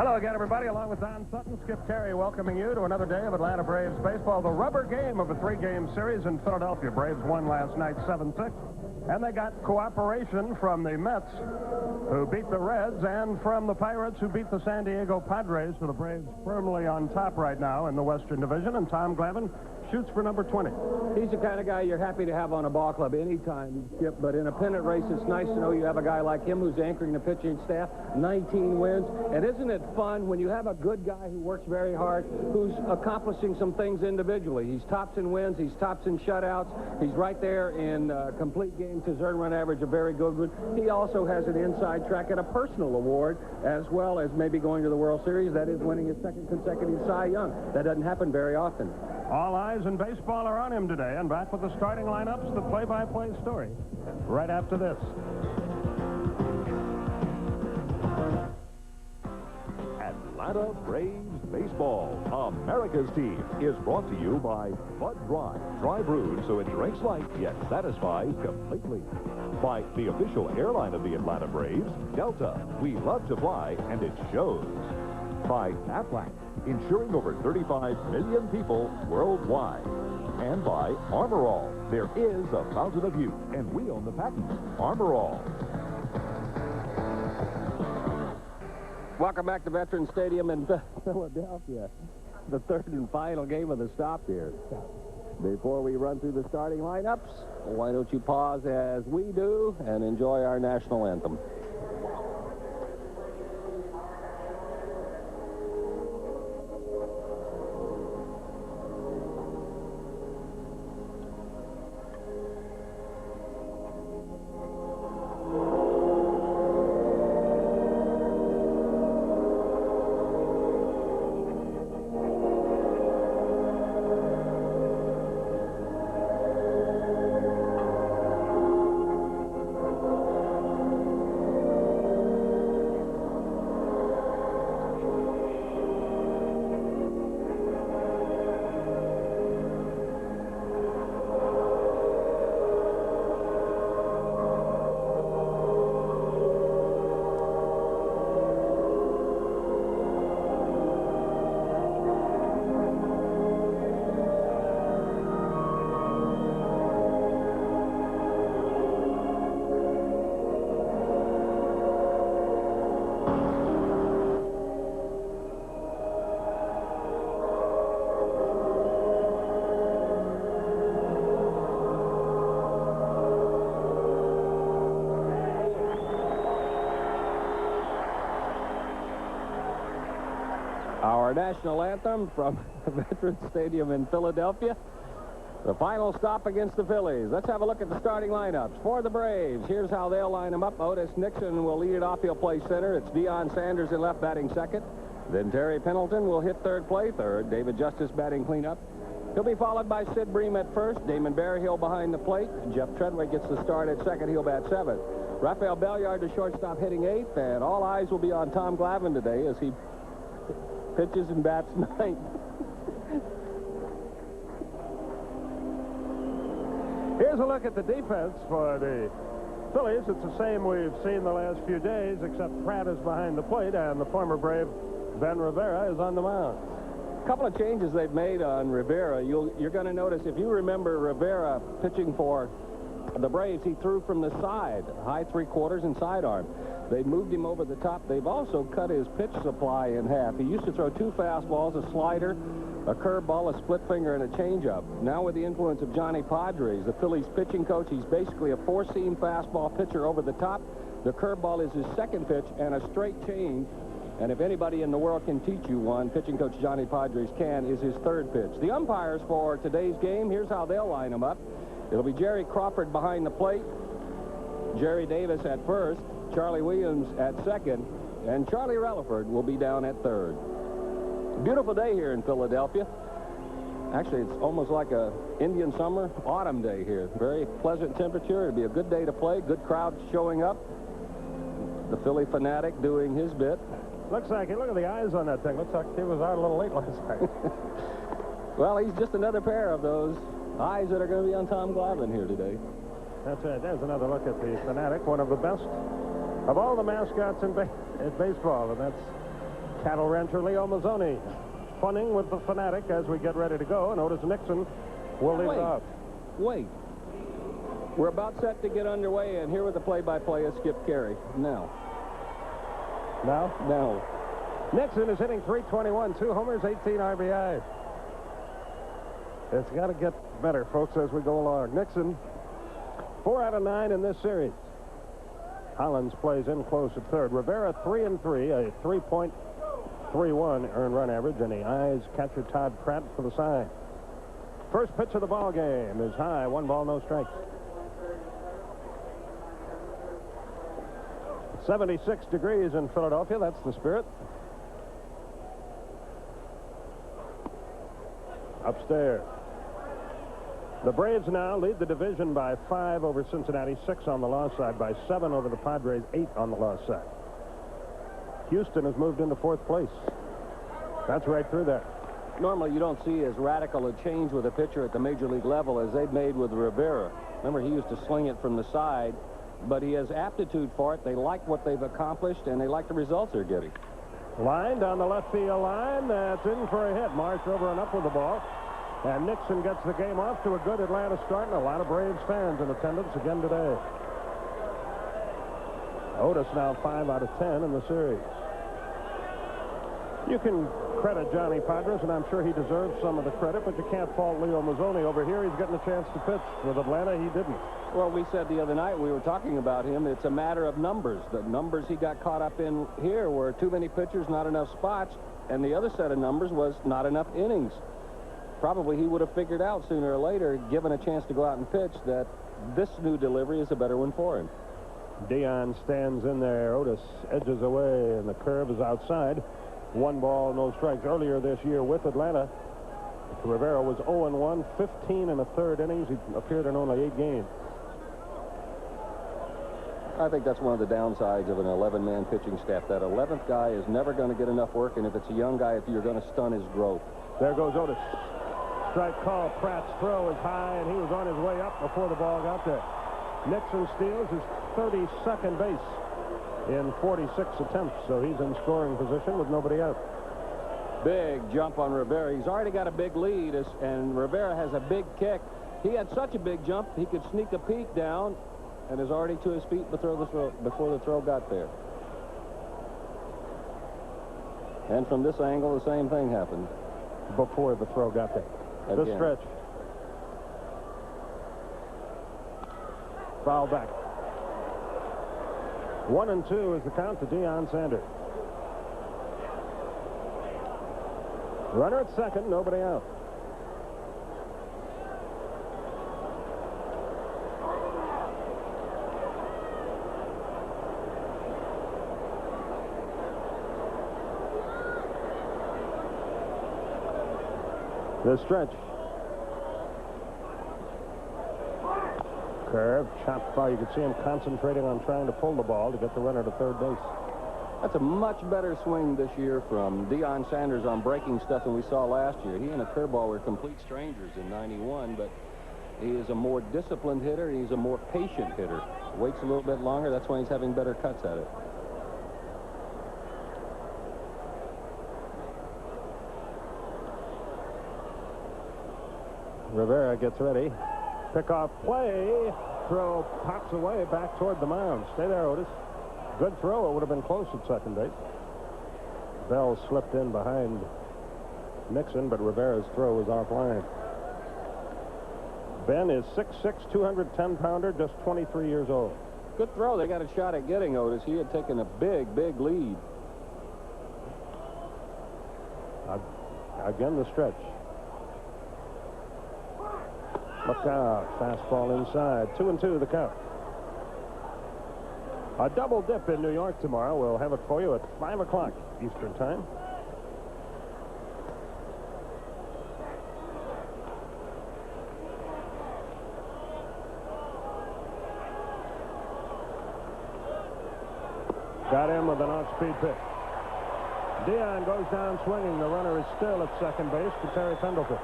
Hello again, everybody. Along with Don Sutton, Skip Terry welcoming you to another day of Atlanta Braves baseball. The rubber game of a three-game series in Philadelphia. Braves won last night 7-6. And they got cooperation from the Mets, who beat the Reds, and from the Pirates, who beat the San Diego Padres. So the Braves firmly on top right now in the Western Division. And Tom Glavine shoots for number 20. He's the kind of guy you're happy to have on a ball club anytime, Skip. But in a pennant race, it's nice to know you have a guy like him who's anchoring the pitching staff. 19 wins. And isn't it fun when you have a good guy who works very hard, who's accomplishing some things individually? He's tops in wins. He's tops in shutouts. He's right there in complete games. His earned run average, a very good one. He also has an inside track and a personal award, as well as maybe going to the World Series. That is winning his second consecutive Cy Young. That doesn't happen very often. All eyes in baseball are on him today, and back with the starting lineups, the play-by-play story, right after this. Atlanta Braves Baseball, America's team, is brought to you by Bud Dry. Dry brewed so it drinks light yet satisfies completely. By the official airline of the Atlanta Braves, Delta. We love to fly, and it shows. By Aflac, insuring over 35 million people worldwide. And by Armor All. There is a fountain of youth, and we own the patent. Armor All. Welcome back to Veterans Stadium in Philadelphia. The third and final game of the stop here. Before we run through the starting lineups, why don't you pause as we do and enjoy our national anthem. Our national anthem from Veterans Stadium in Philadelphia. The final stop against the Phillies. Let's have a look at the starting lineups for the Braves. Here's how they'll line them up. Otis Nixon will lead it off. He'll play center. It's Deion Sanders in left batting second. Then Terry Pendleton will hit third, play third. David Justice batting cleanup. He'll be followed by Sid Bream at first. Damon Berryhill behind the plate. Jeff Treadway gets the start at second. He'll bat seventh. Rafael Belliard, the shortstop, hitting eighth. And all eyes will be on Tom Glavine today as he pitches and bats ninth. Here's a look at the defense for the Phillies. It's the same we've seen the last few days, except Pratt is behind the plate, and the former Brave Ben Rivera is on the mound. A couple of changes they've made on Rivera. You're going to notice, if you remember Rivera pitching for the Braves, he threw from the side, high three-quarters and sidearm. They moved him over the top. They've also cut his pitch supply in half. He used to throw two fastballs, a slider, a curveball, a split finger, and a changeup. Now with the influence of Johnny Padres, the Phillies pitching coach, he's basically a four-seam fastball pitcher over the top. The curveball is his second pitch, and a straight change. And if anybody in the world can teach you one, pitching coach Johnny Padres can, is his third pitch. The umpires for today's game, here's how they'll line them up. It'll be Jerry Crawford behind the plate, Jerry Davis at first, Charlie Williams at second, and Charlie Relaford will be down at third. Beautiful day here in Philadelphia. Actually, it's almost like a Indian summer, autumn day here. Very pleasant temperature. It'll be a good day to play. Good crowd showing up. The Philly fanatic doing his bit. Looks like, look at the eyes on that thing. Looks like he was out a little late last night. Well, he's just another pair of those eyes that are going to be on Tom Glavine here today. That's right. There's another look at the fanatic, one of the best of all the mascots in baseball, and that's Cattle rancher Leo Mazzoni funning with the Fanatic as we get ready to go, and Otis Nixon will lead it off. Wait. We're about set to get underway, and here with the play-by-play is Skip Carey. Now. Nixon is hitting .321, 2 homers, 18 RBI. It's got to get better, folks, as we go along. Nixon, 4 out of 9 in this series. Hollins plays in close at third. Rivera 3-3, a 3.31 earned run average, and he eyes catcher Todd Pratt for the sign. First pitch of the ball game is high, 1 ball, no strikes. 76 degrees in Philadelphia. That's the spirit. Upstairs. The Braves now lead the division by 5 over Cincinnati, 6 on the loss side, by 7 over the Padres, 8 on the loss side. Houston has moved into 4th place. That's right through there. Normally, you don't see as radical a change with a pitcher at the major league level as they've made with Rivera. Remember, he used to sling it from the side, but he has aptitude for it. They like what they've accomplished, and they like the results they're getting. Line down the left field line. That's in for a hit. Marsh over and up with the ball. And Nixon gets the game off to a good Atlanta start, and a lot of Braves fans in attendance again today. Otis now 5 out of 10 in the series. You can credit Johnny Padres, and I'm sure he deserves some of the credit, but you can't fault Leo Mazzoni over here. He's getting a chance to pitch. With Atlanta, he didn't. Well, we said the other night, we were talking about him, it's a matter of numbers. The numbers he got caught up in here were too many pitchers, not enough spots, and the other set of numbers was not enough innings. Probably he would have figured out sooner or later, given a chance to go out and pitch, that this new delivery is a better one for him. Dion stands in there. Otis edges away, and the curve is outside. 1 ball, no strikes. Earlier this year with Atlanta, Rivera was 0-1, 15 and a third innings. He appeared in only 8 games. I think that's one of the downsides of an 11-man pitching staff. That 11th guy is never going to get enough work, and if it's a young guy, if you're going to stun his growth. There goes Otis. Strike call. Pratt's throw is high, and he was on his way up before the ball got there. Nixon steals his 32nd base in 46 attempts, so he's in scoring position with nobody out. Big jump on Rivera. He's already got a big lead, and Rivera has a big kick. He had such a big jump, he could sneak a peek down and is already to his feet before the throw got there. And from this angle, the same thing happened. Before the throw got there. Again. The stretch. Foul back. 1-2 is the count to Deion Sanders. Runner at second, nobody out. The stretch. Curve, chopped foul. You could see him concentrating on trying to pull the ball to get the runner to third base. That's a much better swing this year from Deion Sanders on breaking stuff than we saw last year. He and a curveball were complete strangers in '91, but he is a more disciplined hitter. He's a more patient hitter. Waits a little bit longer. That's why he's having better cuts at it. Rivera gets ready. Pickoff play. Throw pops away back toward the mound. Stay there, Otis. Good throw. It would have been close at second base. Bell slipped in behind Nixon, but Rivera's throw was offline. Ben is 6'6", 210-pounder, just 23 years old. Good throw. They got a shot at getting Otis. He had taken a big, big lead. Again, the stretch. Look out. Fastball inside. 2-2 the count. A double dip in New York tomorrow. We'll have it for you at 5 o'clock Eastern time. Got him with an off-speed pitch. Deion goes down swinging. The runner is still at second base for Terry Pendleton.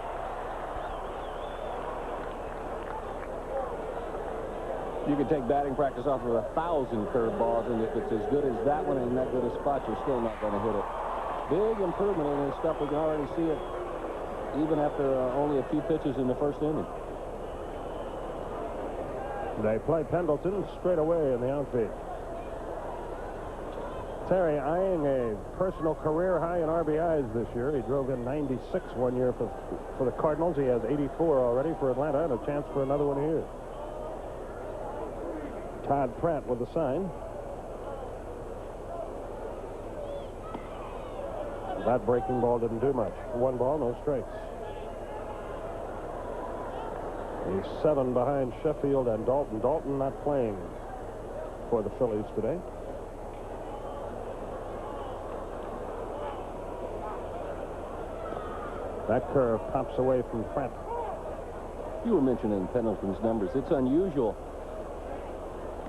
You could take batting practice off of 1,000 curveballs, and if it's as good as that one and in that good a spot, you're still not going to hit it. Big improvement in his stuff. We can already see it even after only a few pitches in the first inning. They play Pendleton straight away in the outfield. Terry eyeing a personal career high in RBIs this year. He drove in 96 one year for the Cardinals. He has 84 already for Atlanta and a chance for another one here. Todd Pratt with the sign. That breaking ball didn't do much. 1 ball, no strikes. He's 7 behind Sheffield and Dalton. Dalton not playing for the Phillies today. That curve pops away from Pratt. You were mentioning Pendleton's numbers. It's unusual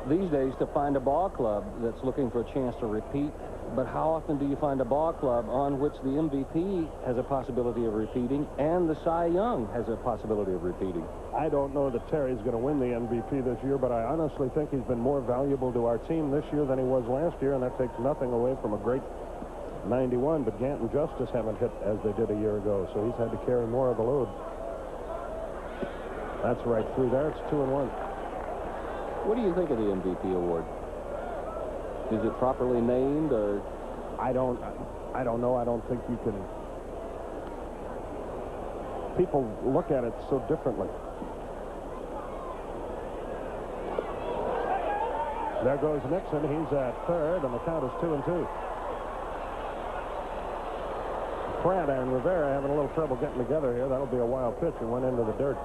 these days to find a ball club that's looking for a chance to repeat. But how often do you find a ball club on which the MVP has a possibility of repeating and the Cy Young has a possibility of repeating? I don't know that Terry's going to win the MVP this year, but I honestly think he's been more valuable to our team this year than he was last year, and that takes nothing away from a great 91. But Gant and Justice haven't hit as they did a year ago, so he's had to carry more of the load. That's right through there. It's 2-1. What do you think of the MVP award? Is it properly named, or? I don't know. I don't think you can. People look at it so differently. There goes Nixon. He's at third, and the count is 2-2. Pratt and Rivera having a little trouble getting together here. That'll be a wild pitch and went into the dirt.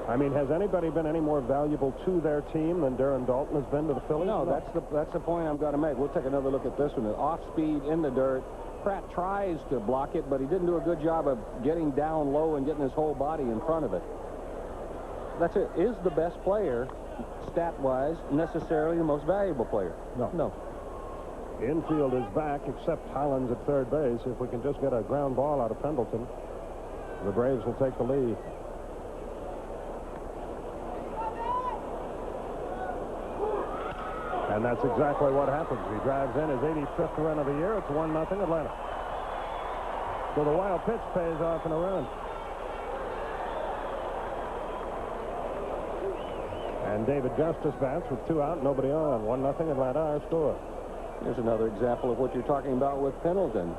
I mean, has anybody been any more valuable to their team than Darren Dalton has been to the Phillies? No, that's the point I'm going to make. We'll take another look at this one. Off speed in the dirt. Pratt tries to block it, but he didn't do a good job of getting down low and getting his whole body in front of it. That's it. Is the best player, stat-wise, necessarily the most valuable player? No. No. Infield is back, except Hollins at third base. If we can just get a ground ball out of Pendleton, the Braves will take the lead. And that's exactly what happens. He drives in his 85th run of the year. It's 1-0 Atlanta. So the wild pitch pays off in a run. And David Justice bats with 2 out, nobody on. 1-0 Atlanta, our score. Here's another example of what you're talking about with Pendleton.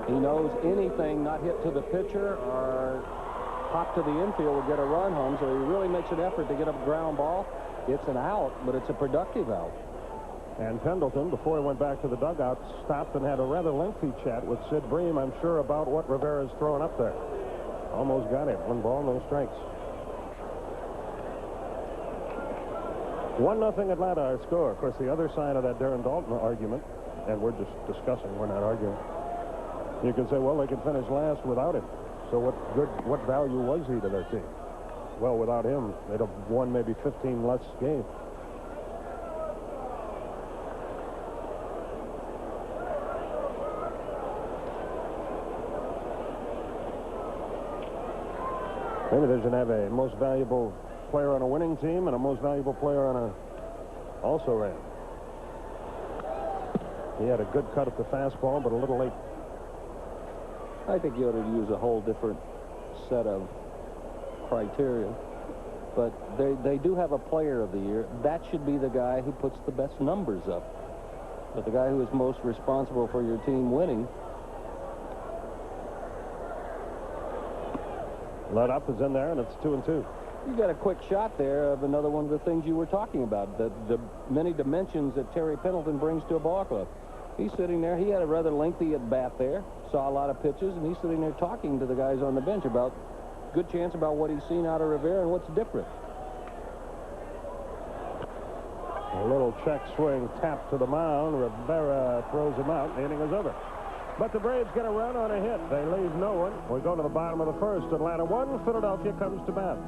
He knows anything not hit to the pitcher or pop to the infield will get a run home, so he really makes an effort to get a ground ball. It's an out, but it's a productive out. And Pendleton, before he went back to the dugout, stopped and had a rather lengthy chat with Sid Bream, I'm sure, about what Rivera's throwing up there. Almost got him. 1 ball, no strikes. 1-0 Atlanta, our score. Of course, the other side of that Darren Dalton argument, and we're just discussing, we're not arguing. You can say, well, they could finish last without him. So what value was he to their team? Well, without him, they'd have won maybe 15 less games. Maybe they should have a most valuable player on a winning team and a most valuable player on a also ran. He had a good cut at the fastball, but a little late. I think you ought to use a whole different set of criteria. But they do have a player of the year. That should be the guy who puts the best numbers up. But the guy who is most responsible for your team winning. Let up is in there, and it's 2-2. You got a quick shot there of another one of the things you were talking about, the many dimensions that Terry Pendleton brings to a ball club. He's sitting there. He had a rather lengthy at-bat there, saw a lot of pitches, and he's sitting there talking to the guys on the bench about good chance about what he's seen out of Rivera and what's different. A little check swing tap to the mound. Rivera throws him out. The inning is over. But the Braves get a run on a hit. They leave no one. We go to the bottom of the first. Atlanta 1, Philadelphia comes to bat.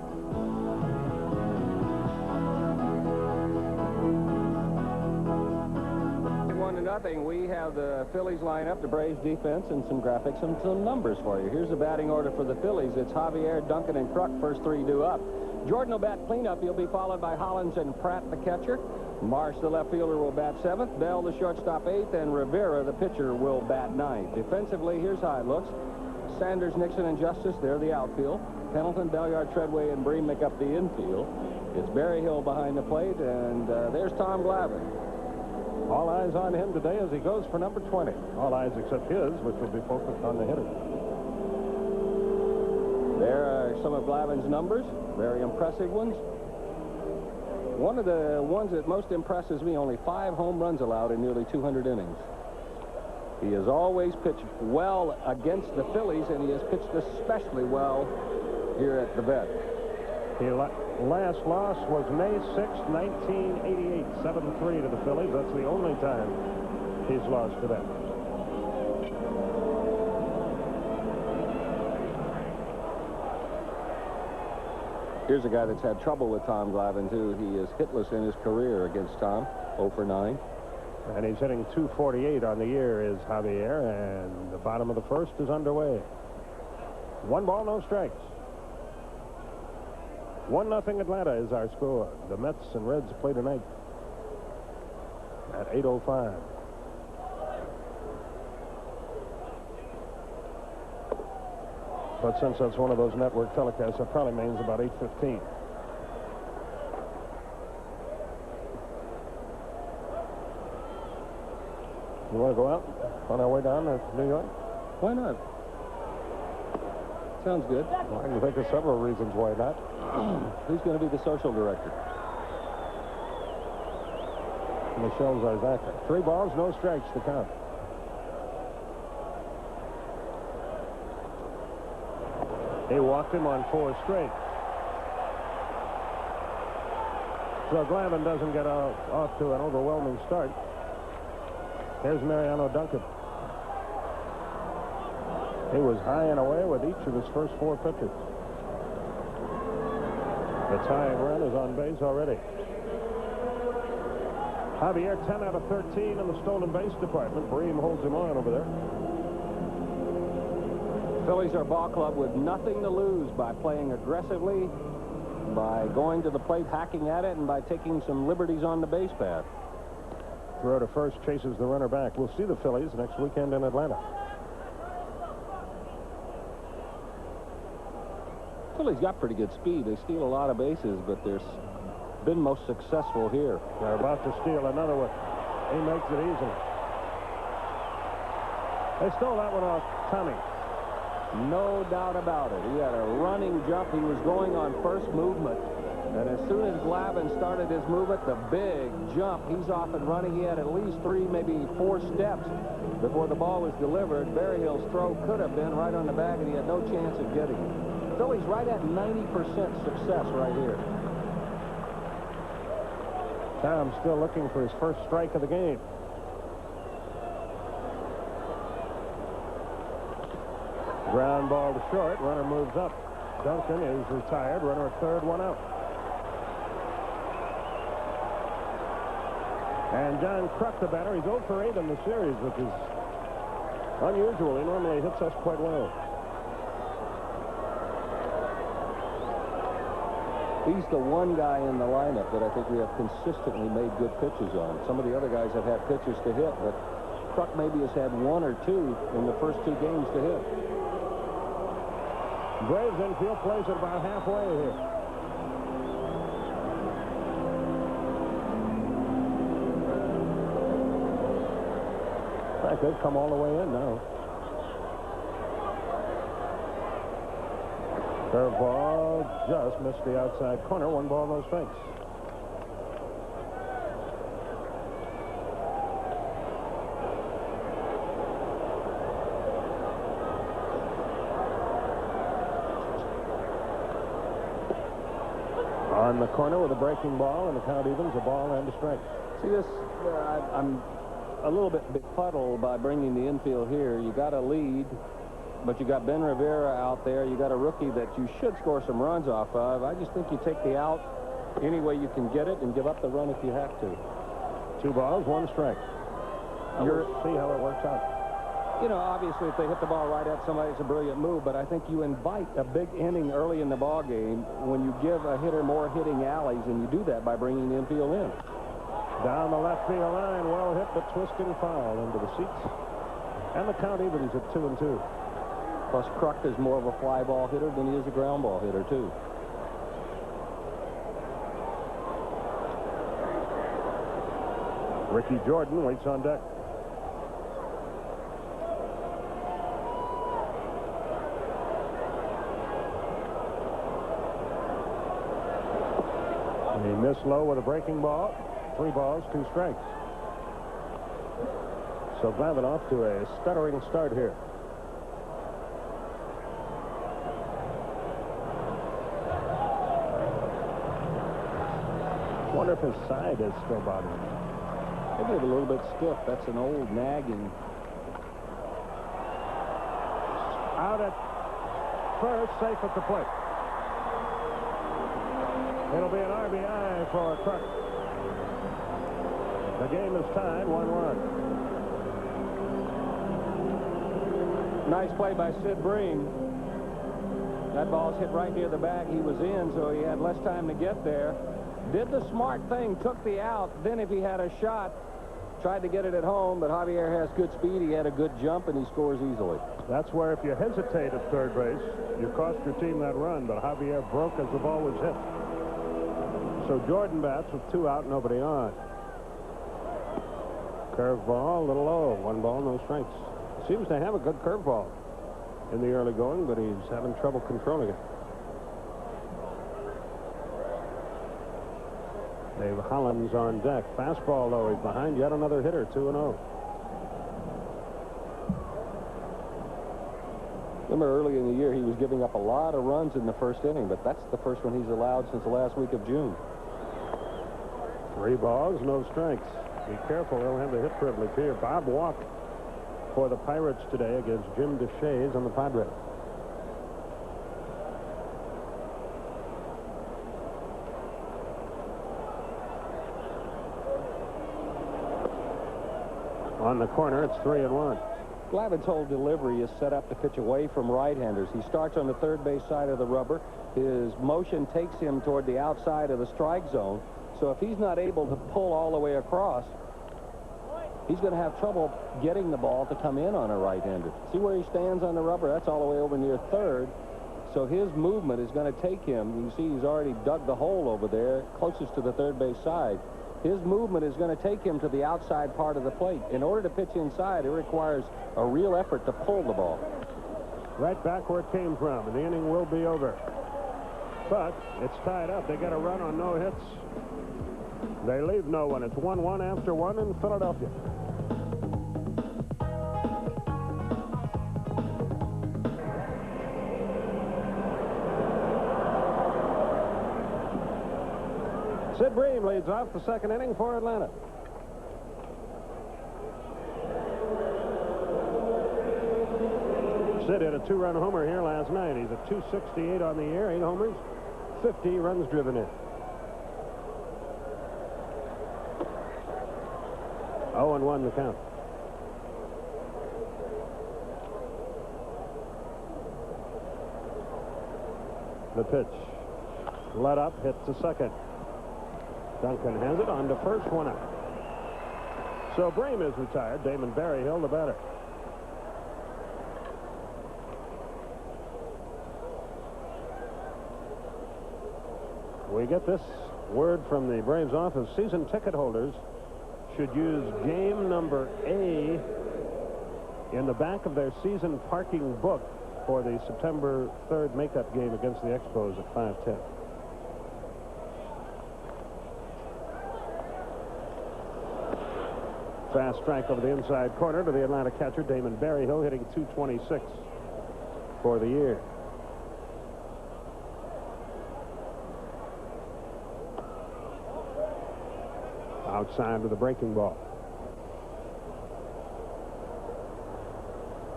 1-0. We have the Phillies line up, the Braves defense, and some graphics and some numbers for you. Here's the batting order for the Phillies. It's Javier, Duncan, and Kruk. First 3 due up. Jordan will bat cleanup. He'll be followed by Hollins and Pratt, the catcher. Marsh, the left fielder, will bat 7th. Bell, the shortstop, 8th. And Rivera, the pitcher, will bat 9th. Defensively, here's how it looks. Sanders, Nixon, and Justice, they're the outfield. Pendleton, Belliard, Treadway, and Bream make up the infield. It's Berryhill behind the plate, and there's Tom Glavine. All eyes on him today as he goes for number 20. All eyes except his, which will be focused on the hitter. There are some of Glavine's numbers, very impressive ones. One of the ones that most impresses me, only 5 home runs allowed in nearly 200 innings. He has always pitched well against the Phillies, and he has pitched especially well here at the Vet. His last loss was May 6, 1988, 7-3 to the Phillies. That's the only time he's lost to them. Here's a guy that's had trouble with Tom Glavine, too. He is hitless in his career against Tom, 0 for 9. And he's hitting .248 on the year is Javier, and the bottom of the first is underway. 1 ball, no strikes. 1-0 Atlanta is our score. The Mets and Reds play tonight at 8:05. But since that's one of those network telecasts, that probably means about 8:15. You want to go out on our way down to New York? Why not? Sounds good. Well, I can think of several reasons why not. Who's going to be the social director? Michelle Zarzaka. 3 balls, no strikes to count. He walked him on 4 straight. So Glavine doesn't get off to an overwhelming start. Here's Mariano Duncan. He was high and away with each of his first 4 pitches. The tying run is on base already. Javier, 10 out of 13 in the stolen base department. Bream holds him on over there. Phillies are a ball club with nothing to lose by playing aggressively, by going to the plate, hacking at it, and by taking some liberties on the base path. Throw to first, chases the runner back. We'll see the Phillies next weekend in Atlanta. Phillies got pretty good speed. They steal a lot of bases, but they're been most successful here. They're about to steal another one. He makes it easily. They stole that one off Tommy. No doubt about it. He had a running jump. He was going on first movement. And as soon as Glavine started his movement, the big jump, he's off and running. He had at least 3, maybe 4 steps before the ball was delivered. Berryhill's throw could have been right on the bag, and he had no chance of getting it. Phillies right at 90% success right here. Tom still looking for his first strike of the game. Ground ball to short. Runner moves up. Duncan is retired. Runner at third, 1 out. And John Kruk, the batter, he's 0 for 8 in the series, which is unusual. He normally hits us quite well. He's the one guy in the lineup that I think we have consistently made good pitches on. Some of the other guys have had pitches to hit, but Kruk maybe has had 1 or 2 in the first 2 games to hit. Braves infield plays it about halfway here. In fact, they've come all the way in now. Curveball just missed the outside corner. 1 ball, no strikes. On the corner with a breaking ball, and the count evens, a ball and a strike. See this? I'm a little bit befuddled by bringing the infield here. You got a lead, but you got Ben Rivera out there. You got a rookie that you should score some runs off of. I just think you take the out any way you can get it and give up the run if you have to. 2 balls, 1 strike. We'll see how it works out. You know, obviously, if they hit the ball right at somebody, it's a brilliant move, but I think you invite a big inning early in the ball game when you give a hitter more hitting alleys, and you do that by bringing the infield in. Down the left field line, well hit, but twisting foul into the seats. And the count evens at 2-2. Plus, Kruk is more of a fly ball hitter than he is a ground ball hitter, too. Ricky Jordan waits on deck. He missed low with a breaking ball. 3 balls, 2 strikes. So Glavine off to a stuttering start here. Wonder if his side is still bothering him. Maybe a little bit stiff. That's an old nagging. Out at first, safe at the plate. It'll be an RBI for Kruk. The game is tied 1-1. Nice play by Sid Bream. That ball's hit right near the bag. He was in, so he had less time to get there. Did the smart thing, took the out. Then if he had a shot, tried to get it at home, but Javier has good speed. He had a good jump, and he scores easily. That's where if you hesitate at third base, you cost your team that run, but Javier broke as the ball was hit. So Jordan bats with 2 out, nobody on. Curveball, a little low. 1 ball, no strikes. Seems to have a good curveball in the early going, but he's having trouble controlling it. Dave Hollins on deck. Fastball, though. He's behind yet another hitter, 2-0. Remember early in the year, he was giving up a lot of runs in the first inning, but that's the first one he's allowed since the last week of June. 3 balls, no strikes. Be careful, he'll have the hit privilege here. Bob walked for the Pirates today against Jim Deshaies on the Padres. On the corner, it's 3-1. Glavine's whole delivery is set up to pitch away from right-handers. He starts on the third base side of the rubber. His motion takes him toward the outside of the strike zone. So if he's not able to pull all the way across, he's going to have trouble getting the ball to come in on a right-hander. See where he stands on the rubber? That's all the way over near third. So his movement is going to take him. You can see he's already dug the hole over there, closest to the third base side. His movement is going to take him to the outside part of the plate. In order to pitch inside, it requires a real effort to pull the ball. Right back where it came from, and the inning will be over. But it's tied up. They got a run on no hits. They leave no one. It's 1-1 after 1 in Philadelphia. Sid Bream leads off the second inning for Atlanta. Sid hit a 2-run homer here last night. He's at 268 on the year, 8 homers, 50 runs driven in. 0-1 the count. The pitch. Let up, hit to second. Duncan has it on to first, 1 out. So Bream is retired. Damon Berryhill, the batter. We get this word from the Braves office. Season ticket holders should use game number A in the back of their season parking book for the September 3rd makeup game against the Expos at 5:10. Fast strike over the inside corner to the Atlanta catcher, Damon Berryhill, hitting .226 for the year. Outside with a breaking ball.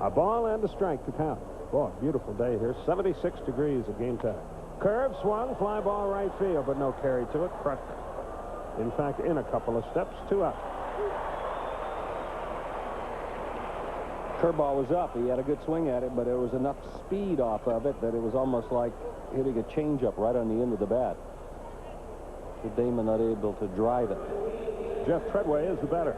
A ball and a strike to count. Boy, beautiful day here. 76 degrees at game time. Curve swung, fly ball right field, but no carry to it. Kruk, in fact, in a couple of steps, 2 out. Curveball was up. He had a good swing at it, but there was enough speed off of it that it was almost like hitting a changeup right on the end of the bat. Damon not able to drive it. Jeff Treadway is the batter.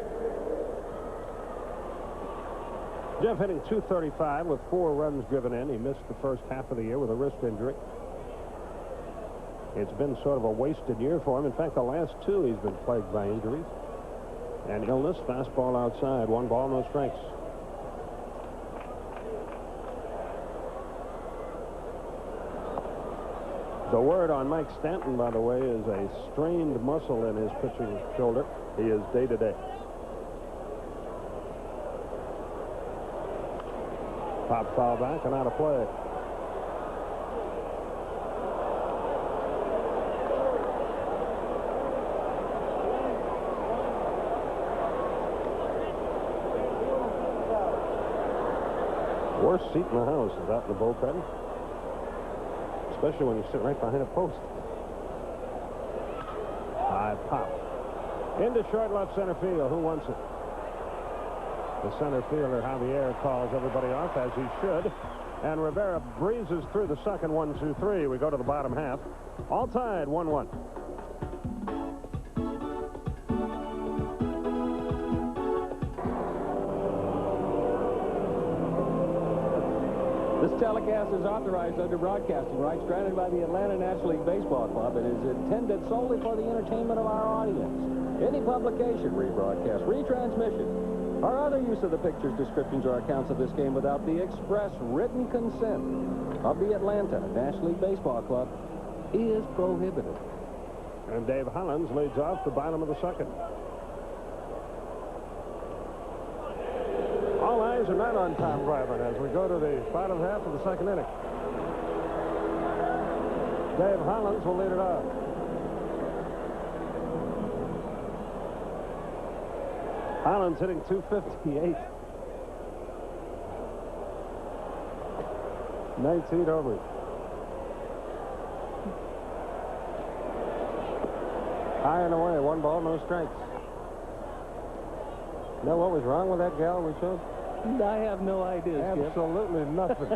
Jeff hitting .235 with 4 runs driven in. He missed the first half of the year with a wrist injury. It's been sort of a wasted year for him. In fact, the last 2 he's been plagued by injuries and illness. Fastball outside. 1 ball, no strikes. The word on Mike Stanton, by the way, is a strained muscle in his pitching shoulder. He is day-to-day. Pop foul back and out of play. Worst seat in the house is out in the bullpen. Especially when you sit right behind a post. High pop. Into short left center field. Who wants it? The center fielder, Javier, calls everybody off, as he should. And Rivera breezes through the second. 1, 2, 3. We go to the bottom half. All tied, 1-1. This telecast is authorized under broadcasting rights granted by the Atlanta National League Baseball Club and is intended solely for the entertainment of our audience. Any publication, rebroadcast, retransmission, or other use of the pictures, descriptions, or accounts of this game without the express written consent of the Atlanta National League Baseball Club is prohibited. And Dave Hollins leads off the bottom of the second. All eyes are not on Tom Glavine as we go to the bottom half of the second inning. Dave Hollins will lead it off. Hollins hitting .258. 19 overs. High and away, 1 ball, no strikes. You know what was wrong with that gal we showed? I have no idea, Skip. Absolutely nothing.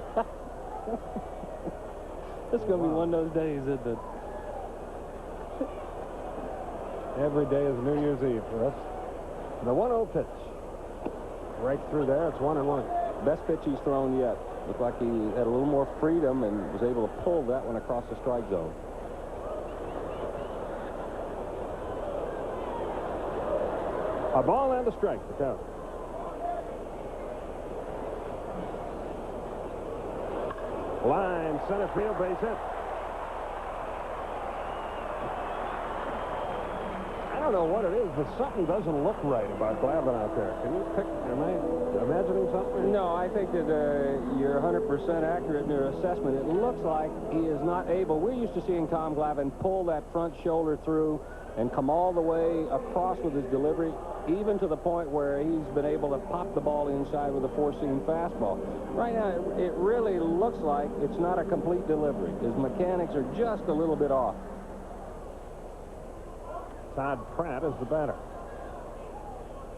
It's going to be one of those days, isn't it? Every day is New Year's Eve for us. The 1-0 pitch. Right through there. It's 1-1. Best pitch he's thrown yet. Looked like he had a little more freedom and was able to pull that one across the strike zone. A ball and a strike to count. Line, center field, base hit. I don't know what it is, but something doesn't look right about Glavine out there. Can you pick? Am I imagining something? No, I think that you're 100% accurate in your assessment. It looks like he is not able. We're used to seeing Tom Glavine pull that front shoulder through and come all the way across with his delivery, even to the point where he's been able to pop the ball inside with a 4-seam fastball. Right now, it really looks like it's not a complete delivery. His mechanics are just a little bit off. Todd Pratt is the batter.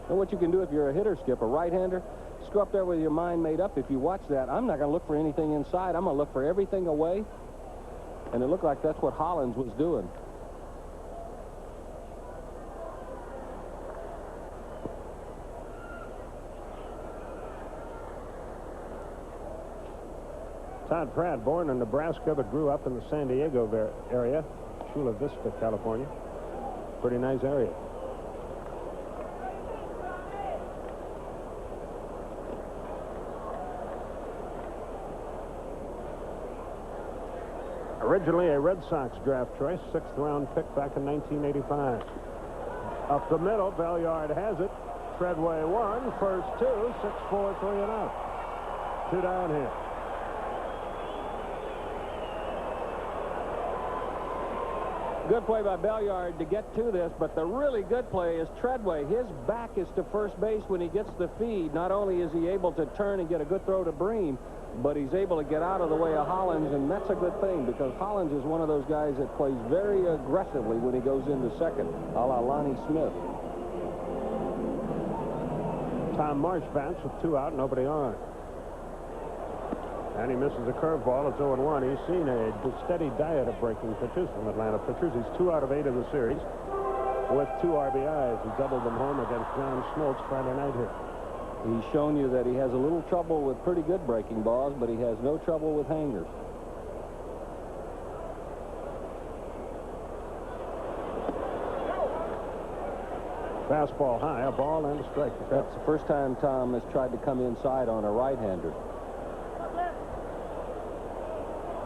And what you can do if you're a hitter, Skip, a right-hander, just go up there with your mind made up. If you watch that, I'm not going to look for anything inside. I'm going to look for everything away. And it looked like that's what Hollins was doing. Todd Pratt, born in Nebraska, but grew up in the San Diego area, Chula Vista, California. Pretty nice area. Originally a Red Sox draft choice, 6th round pick back in 1985. Up the middle, Belliard has it. Treadway 1, first 2, 6-4, 3 and out. 2 down here. Good play by Belliard to get to this, but the really good play is Treadway. His back is to first base when he gets the feed. Not only is he able to turn and get a good throw to Bream, but he's able to get out of the way of Hollins, and that's a good thing because Hollins is one of those guys that plays very aggressively when he goes into second, a la Lonnie Smith. Tom Marsh bats with 2 out, nobody on. And he misses a curveball. It's 0-1. He's seen a steady diet of breaking pitches from Atlanta pitchers. He's 2 out of 8 in the series with 2 RBIs. He doubled them home against John Smoltz Friday night here. He's shown you that he has a little trouble with pretty good breaking balls, but he has no trouble with hangers. Fastball high, a ball and a strike. That's the first time Tom has tried to come inside on a right-hander.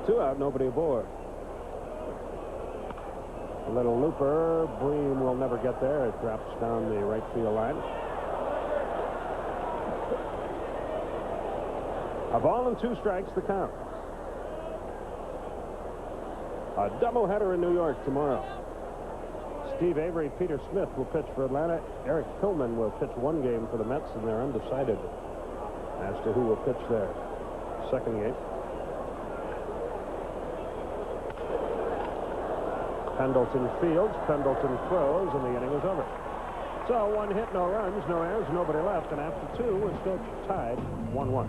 2 out, nobody aboard. A little looper. Bream will never get there. It drops down the right field line. A ball and 2 strikes, the count. A doubleheader in New York tomorrow. Steve Avery, Peter Smith will pitch for Atlanta. Eric Tillman will pitch 1 game for the Mets, and they're undecided as to who will pitch their second game. Pendleton fields, Pendleton throws, and the inning is over. So 1 hit, no runs, no errors, nobody left, and after 2, we're still tied 1-1.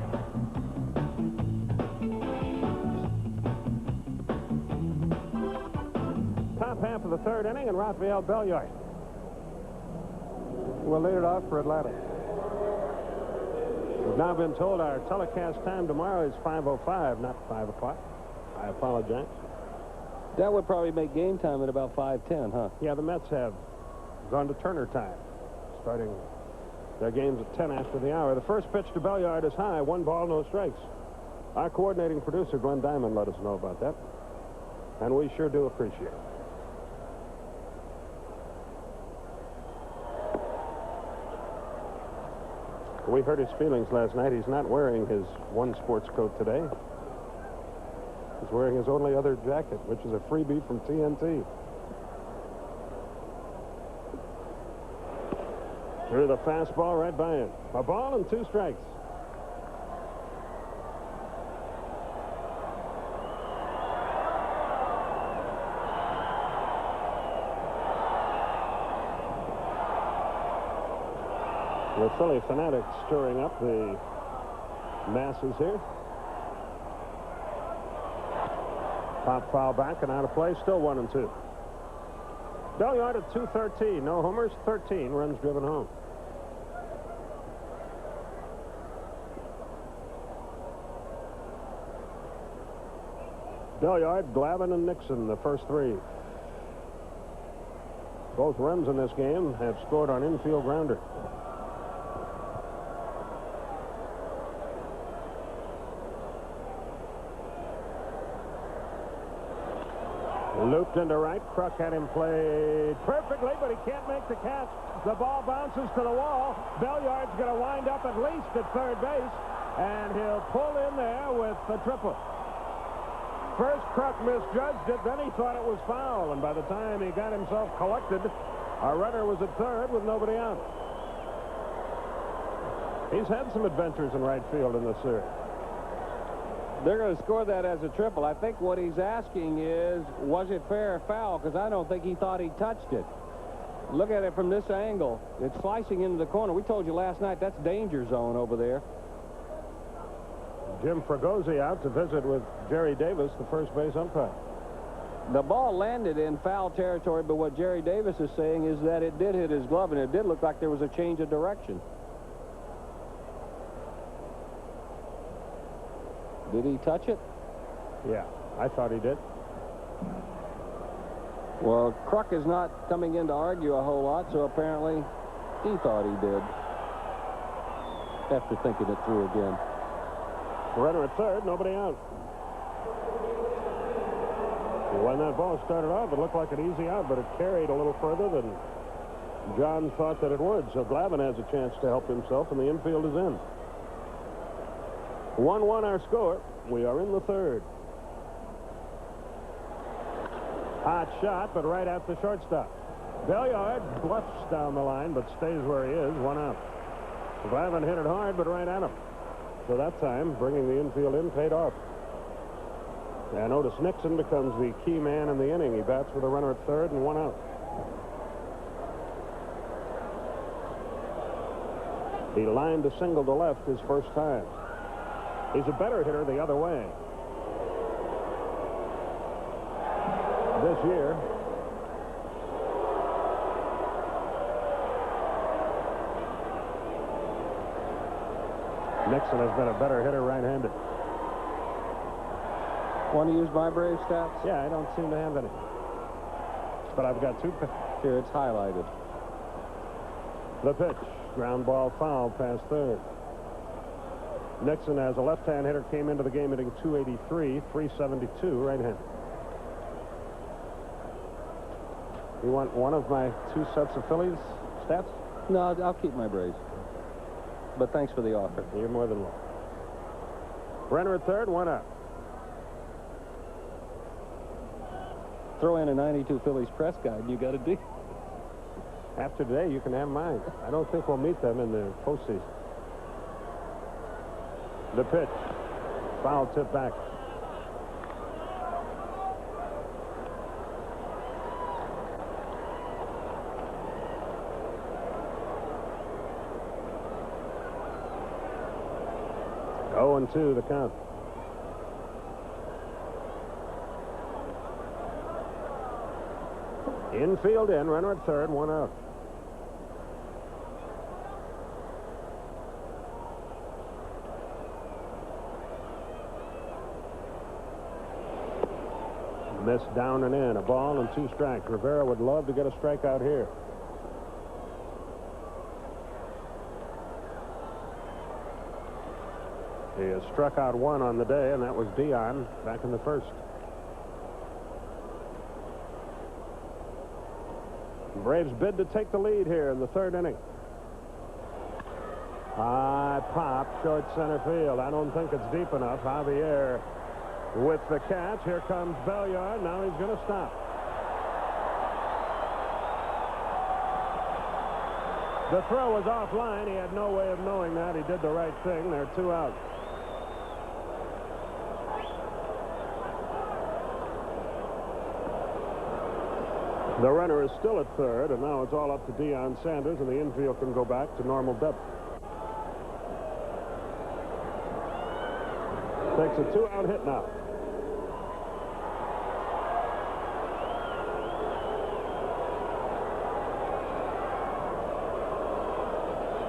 Top half of the 3rd inning, and Rafael Belliard will lead it off for Atlanta. We've now been told our telecast time tomorrow is 5:05, not 5 o'clock. I apologize. That would probably make game time at about 5:10, huh? Yeah, the Mets have gone to Turner time, starting their games at 10 after the hour. The first pitch to Belliard is high, 1 ball, no strikes. Our coordinating producer, Glenn Diamond, let us know about that, and we sure do appreciate it. We heard his feelings last night. He's not wearing his one sports coat today. He's wearing his only other jacket, which is a freebie from TNT. Through the fastball right by him. A ball and 2 strikes. The Philly fanatics stirring up the masses here. Pop foul back and out of play. Still 1-2. Belliard at 213. No homers, 13 runs driven home. Belliard, Glavine, and Nixon, the first 3. Both runs in this game have scored on infield grounder. Looped into right. Kruk had him played perfectly, but he can't make the catch. The ball bounces to the wall. Belliard's going to wind up at least at third base, and he'll pull in there with the triple. First, Kruk misjudged it, then he thought it was foul, and by the time he got himself collected, our runner was at third with nobody out. He's had some adventures in right field in this series. They're going to score that as a triple. I think what he's asking is, was it fair or foul? Because I don't think he thought he touched it. Look at it from this angle. It's slicing into the corner. We told you last night that's danger zone over there. Jim Fregosi out to visit with Jerry Davis, the first base umpire. The ball landed in foul territory, but what Jerry Davis is saying is that it did hit his glove, and it did look like there was a change of direction. Did he touch it? Yeah, I thought he did. Well, Kruk is not coming in to argue a whole lot, so apparently he thought he did. After thinking it through again. Runner at third, nobody out. When that ball started off, it looked like an easy out, but it carried a little further than John thought that it would. So Glavine has a chance to help himself, and the infield is in. 1-1 our score. We are in the third. Hot shot, but right at the shortstop. Belliard bluffs down the line, but stays where he is, 1 out. Glavine hit it hard, but right at him. So that time, bringing the infield in paid off. And Otis Nixon becomes the key man in the inning. He bats with a runner at third and 1 out. He lined a single to left his first time. He's a better hitter the other way. This year, Nixon has been a better hitter right-handed. Want to use my Brave stats? Yeah, I don't seem to have any. But I've got two. Here, it's highlighted. The pitch. Ground ball foul past third. Nixon, as a left-hand hitter, came into the game hitting .283, .372 right-handed. You want one of my two sets of Phillies stats? No, I'll keep my Braves. But thanks for the offer. You're more than welcome. Renner at third, one out. Throw in a 92 Phillies press guide, and you got a deal. After today, you can have mine. I don't think we'll meet them in the postseason. The pitch. Foul tip back. Oh, and 2 the count. Infield in, runner at third, one out. Missed down and in, a ball and 2 strikes. Rivera would love to get a strikeout here. He has struck out 1 on the day, and that was Dion back in the first. Braves bid to take the lead here in the third inning. High pop, short center field. I don't think it's deep enough. Javier with the catch. Here comes Belliard. Now he's going to stop. The throw was offline. He had no way of knowing that. He did the right thing. There are 2 out. The runner is still at third, and now it's all up to Deion Sanders, and the infield can go back to normal depth. Takes a 2-out hit now.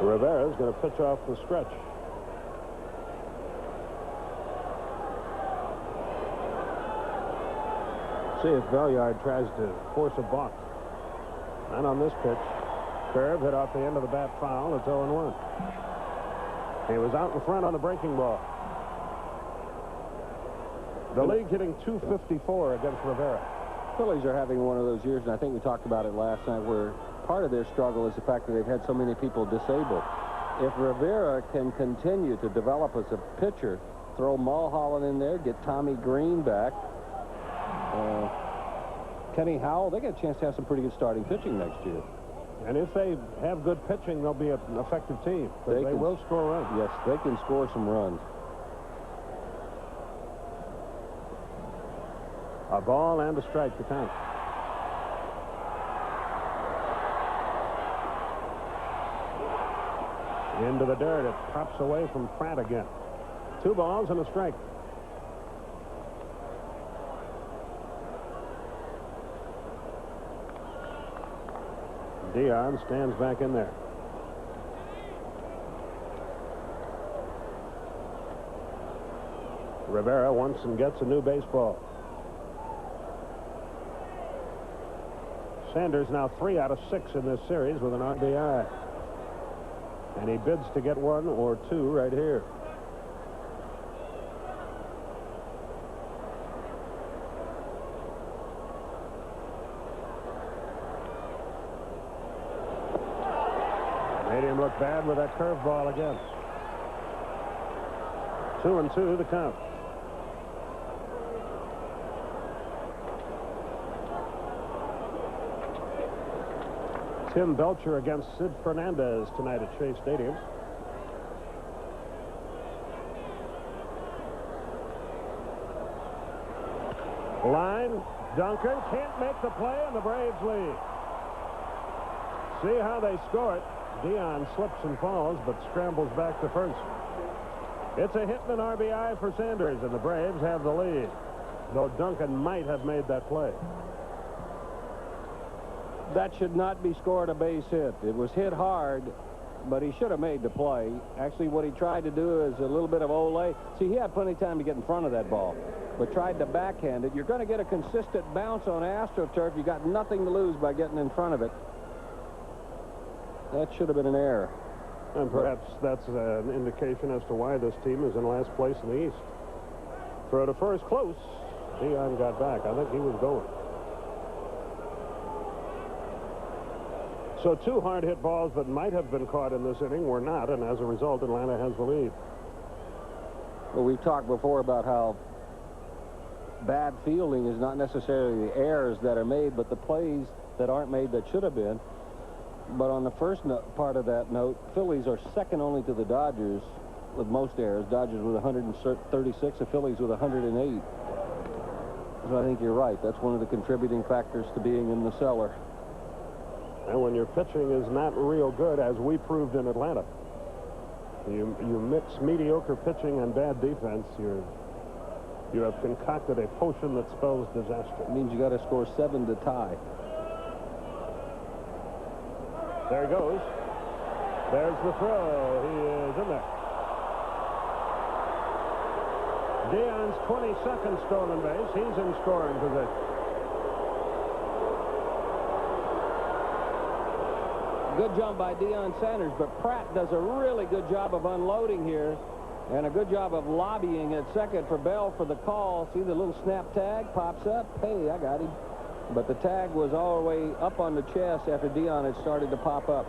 Rivera's going to pitch off the stretch. See if Belliard tries to force a balk. And on this pitch, curve hit off the end of the bat foul. It's 0-1. He was out in front on the breaking ball. The league hitting .254 against Rivera. Phillies are having one of those years, and I think we talked about it last night, where part of their struggle is the fact that they've had so many people disabled. If Rivera can continue to develop as a pitcher, throw Mulholland in there, get Tommy Green back, Kenny Howell, they get a chance to have some pretty good starting pitching next year. And if they have good pitching, they'll be an effective team. They will score runs. Yes, they can score some runs. A ball and a strike to count. Into the dirt. It pops away from Pratt again. 2 balls and a strike. Dion stands back in there. Rivera wants and gets a new baseball. Sanders now 3 out of 6 in this series with an RBI. And he bids to get 1 or 2 right here. Made him look bad with that curveball again. 2-2 the count. Tim Belcher against Sid Fernandez tonight at Shea Stadium. Line, Duncan can't make the play, and the Braves lead. See how they score it. Dion slips and falls, but scrambles back to first. It's a hit and an RBI for Sanders, and the Braves have the lead, though Duncan might have made that play. That should not be scored a base hit. It was hit hard, but he should have made the play. Actually, what he tried to do is a little bit of Ole. See, he had plenty of time to get in front of that ball, but tried to backhand it. You're going to get a consistent bounce on AstroTurf. You got nothing to lose by getting in front of it. That should have been an error. And perhaps that's an indication as to why this team is in last place in the East. Throw to first, close. Dion got back. I think he was going. So 2 hard-hit balls that might have been caught in this inning were not, and as a result, Atlanta has the lead. Well, we've talked before about how bad fielding is not necessarily the errors that are made, but the plays that aren't made that should have been. But on the first part of that note, Phillies are second only to the Dodgers with most errors. Dodgers with 136, the Phillies with 108. So I think you're right. That's one of the contributing factors to being in the cellar. And when your pitching is not real good, as we proved in Atlanta, you mix mediocre pitching and bad defense, you have concocted a potion that spells disaster. It means you got to score 7 to tie. There he goes. There's the throw. He is in there. Dion's 22nd stolen base. He's in scoring position. Good jump by Deion Sanders, but Pratt does a really good job of unloading here and a good job of lobbying at second for Bell for the call. See the little snap tag pops up. Hey, I got him. But the tag was all the way up on the chest after Deion had started to pop up.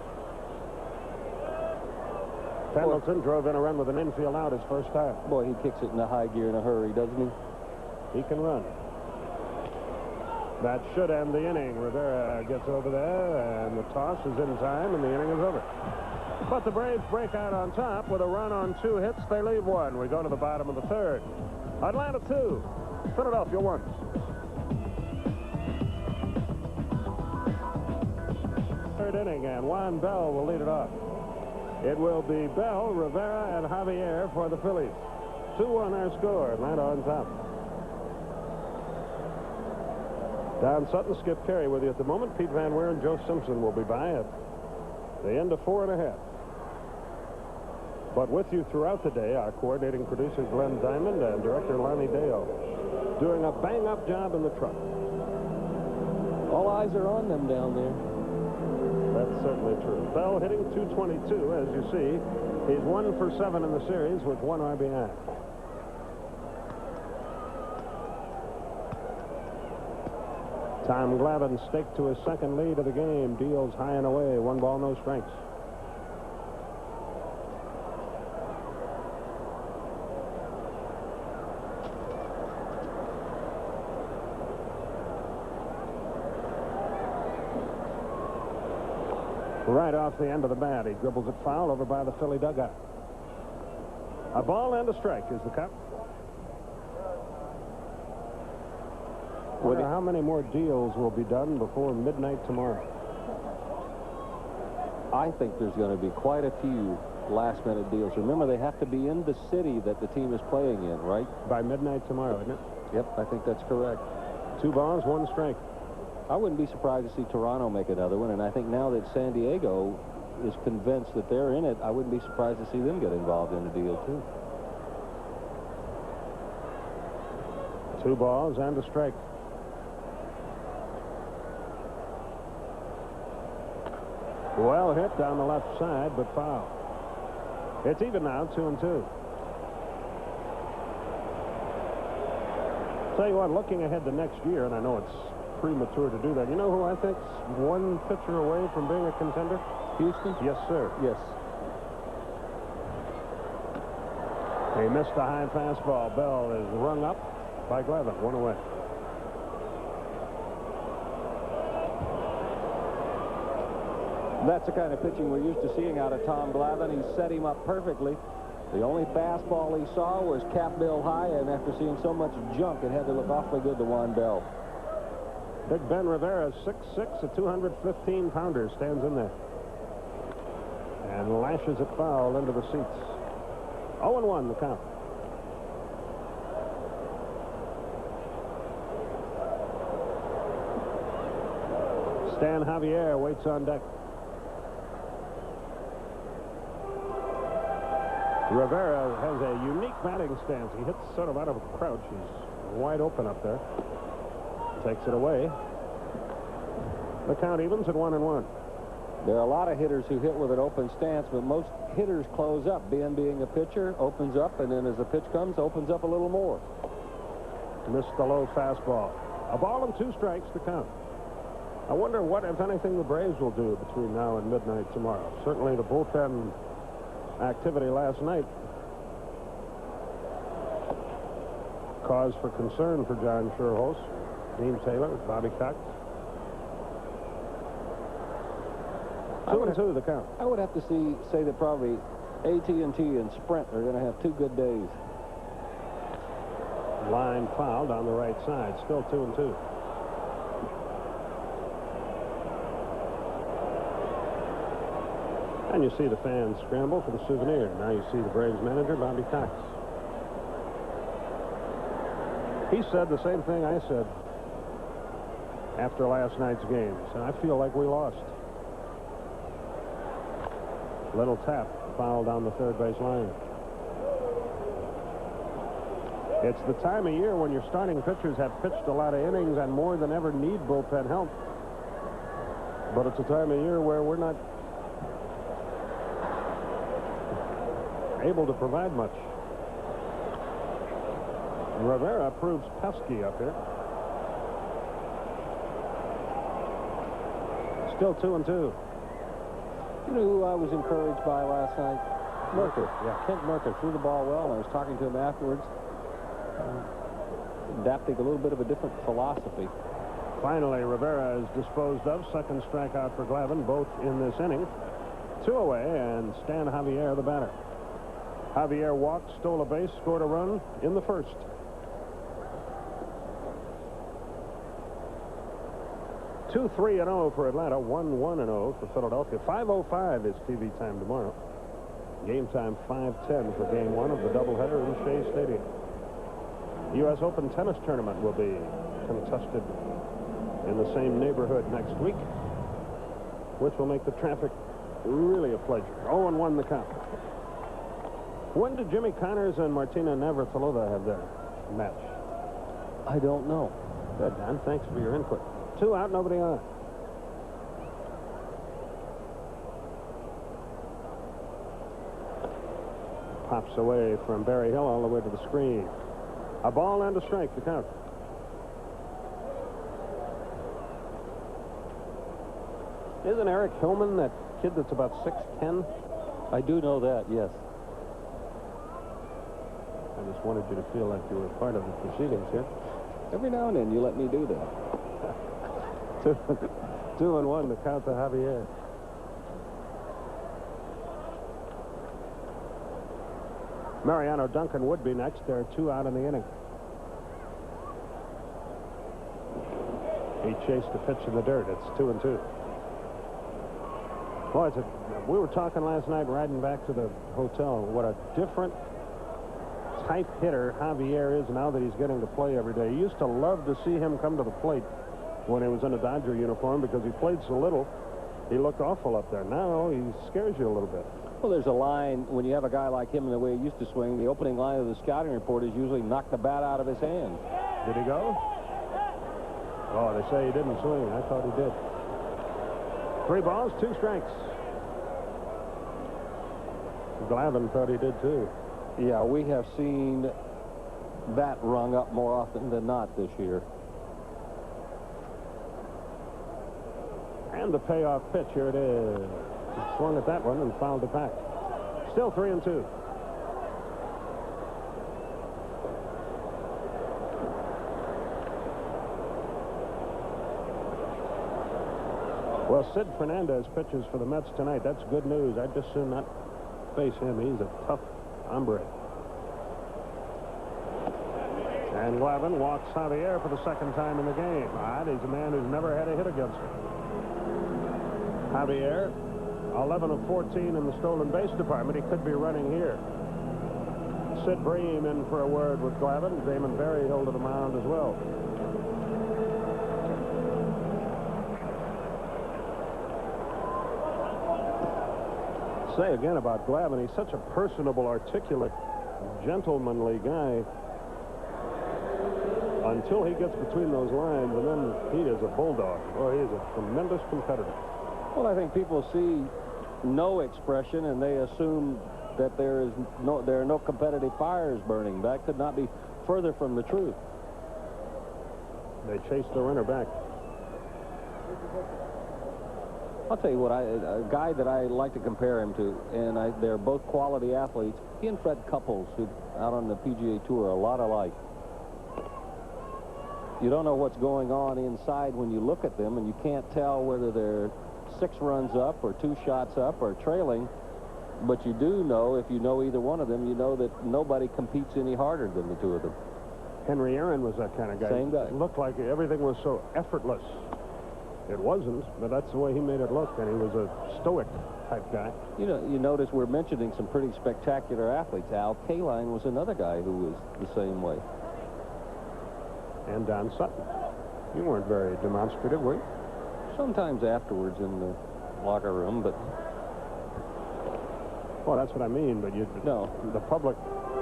Pendleton drove in a run with an infield out his first time. Boy, he kicks it in a high gear in a hurry, doesn't he? He can run. That should end the inning. Rivera gets over there, and the toss is in time, and the inning is over. But the Braves break out on top with a run on 2 hits. They leave 1. We go to the bottom of the 3rd. Atlanta 2, Philadelphia 1. Third inning, and Juan Bell will lead it off. It will be Bell, Rivera, and Javier for the Phillies. 2-1 our score. Atlanta on top. Don Sutton, Skip Carey with you at the moment. Pete Van Weer and Joe Simpson will be by at the end of 4 1/2. But with you throughout the day, our coordinating producer Glenn Diamond and director Lonnie Dale, doing a bang-up job in the truck. All eyes are on them down there. That's certainly true. Bell hitting .222, as you see. He's 1 for 7 in the series with 1 RBI. Tom Glavine staked to his second lead of the game. Deals high and away. 1 ball, no strikes. Right off the end of the bat, he dribbles it foul over by the Philly dugout. A ball and a strike is the count. Wonder how many more deals will be done before midnight tomorrow. I think there's going to be quite a few last-minute deals. Remember, they have to be in the city that the team is playing in, right? By midnight tomorrow, isn't it? Yep, I think that's correct. 2 balls, 1 strike. I wouldn't be surprised to see Toronto make another one, and I think now that San Diego is convinced that they're in it, I wouldn't be surprised to see them get involved in the deal, too. 2 balls and a strike. Well hit down the left side, but foul. It's even now, 2-2. Tell you what, looking ahead to next year, and I know it's premature to do that. You know who I think's 1 pitcher away from being a contender? Houston? Yes, sir. Yes. He missed a high fastball. Bell is rung up by Glavine. 1 away. That's the kind of pitching we're used to seeing out of Tom Glavine. He set him up perfectly. The only fastball he saw was cap bill high, and after seeing so much junk, it had to look awfully good to Juan Bell. Big Ben Rivera, 6'6", a 215-pounder, stands in there. and lashes it foul into the seats. 0-1 the count. Stan Javier waits on deck. Rivera has a unique batting stance. He hits sort of out of a crouch. He's wide open up there. Takes it away. The count evens at 1-1. There are a lot of hitters who hit with an open stance, but most hitters close up. Ben, being a pitcher, opens up, and then as the pitch comes, opens up a little more. Missed the low fastball. A ball and 2 strikes to count. I wonder what, if anything, the Braves will do between now and midnight tomorrow. Certainly the bullpen activity last night cause for concern for John Sherhouse, Dean Taylor, Bobby Cox. 2-2 the count. I would have to say that probably AT&T and Sprint are going to have 2 good days. Line fouled on the right side. Still 2-2. And you see the fans scramble for the souvenir. Now you see the Braves manager, Bobby Cox. He said the same thing I said after last night's game. He said, I feel like we lost. Little tap, fouled on the third base line. It's the time of year when your starting pitchers have pitched a lot of innings and more than ever need bullpen help. But it's a time of year where we're not able to provide much. Rivera proves pesky up here. Still 2-2. You know who I was encouraged by last night? Merker. Yeah. Kent Merker threw the ball well, and I was talking to him afterwards. Adapting a little bit of a different philosophy. Finally, Rivera is disposed of. Second strikeout for Glavine, both in this inning. 2 away, and Stan Javier, the batter. Javier walked, stole a base, scored a run in the first. Two 3-0 for Atlanta, 1-1-0 for Philadelphia. 5:05 is TV time tomorrow. Game time 5:10 for Game 1 of the doubleheader in Shea Stadium. U.S. Open tennis tournament will be contested in the same neighborhood next week, which will make the traffic really a pleasure. 0-1 the count. When did Jimmy Connors and Martina Navratilova have their match? I don't know. Good, Dan. Thanks for your input. 2 out, nobody on. Pops away from Barry Hill all the way to the screen. A ball and a strike to count. Isn't Eric Hillman that kid that's about 6'10"? I do know that, yes. I just wanted you to feel like you were part of the proceedings here. Every now and then you let me do that. 2-1 to count to Javier. Mariano Duncan would be next. There are 2 out in the inning. He chased a pitch in the dirt. It's 2-2. Boy, we were talking last night riding back to the hotel. What a different type hitter Javier is now that he's getting to play every day. You used to love to see him come to the plate when he was in a Dodger uniform because he played so little. He looked awful up there. Now he scares you a little bit. Well, there's a line when you have a guy like him and the way he used to swing. The opening line of the scouting report is usually knock the bat out of his hand. Did he go? Oh, they say he didn't swing. I thought he did. 3 balls, 2 strikes. Glavine thought he did too. Yeah, we have seen that rung up more often than not this year. And the payoff pitch, here it is. He swung at that one and fouled it back. Still 3-2. Well, Sid Fernandez pitches for the Mets tonight. That's good news. I'd just soon not face him. He's a tough hombre. And Glavine walks Javier for the second time in the game. He's a man who's never had a hit against him. Javier 11 of 14 in the stolen base department. He could be running here. Sid Bream in for a word with Glavine. Damon Berryhill to the mound as well. Say again about Glavine, he's such a personable, articulate, gentlemanly guy until he gets between those lines, and then he is a bulldog. Well, he is a tremendous competitor. Well, I think people see no expression and they assume that there are no competitive fires burning. That could not be further from the truth. They chase the runner back. I'll tell you what, a guy that I like to compare him to, and they're both quality athletes. He and Fred Couples, who out on the PGA Tour, are a lot alike. You don't know what's going on inside when you look at them, and you can't tell whether they're 6 runs up or 2 shots up or trailing. But you do know, if you know either one of them, you know that nobody competes any harder than the two of them. Henry Aaron was that kind of guy. Same guy. It looked like everything was so effortless. It wasn't, but that's the way he made it look, and he was a stoic type guy. You know, you notice we're mentioning some pretty spectacular athletes. Al Kaline was another guy who was the same way. And Don Sutton. You weren't very demonstrative, were you? Sometimes afterwards in the locker room, but... Well, that's what I mean, but No. The public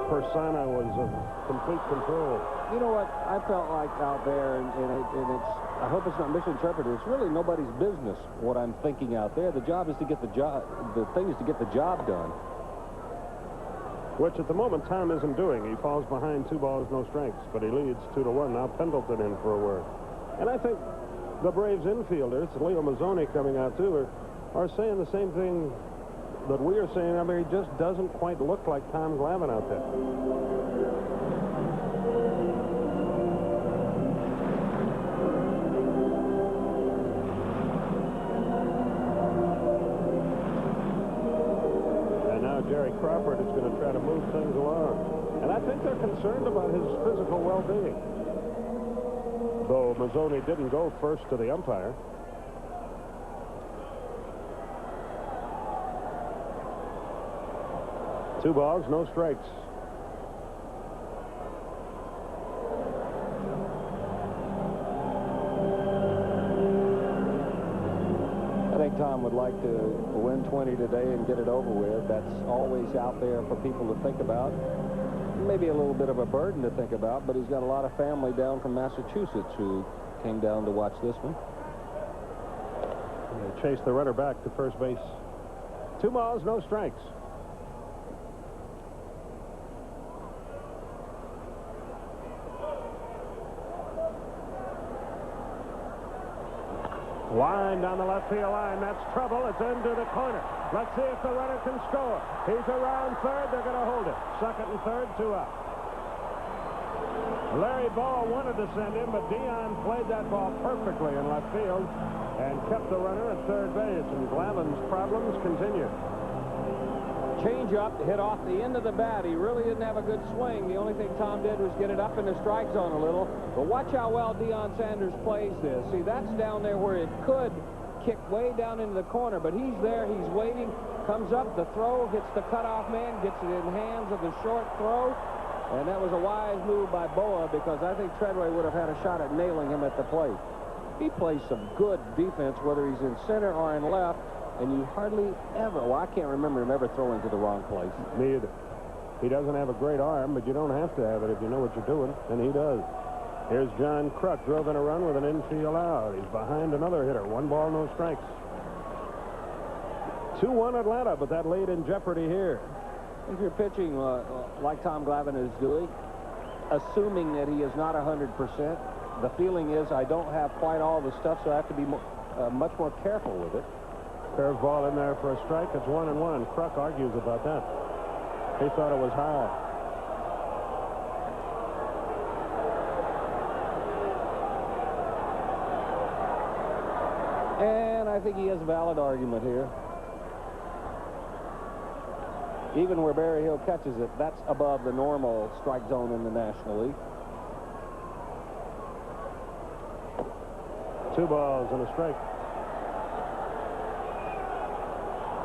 persona was of complete control. You know what? I felt like out there, and it's... I hope it's not misinterpreted. It's really nobody's business what I'm thinking out there. The job is to get the job... The thing is to get the job done. Which at the moment Tom isn't doing. He falls behind 2 balls, no strikes, but he leads 2-1. Now Pendleton in for a word. And I think the Braves infielders, Leo Mazzoni coming out too, are saying the same thing that we are saying. I mean, he just doesn't quite look like Tom Glavine out there. Jerry Crawford is going to try to move things along. And I think they're concerned about his physical well-being. Though Mazzoni didn't go first to the umpire. Two balls, no strikes. I think Tom would like to win 20 today and get it over with. That's always out there for people to think about. Maybe a little bit of a burden to think about, but he's got a lot of family down from Massachusetts who came down to watch this one. They chase the runner back to first base. 2 balls, no strikes. Line down the left field line. That's trouble. It's into the corner. Let's see if the runner can score. He's around third. They're going to hold it. Second and third, 2 out. Larry Ball wanted to send him, but Dion played that ball perfectly in left field and kept the runner at third base. And Glavine's problems continue. Change up, hit off the end of the bat. He really didn't have a good swing. The only thing Tom did was get it up in the strike zone a little. But watch how well Deion Sanders plays this. See, that's down there where it could kick way down into the corner, but he's there, he's waiting, comes up, the throw, hits the cutoff man, gets it in hands of the short throw, and that was a wise move by Boa because I think Treadway would have had a shot at nailing him at the plate. He plays some good defense, whether he's in center or in left, and you hardly ever, well, I can't remember him ever throwing to the wrong place. Me either. He doesn't have a great arm, but you don't have to have it if you know what you're doing, and he does. Here's John Kruk, drove in a run with an infield out. He's behind another hitter. 1 ball, no strikes. 2-1 Atlanta, but that laid in jeopardy here. If you're pitching like Tom Glavine is doing, assuming that he is not 100%, the feeling is I don't have quite all the stuff, so I have to be much more careful with it. Curveball in there for a strike. It's 1-1. Kruk argues about that. He thought it was high. And I think he has a valid argument here. Even where Berryhill catches it, that's above the normal strike zone in the National League. 2 balls and a strike.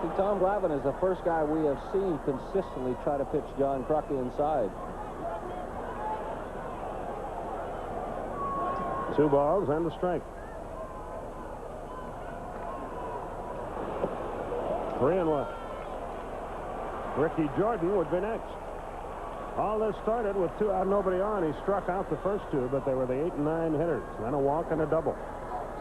See, Tom Glavine is the first guy we have seen consistently try to pitch John Kruk inside. 2 balls and a strike. 3-1. Ricky Jordan would be next. All this started with 2 out, nobody on. He struck out the first 2, but they were the 8 and 9 hitters. Then a walk and a double.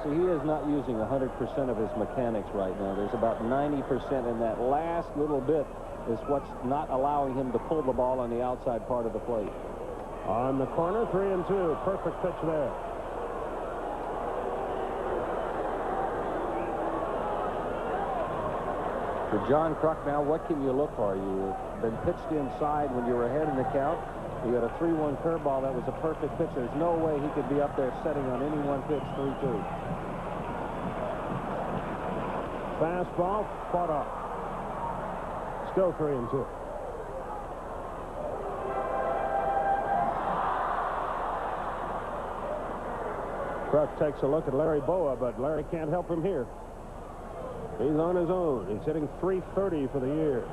See, he is not using 100% of his mechanics right now. There's about 90%, and that last little bit is what's not allowing him to pull the ball on the outside part of the plate. On the corner, 3-2. Perfect pitch there. For John Kruk now, what can you look for? You've been pitched inside when you were ahead in the count. You got a 3-1 curveball. That was a perfect pitch. There's no way he could be up there setting on any one pitch 3-2. Fastball, fought off. Still 3-2. Kruk takes a look at Larry Boa, but Larry can't help him here. He's on his own. He's hitting .330 for the year.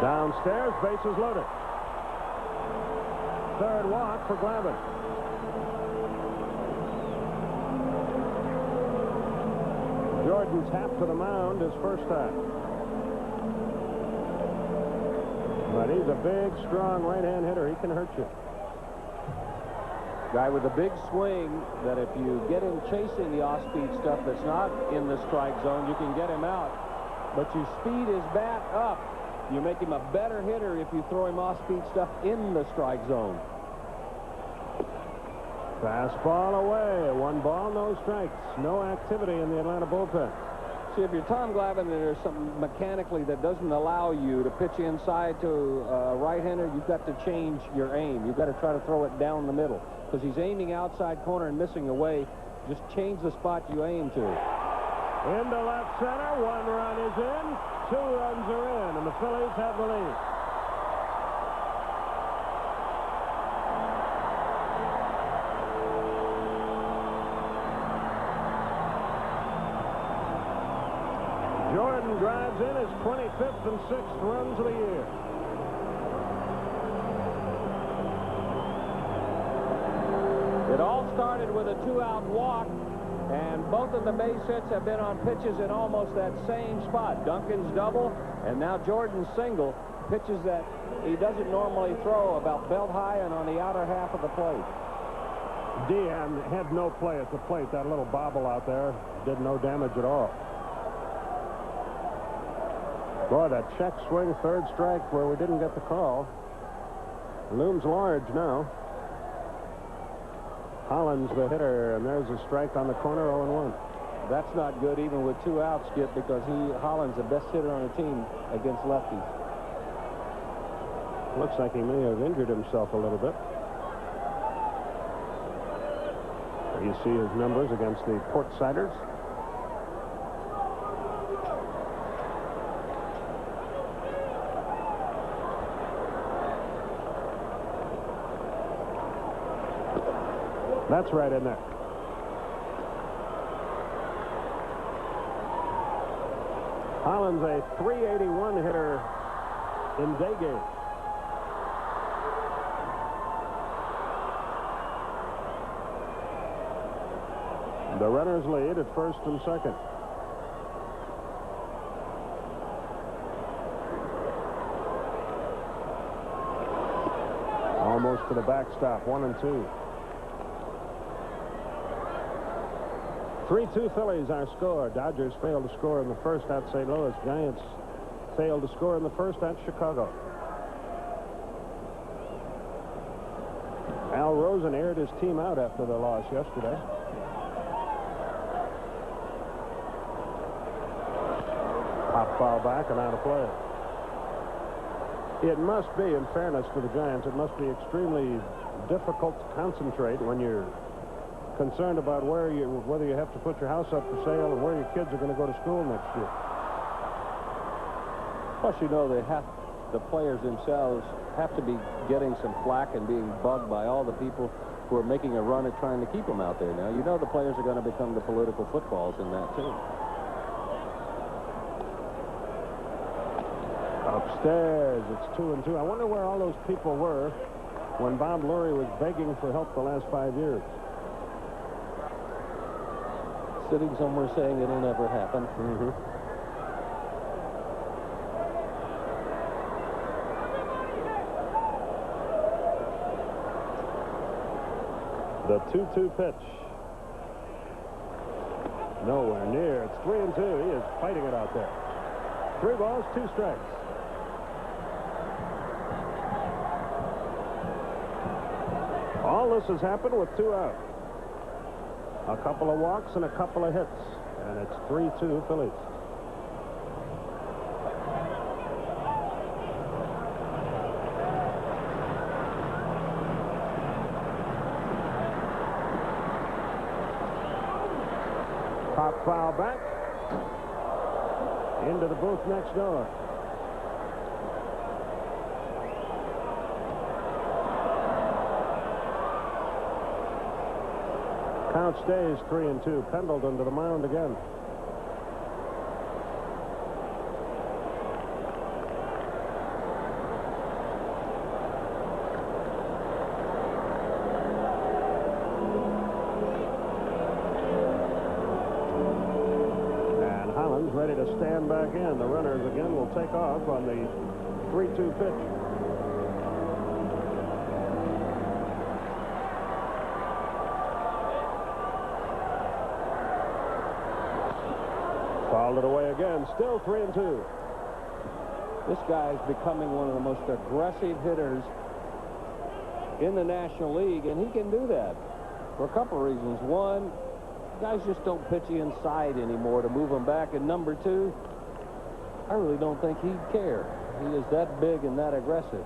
Downstairs, bases loaded. 3rd walk for Glavine. Jordan's half to the mound his first time. But he's a big, strong right-hand hitter. He can hurt you. Guy with a big swing that if you get him chasing the off-speed stuff that's not in the strike zone, you can get him out. But you speed his bat up. You make him a better hitter if you throw him off-speed stuff in the strike zone. Fastball away. 1 ball, no strikes. No activity in the Atlanta bullpen. See, if you're Tom Glavine and there's something mechanically that doesn't allow you to pitch inside to a right-hander, you've got to change your aim. You've got to try to throw it down the middle. Because he's aiming outside corner and missing away. Just change the spot you aim to. Into left center. 1 run is in. 2 runs are in. And the Phillies have the lead. Jordan drives in his 25th and 6th runs of the year. It all started with a 2-out walk, and both of the base hits have been on pitches in almost that same spot. Duncan's double, and now Jordan's single. Pitches that he doesn't normally throw, about belt high and on the outer half of the plate. Dehan had no play at the plate. That little bobble out there did no damage at all. Boy, that check swing, 3rd strike where we didn't get the call looms large now. Hollins the hitter, and there's a strike on the corner, 0-1. That's not good even with 2 outs, Skip, because Hollins the best hitter on the team against lefties. Looks like he may have injured himself a little bit. You see his numbers against the Port Siders. That's right in there. Hollins a .381 hitter in day game. The runners lead at 1st and 2nd. Almost to the backstop, 1-2. 3-2 Phillies, our score. Dodgers failed to score in the first at St. Louis. Giants failed to score in the first at Chicago. Al Rosen aired his team out after the loss yesterday. Pop foul back and out of play. It must be, in fairness to the Giants, it must be extremely difficult to concentrate when you're concerned about whether you have to put your house up for sale and where your kids are going to go to school next year. Plus, you know, they have the players themselves have to be getting some flack and being bugged by all the people who are making a run at trying to keep them out there. Now, you know the players are going to become the political footballs in that, too. Upstairs, it's 2-2. I wonder where all those people were when Bob Lurie was begging for help the last 5 years. Sitting somewhere saying it'll never happen. The 2-2 pitch. Nowhere near. It's 3-2. He is fighting it out there. 3 balls, 2 strikes. All this has happened with 2 out. A couple of walks and a couple of hits. And it's 3-2 Phillies. Pop foul back. Into the booth next door. Count stays 3-2. Pendleton to the mound again. And Holland's ready to stand back in. The runners again will take off on the 3-2 pitch. Fouled it away again. Still 3-2. This guy is becoming one of the most aggressive hitters in the National League, and he can do that for a couple of reasons. One, guys just don't pitch inside anymore to move them back, and number 2, I really don't think he'd care. He is that big and that aggressive.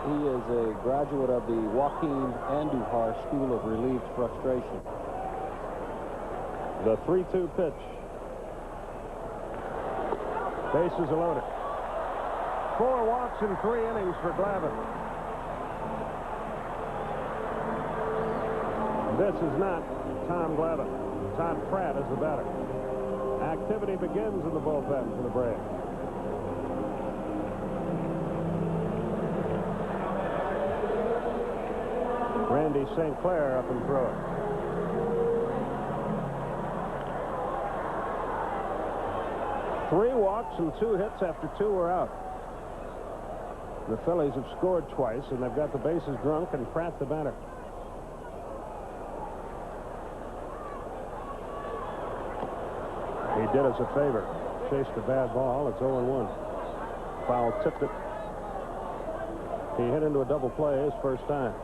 He is a graduate of the Joaquin Andujar School of Relieved Frustration. The 3-2 pitch. Bases are loaded. 4 walks in 3 innings for Glavine. This is not Tom Glavine. Todd Pratt is the batter. Activity begins in the bullpen for the Braves. Randy St. Clair up and throwing. Three walks and 2 hits after 2 were out. The Phillies have scored twice, and they've got the bases drunk, and Pratt the batter. He did us a favor. Chased a bad ball. It's 0-1. Foul tipped it. He hit into a double play his first time.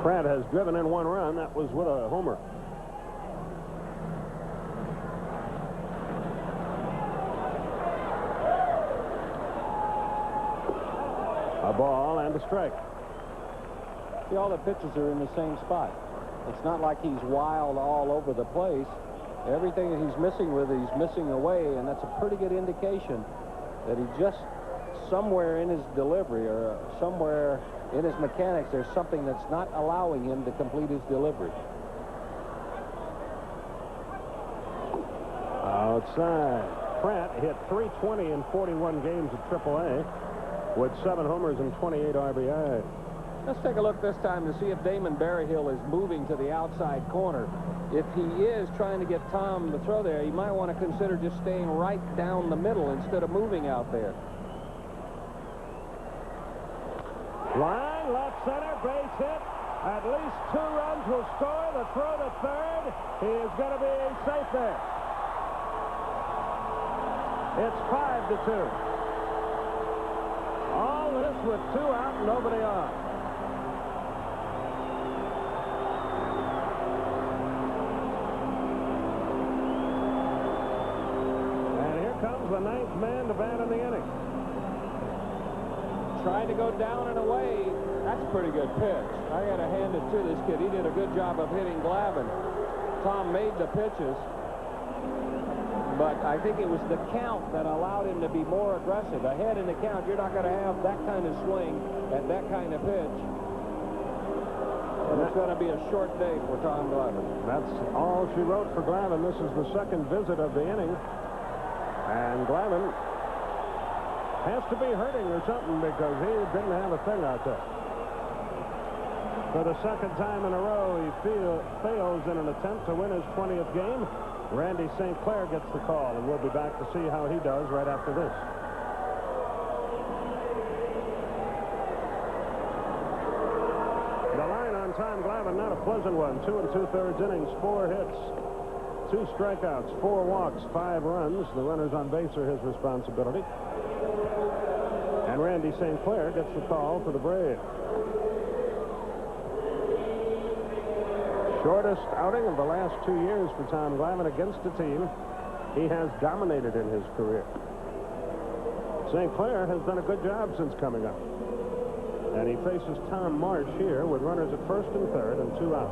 Pratt has driven in 1 run. That was with a homer. A ball and a strike. See, all the pitches are in the same spot. It's not like he's wild all over the place. Everything that he's missing with, he's missing away, and that's a pretty good indication that he just somewhere in his delivery or somewhere in his mechanics, there's something that's not allowing him to complete his delivery. Outside. Pratt hit .320 in 41 games at AAA with 7 homers and 28 RBIs. Let's take a look this time to see if Damon Berryhill is moving to the outside corner. If he is trying to get Tom to throw there, he might want to consider just staying right down the middle instead of moving out there. Line, left center, base hit. At least 2 runs will score. The throw to third. He is going to be safe there. It's 5-2. All this with 2 out, nobody on. And here comes the 9th man to bat in the inning. trying to go down and away. That's a pretty good pitch. I got to hand it to this kid. He did a good job of hitting Glavine. Tom made the pitches, but I think it was the count that allowed him to be more aggressive. Ahead in the count, you're not going to have that kind of swing at that kind of pitch. And it's going to be a short day for Tom Glavine. That's all she wrote for Glavine. This is the second visit of the inning. And Glavine has to be hurting or something because he didn't have a thing out there. For the second time in a row, he fails in an attempt to win his 20th game. Randy St. Clair gets the call, and we'll be back to see how he does right after this. The line on Tom Glavine, not a pleasant one. 2 2/3 innings, 4 hits, 2 strikeouts, 4 walks, 5 runs. The runners on base are his responsibility. And Randy St. Clair gets the call for the Braves. Shortest outing of the last 2 years for Tom Glavine against a team he has dominated in his career. St. Clair has done a good job since coming up. And he faces Tom Marsh here with runners at first and third and 2 out.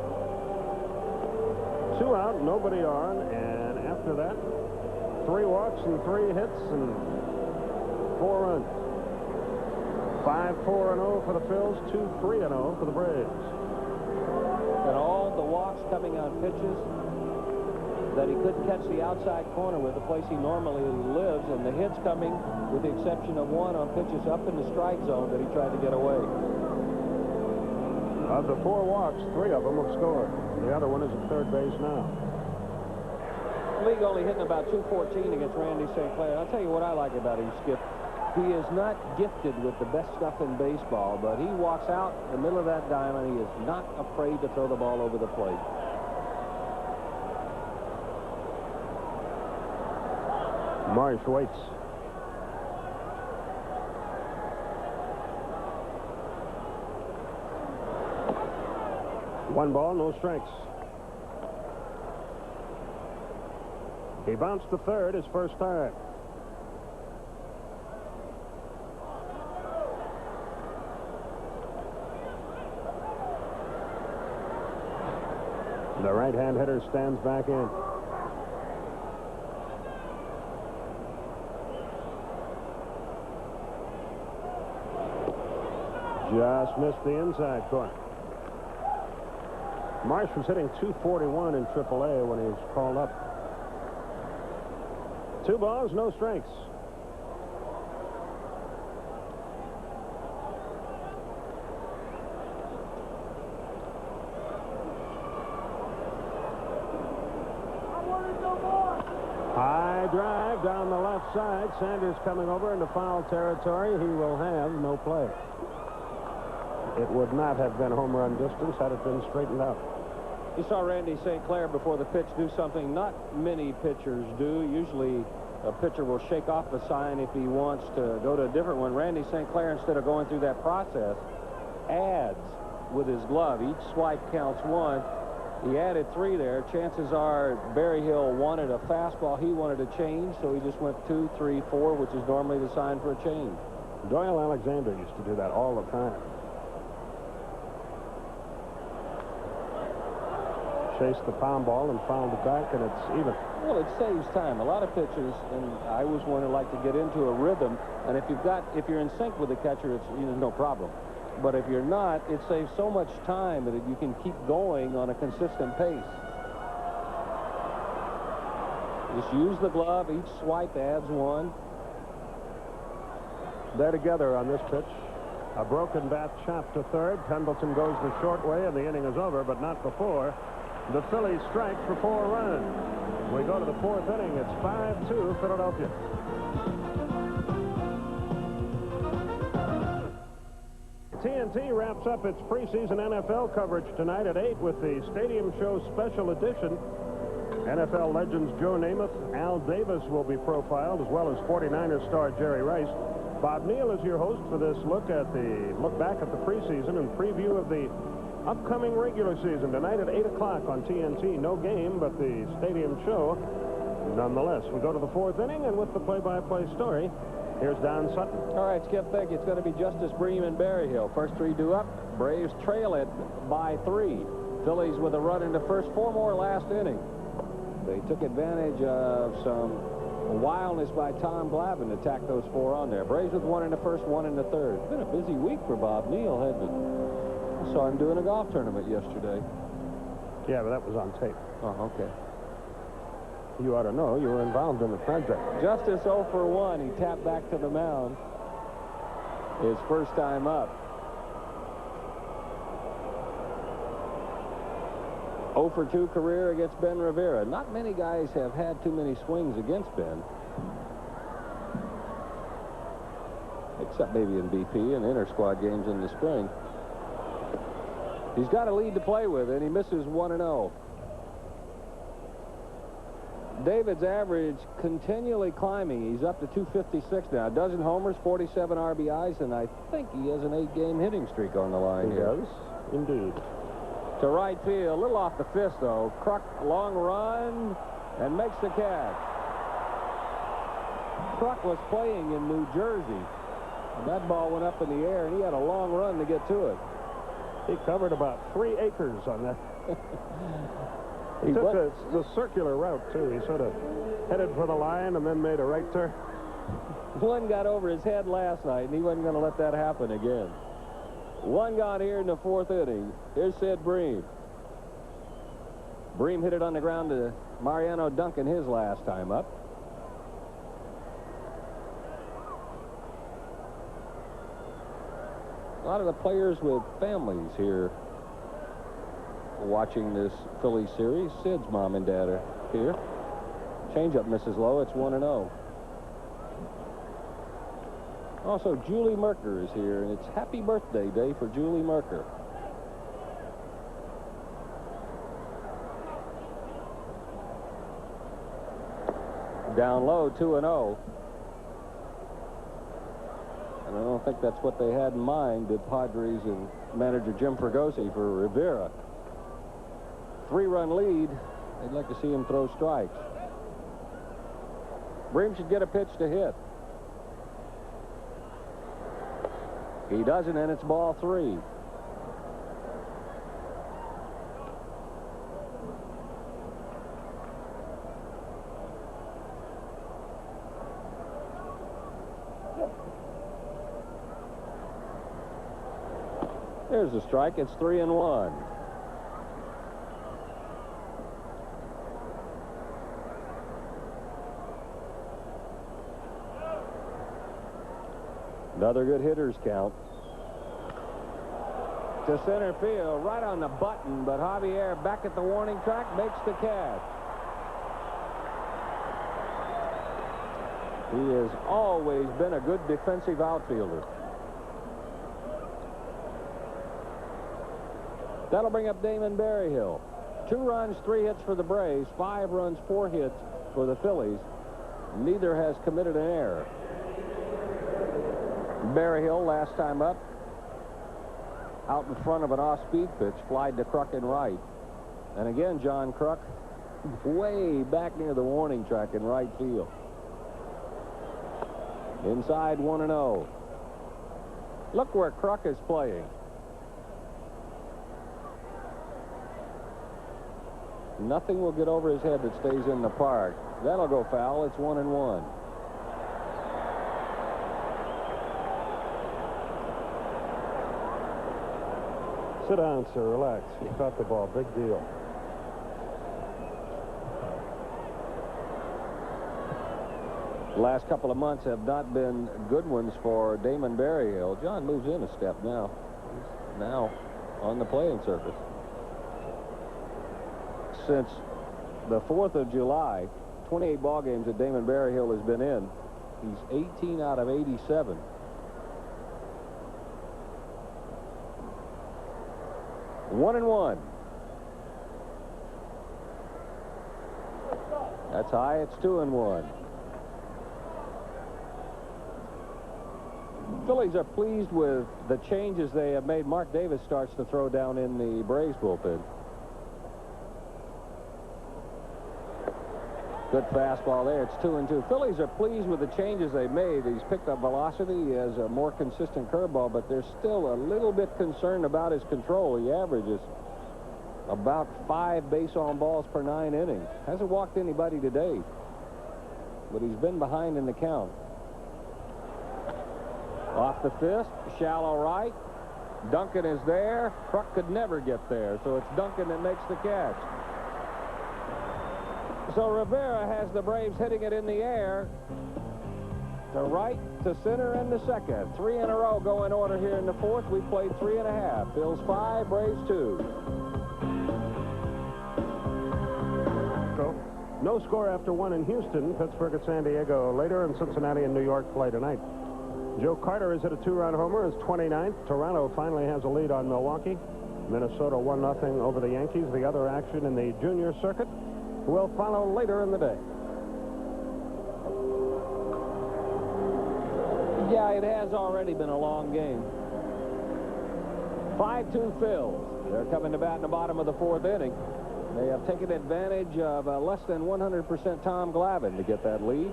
2 out, nobody on, and after that, 3 walks and 3 hits and 4 runs. 5-4-0 for the Phils, 2-3-0 for the Braves. And all the walks coming on pitches that he couldn't catch the outside corner with, the place he normally lives, and the hits coming, with the exception of 1 on pitches up in the strike zone that he tried to get away. Of the 4 walks, 3 of them have scored. The other one is at third base now. League only hitting about 214 against Randy St. Clair. I'll tell you what I like about him, Skip. He is not gifted with the best stuff in baseball, but he walks out in the middle of that diamond. He is not afraid to throw the ball over the plate. Marsh waits. One ball, no strikes. He bounced to third his first time. The right-hand hitter stands back in. Just missed the inside corner. Marsh was hitting .241 in AAA when he was called up. 2 balls, no strikes. High drive down the left side. Sanders coming over into foul territory. He will have no play. It would not have been home run distance had it been straightened out. You saw Randy St. Clair before the pitch do something not many pitchers do. Usually a pitcher will shake off a sign if he wants to go to a different one. Randy St. Clair, instead of going through that process, adds with his glove. Each swipe counts 1. He added 3 there. Chances are Barry Hill wanted a fastball. He wanted a change, so he just went 2, 3, 4, which is normally the sign for a change. Doyle Alexander used to do that all the time. Chased the pound ball and fouled it back, and it's even. Well, it saves time. A lot of pitchers, and I was one who like to get into a rhythm, and if you're in sync with the catcher, it's no problem. But if you're not, it saves so much time that you can keep going on a consistent pace. Just use the glove. Each swipe adds 1. They're together on this pitch. A broken bat chopped to third. Pendleton goes the short way, and the inning is over, but not before the Phillies strike for 4 runs. We go to the 4th inning. It's 5-2 Philadelphia. TNT wraps up its preseason NFL coverage tonight at 8 with the Stadium Show Special Edition. NFL legends Joe Namath, Al Davis will be profiled, as well as 49ers star Jerry Rice. Bob Neal is your host for this look back at the preseason and preview of the upcoming regular season tonight at 8 o'clock on TNT. No game, but the Stadium Show nonetheless. We go to the 4th inning, and with the play-by-play story, Here's Don Sutton. All right, Skip, think it's going to be Justice Bream and Berryhill. First three due up. Braves trail it by 3. Phillies with a run into first, 4 more last inning. They took advantage of some wildness by Tom Glavine to tack those 4 on there. Braves with 1 in the first, 1 in the third. It's been a busy week for Bob Neal, hasn't it? I saw him doing a golf tournament yesterday. Yeah, but that was on tape. Oh, okay. You ought to know. You were involved in the project. Justice 0 for 1. He tapped back to the mound. His first time up. 0 for 2 career against Ben Rivera. Not many guys have had too many swings against Ben. Except maybe in BP and inter-squad games in the spring. He's got a lead to play with, and he misses 1-0. David's average continually climbing. He's up to 256 now. A dozen homers, 47 RBIs, and I think he has an 8-game hitting streak on the line He here. does, indeed. To right field, a little off the fist, though. Kruk, long run, and makes the catch. Kruk was playing in New Jersey, and that ball went up in the air, and he had a long run to get to it. He covered about 3 acres on that. He took the circular route, too. He sort of headed for the line and then made a right turn. One got over his head last night, and he wasn't going to let that happen again. 1 gone here in the 4th inning. Here's Sid Bream. Bream hit it on the ground to Mariano Duncan his last time up. A lot of the players with families here watching this Phillies series. Sid's mom and dad are here. Changeup misses low. It's 1-0. Also, Julie Merker is here, and it's happy birthday day for Julie Merker. Down low, 2-0. And I don't think that's what they had in mind, did Padres and manager Jim Fregosi for Rivera. 3-run lead. They'd like to see him throw strikes. Bream should get a pitch to hit. He doesn't, and it's ball 3. There's a strike. It's 3-1. Another good hitter's count. To center field, right on the button, but Javier back at the warning track makes the catch. He has always been a good defensive outfielder. That'll bring up Damon Berryhill. 2 runs, 3 hits for the Braves, 5 runs, 4 hits for the Phillies. Neither has committed an error. Berryhill, last time up, out in front of an off-speed pitch, flied to Kruk in right. And again, John Kruk, way back near the warning track in right field. Inside, 1-0. Look where Kruk is playing. Nothing will get over his head that stays in the park. That'll go foul. It's 1-1. Sit down, sir. Relax. You caught the ball. Big deal. The last couple of months have not been good ones for Damon Berryhill. John moves in a step now. He's now on the playing surface. Since the 4th of July, 28 ball games that Damon Berryhill has been in. He's 18 out of 87. One and one. That's high. It's 2-1. Phillies are pleased with the changes they have made. Mark Davis starts to throw down in the Braves bullpen. Good fastball there. It's 2-2. Phillies are pleased with the changes they made. He's picked up velocity. He has a more consistent curveball, but they're still a little bit concerned about his control. He averages about 5 base on balls per 9 innings. Hasn't walked anybody today, but he's been behind in the count. Off the fist, shallow right. Duncan is there. Kruk could never get there, so it's Duncan that makes the catch. So Rivera has the Braves hitting it in the air to right, to center, and to second. 3 in a row go in order here in the 4th. We played 3.5. Phil's 5, Braves 2. No score after 1 in Houston. Pittsburgh at San Diego later, and Cincinnati and New York play tonight. Joe Carter has hit a 2-run homer, his 29th. Toronto finally has a lead on Milwaukee. Minnesota 1-0 over the Yankees. The other action in the junior circuit will follow later in the day. Yeah, it has already been a long game. 5-2 Phils. They're coming to bat in the bottom of the 4th inning. They have taken advantage of less than 100% Tom Glavine to get that lead.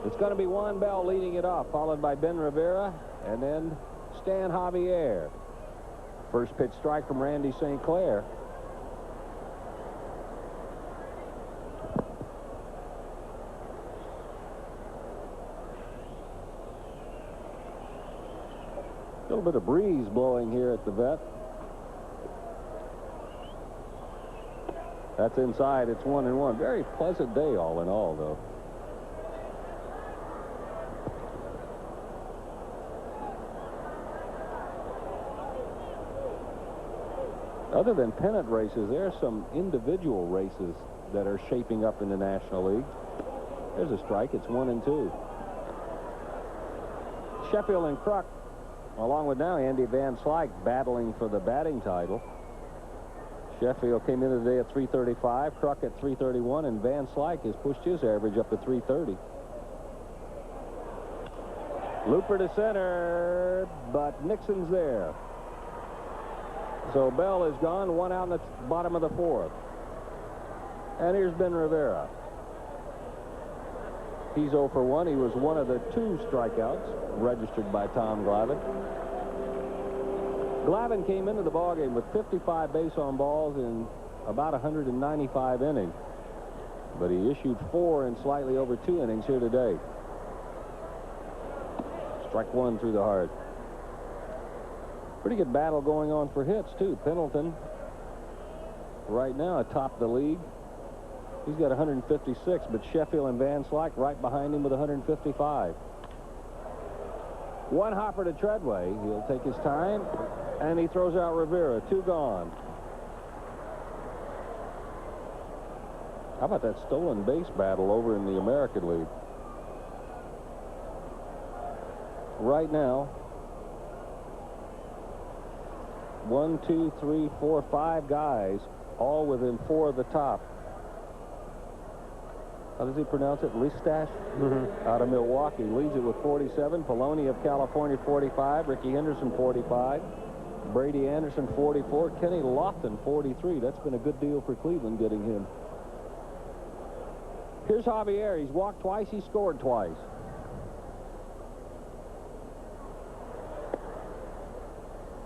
It's going to be Juan Bell leading it off, followed by Ben Rivera, and then Stan Javier. First pitch strike from Randy St. Clair. A little bit of breeze blowing here at the vet. That's inside. It's 1-1. Very pleasant day all in all, though. Other than pennant races, there are some individual races that are shaping up in the National League. There's a strike. It's 1-2. Sheffield and Kruk, along with now Andy Van Slyke, battling for the batting title. Sheffield came in today at 335, Kruk at 331, and Van Slyke has pushed his average up to 330. Looper to center, but Nixon's there. So Bell is gone, 1 out in the bottom of the 4th. And here's Ben Rivera. He's 0 for 1. He was one of the 2 strikeouts registered by Tom Glavine. Glavine came into the ballgame with 55 base on balls in about 195 innings. But he issued 4 in slightly over 2 innings here today. Strike 1 through the heart. Pretty good battle going on for hits, too. Pendleton, right now, atop the league. He's got 156, but Sheffield and Van Slyke right behind him with 155. One hopper to Treadway. He'll take his time, and he throws out Rivera. 2 gone. How about that stolen base battle over in the American League? Right now, 1, 2, 3, 4, 5 guys, all within 4 of the top. How does he pronounce it? Listash? Out of Milwaukee. Leads it with 47. Poloni of California, 45. Ricky Henderson, 45. Brady Anderson, 44. Kenny Lofton, 43. That's been a good deal for Cleveland getting him. Here's Javier. He's walked twice. He scored twice.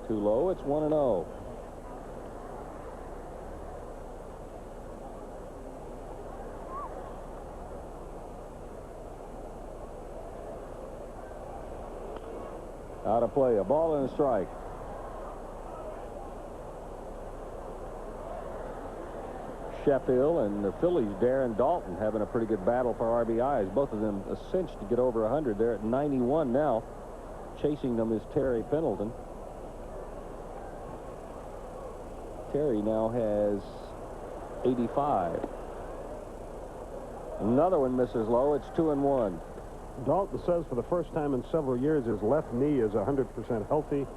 Too low. It's 1-0. Out of play. A ball and a strike. Sheffield and the Phillies, Darren Dalton, having a pretty good battle for RBIs. Both of them a cinch to get over 100. They're at 91 now. Chasing them is Terry Pendleton. Terry now has 85. Another one misses low. It's 2-1. Dalton says for the first time in several years his left knee is 100% healthy,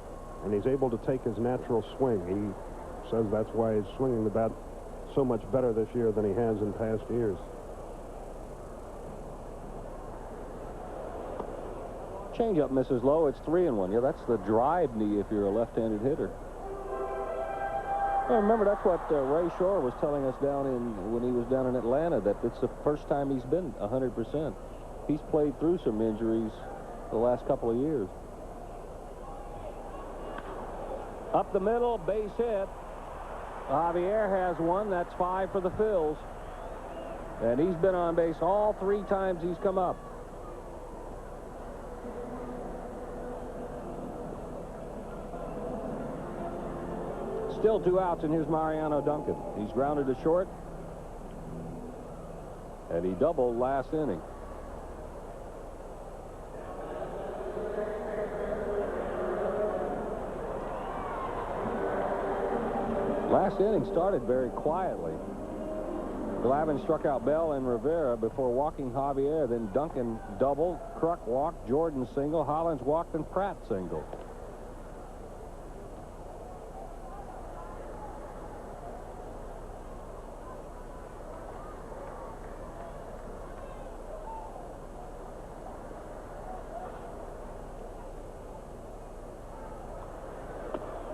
and he's able to take his natural swing. He says that's why he's swinging the bat so much better this year than he has in past years. Changeup misses low. It's 3-1. Yeah, that's the drive knee if you're a left-handed hitter. Well, remember, that's what Ray Shore was telling us when he was down in Atlanta, that it's the first time he's been 100%. He's played through some injuries the last couple of years. Up the middle, base hit. Javier has one. That's 5 for the Phils. And he's been on base all 3 times he's come up. Still 2 outs, and here's Mariano Duncan. He's grounded to short, and he doubled last inning. Last inning started very quietly. Glavine struck out Bell and Rivera before walking Javier. Then Duncan doubled, Kruk walked, Jordan single, Hollins walked, and Pratt single.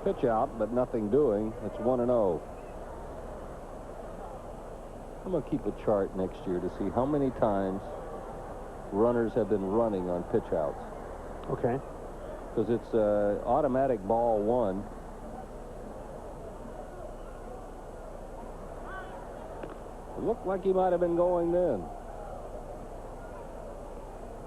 Pitch out, but nothing doing. It's 1-0. I'm going to keep a chart next year to see how many times runners have been running on pitch outs. Okay. Because it's automatic ball 1. It looked like he might have been going then.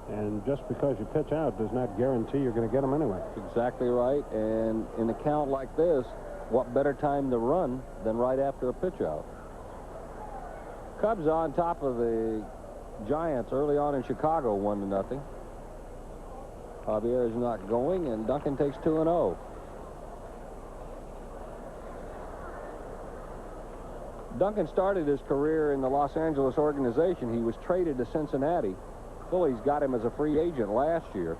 And just because you pitch out does not guarantee you're going to get them anyway. Exactly right. And in a count like this, what better time to run than right after a pitch out? Cubs on top of the Giants early on in Chicago, 1-0. Javier is not going, and Duncan takes 2-0. Duncan started his career in the Los Angeles organization. He was traded to Cincinnati. Phillies got him as a free agent last year.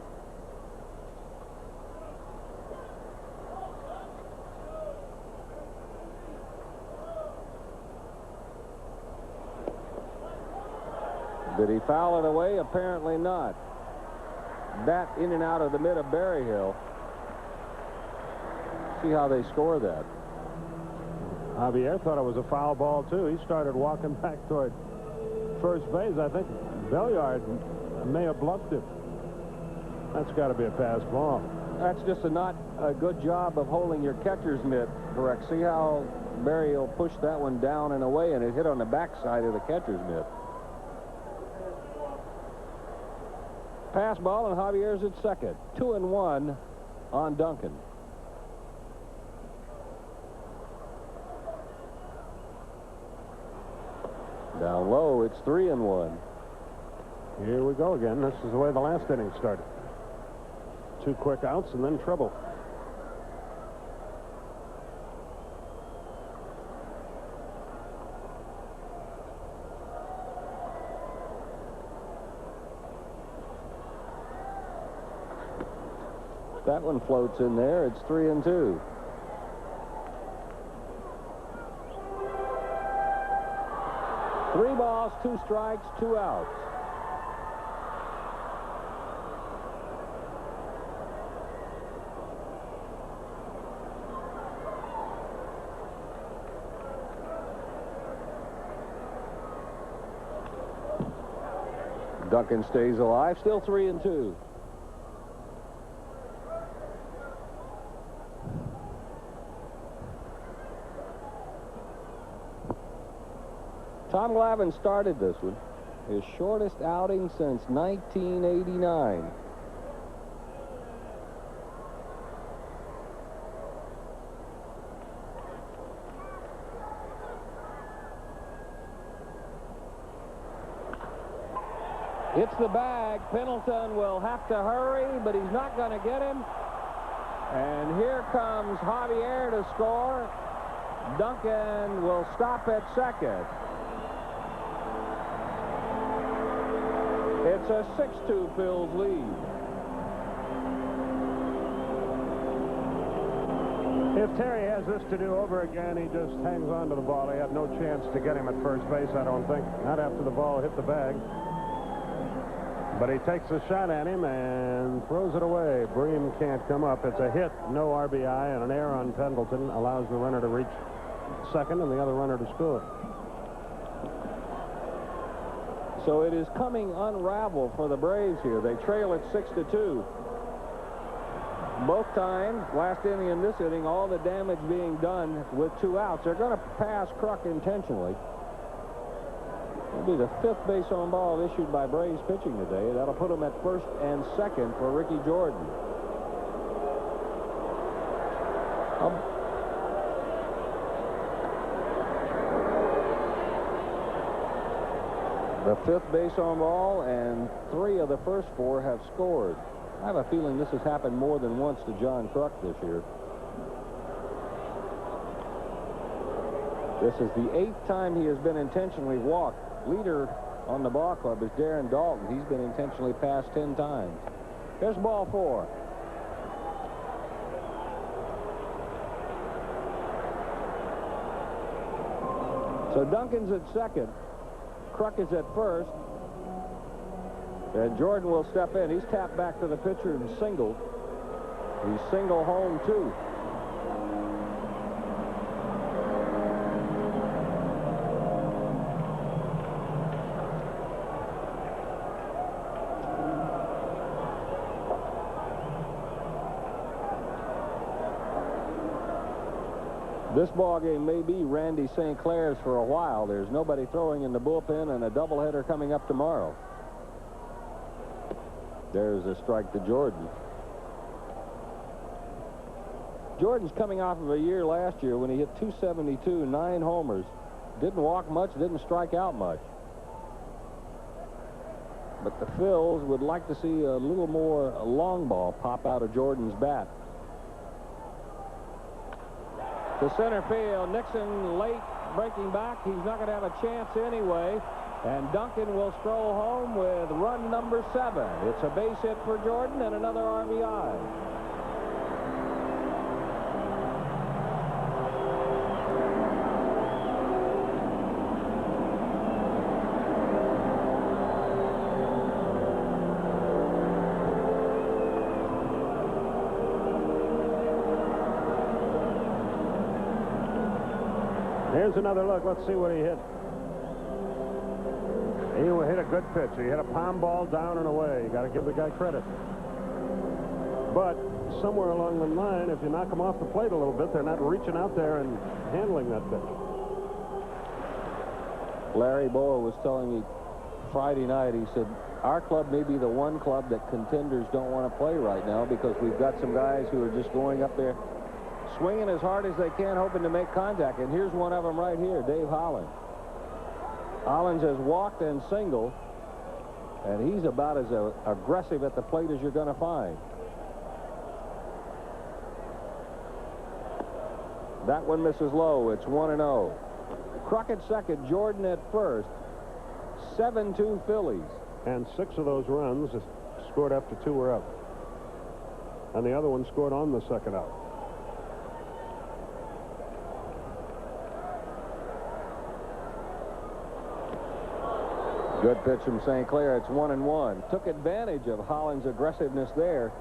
Did he foul it away? Apparently not. That in and out of the mid of Berryhill. See how they score that. Javier thought it was a foul ball, too. He started walking back toward first base. I think Belliard may have bluffed it. That's got to be a pass ball. That's just not a good job of holding your catcher's mitt correct. See how Berryhill pushed that one down and away, and it hit on the backside of the catcher's mitt. Pass ball, and Javier's at second. 2-1 on Duncan. Down low, it's 3-1. Here we go again. This is the way the last inning started. 2 quick outs and then trouble. That one floats in there. It's 3-2. Three balls, 2 strikes, 2 outs. Duncan stays alive, still 3-2. Tom Glavine started this one. His shortest outing since 1989. It's the bag. Pendleton will have to hurry, but he's not going to get him. And here comes Javier to score. Duncan will stop at second. It's a 6-2 Phil's lead. If Terry has this to do over again, he just hangs on to the ball. He had no chance to get him at first base, I don't think. Not after the ball hit the bag. But he takes a shot at him and throws it away. Bream can't come up. It's a hit, no RBI, and an error on Pendleton allows the runner to reach second and the other runner to score. So it is coming unraveled for the Braves here. They trail at 6-2. Both times, last inning and this inning, all the damage being done with 2 outs. They're going to pass Kruk intentionally. It'll be the 5th base on ball issued by Braves pitching today. That'll put them at first and second for Ricky Jordan. The 5th base on ball, and 3 of the first 4 have scored. I have a feeling this has happened more than once to John Kruk this year. This is the 8th time he has been intentionally walked. Leader on the ball club is Darren Dalton. He's been intentionally passed 10 times. Here's ball 4. So Duncan's at second. Kruk is at first. And Jordan will step in. He's tapped back to the pitcher and singled. He's single home, too. This ball game may be Randy St. Clair's for a while. There's nobody throwing in the bullpen and a doubleheader coming up tomorrow. There's a strike to Jordan. Jordan's coming off of a year last year when he hit .272, 9 homers. Didn't walk much, didn't strike out much. But the Phils would like to see a little more long ball pop out of Jordan's bat. To center field, Nixon late breaking back. He's not going to have a chance anyway. And Duncan will stroll home with run number 7. It's a base hit for Jordan and another RBI. Here's another look. Let's see what he hit. He hit a good pitch. He hit a palm ball down and away. You got to give the guy credit. But somewhere along the line, if you knock them off the plate a little bit, they're not reaching out there and handling that pitch. Larry Boa was telling me Friday night, he said, our club may be the one club that contenders don't want to play right now because we've got some guys who are just going up there swinging as hard as they can, hoping to make contact. And here's one of them right here, Dave Hollins. Hollins has walked and singled, and he's about as aggressive at the plate as you're going to find. That one misses low. It's 1-0. Kruk at second, Jordan at first. 7-2 Phillies. And 6 of those runs scored after 2 were out. And the other one scored on the second out. Good pitch from St. Clair. It's 1-1. Took advantage of Hollins' aggressiveness there.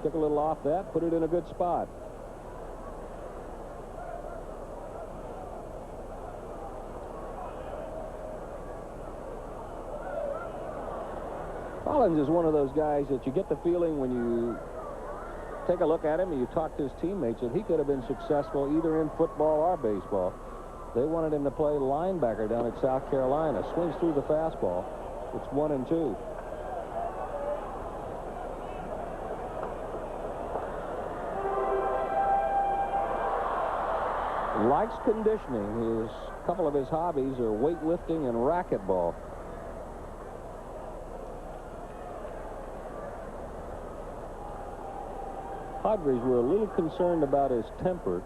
Took a little off that, put it in a good spot. Hollins is one of those guys that you get the feeling when you take a look at him and you talk to his teammates that he could have been successful either in football or baseball. They wanted him to play linebacker down at South Carolina. Swings through the fastball. It's 1-2. Likes conditioning. A couple of his hobbies are weightlifting and racquetball. Padres were a little concerned about his temper.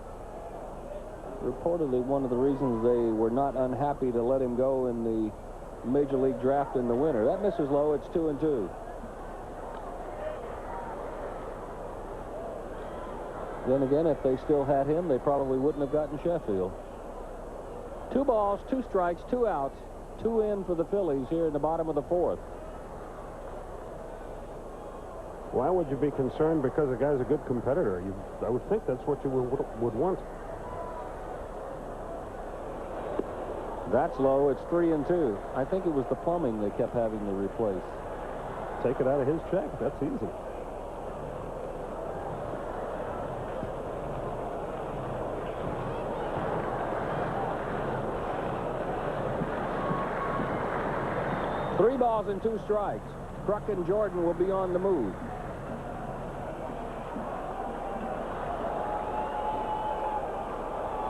Reportedly, one of the reasons they were not unhappy to let him go in the Major League draft in the winter. That misses low. It's 2-2. Then again, if they still had him, they probably wouldn't have gotten Sheffield. 2 balls, 2 strikes, 2 outs, 2 in for the Phillies here in the bottom of the 4th. Why would you be concerned because the guy's a good competitor? I would think that's what you would want. That's low. It's 3-2. I think it was the plumbing they kept having to replace. Take it out of his check. That's easy. Three balls and 2 strikes. Kruk and Jordan will be on the move.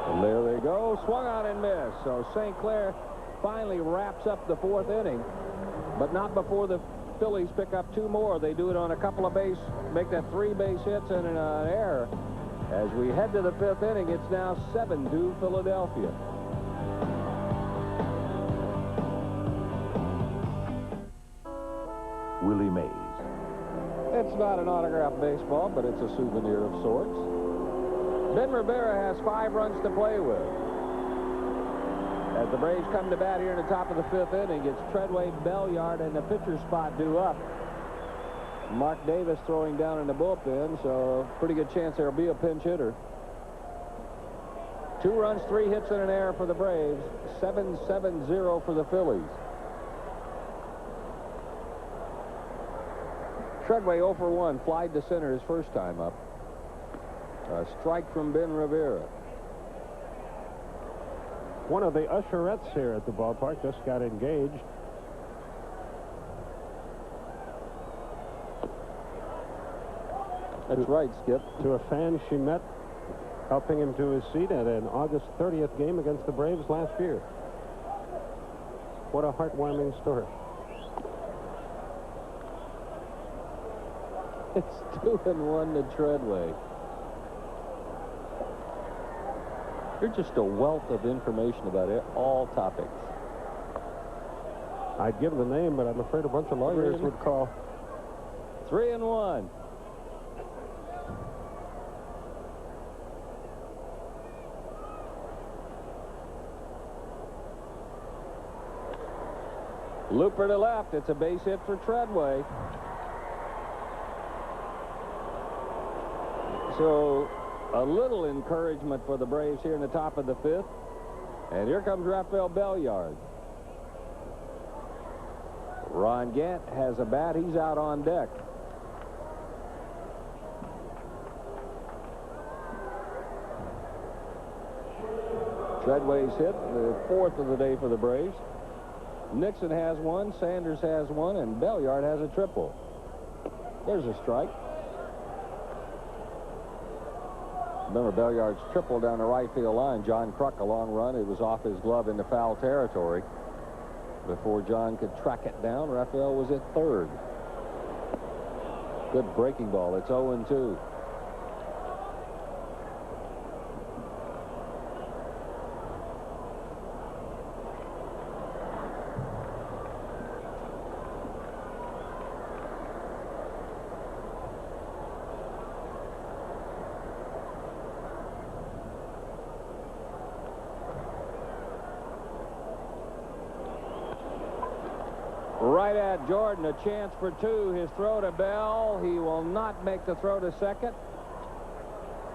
And there they go. Swung on and missed. So St. Clair finally wraps up the 4th inning, but not before the Phillies pick up 2 more. They do it on a couple of make that 3 base hits and an error. As we head to the 5th inning, it's now 7-2 Philadelphia. Willie Mays. It's not an autographed baseball, but it's a souvenir of sorts. Ben Rivera has 5 runs to play with. As the Braves come to bat here in the top of the 5th inning, it's Treadway, Belliard, and the pitcher spot due up. Mark Davis throwing down in the bullpen, so pretty good chance there'll be a pinch hitter. 2 runs, 3 hits, and an error for the Braves. 7-7-0 for the Phillies. Treadway 0 for 1, flied to center his first time up. A strike from Ben Rivera. One of the usherettes here at the ballpark just got engaged. That's right, Skip. To a fan she met, helping him to his seat at an August 30th game against the Braves last year. What a heartwarming story. It's 2-1 to Treadway. You're just a wealth of information about all topics. I'd give the name, but I'm afraid a bunch of lawyers would call. 3-1. Looper to left. It's a base hit for Treadway. So a little encouragement for the Braves here in the top of the 5th. And here comes Rafael Belliard. Ron Gant has a bat. He's out on deck. Treadway's hit, the 4th of the day for the Braves. Nixon has 1, Sanders has 1, and Belliard has a triple. There's a strike. Remember, Belliard's triple down the right field line. John Kruk, a long run. It was off his glove into foul territory. Before John could track it down, Rafael was at 3rd. Good breaking ball. It's 0-2. Right at Jordan, a chance for 2. His throw to Bell. He will not make the throw to second.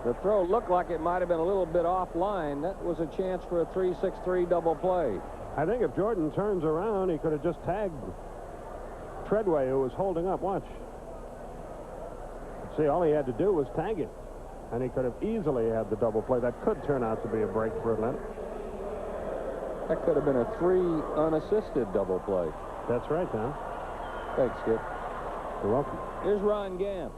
The throw looked like it might have been a little bit offline. That was a chance for a 3-6-3 double play. I think if Jordan turns around, he could have just tagged Treadway, who was holding up. Watch. See, all he had to do was tag it, and he could have easily had the double play. That could turn out to be a break for Atlanta. That could have been a 3 unassisted double play. That's right, Tom. Thanks, Skip. You're welcome. Here's Ron Gant.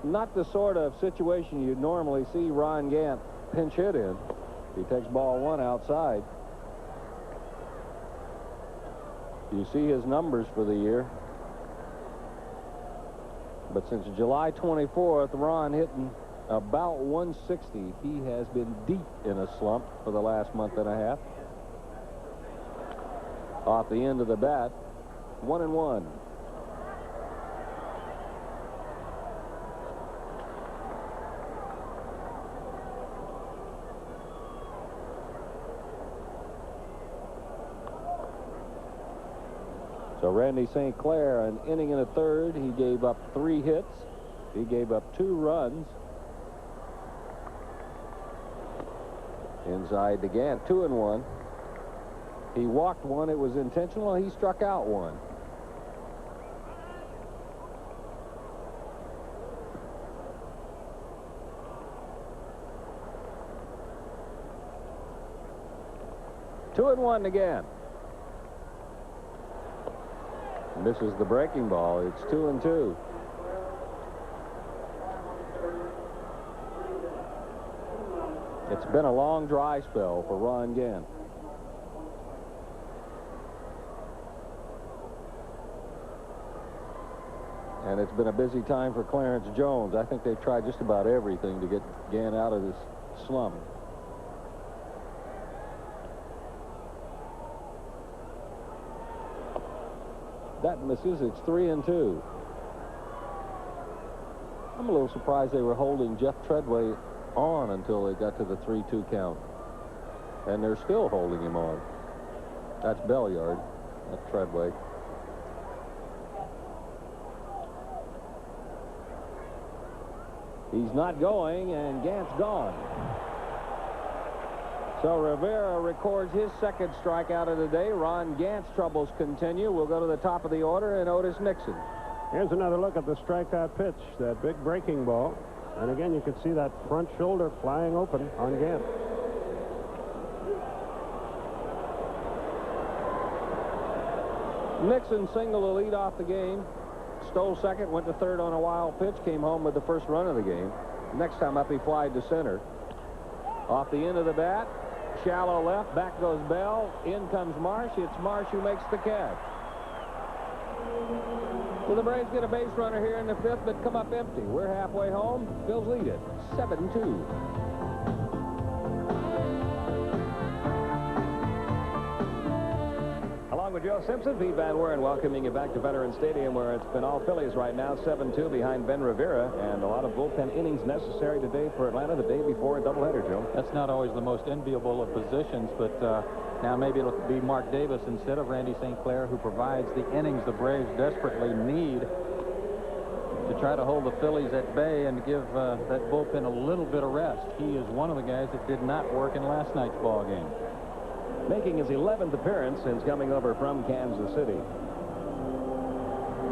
Not the sort of situation you'd normally see Ron Gant pinch hit in. He takes ball 1 outside. You see his numbers for the year. But since July 24th, Ron hitting about 160. He has been deep in a slump for the last month and a half. Off the end of the bat, 1-1. So Randy St. Clair, an inning and a third. He gave up 3 hits. He gave up 2 runs. Inside to Gant, 2-1. He walked one. It was intentional. He struck out one. Two and one again. Misses the breaking ball. It's 2-2. It's been a long dry spell for Ron Gant. And it's been a busy time for Clarence Jones. I think they've tried just about everything to get Gant out of this slump. That misses. It's 3-2. I'm a little surprised they were holding Jeff Treadway on until they got to the 3-2 count. And they're still holding him on. That's Belliard. That's Treadway. He's not going, and Gant's gone. So Rivera records his second strikeout of the day. Ron Gant's troubles continue. We'll go to the top of the order and Otis Nixon. Here's another look at the strikeout pitch, that big breaking ball. And again, you can see that front shoulder flying open on Gant. Nixon singled the lead off the game. Stole second, went to third on a wild pitch, came home with the first run of the game. Next time up, he flied to center. Off the end of the bat, shallow left, back goes Bell. In comes Marsh. It's Marsh who makes the catch. So the Braves get a base runner here in the fifth, but come up empty. We're halfway home. Phillies lead it, 7-2. Along with Joe Simpson, Pete Van Weren welcoming you back to Veterans Stadium, where it's been all Phillies right now, 7-2 behind Ben Rivera, and a lot of bullpen innings necessary today for Atlanta the day before a doubleheader, Joe. That's not always the most enviable of positions, but now maybe it'll be Mark Davis instead of Randy St. Clair, who provides the innings the Braves desperately need to try to hold the Phillies at bay and give that bullpen a little bit of rest. He is one of the guys that did not work in last night's ball game. Making his 11th appearance since coming over from Kansas City.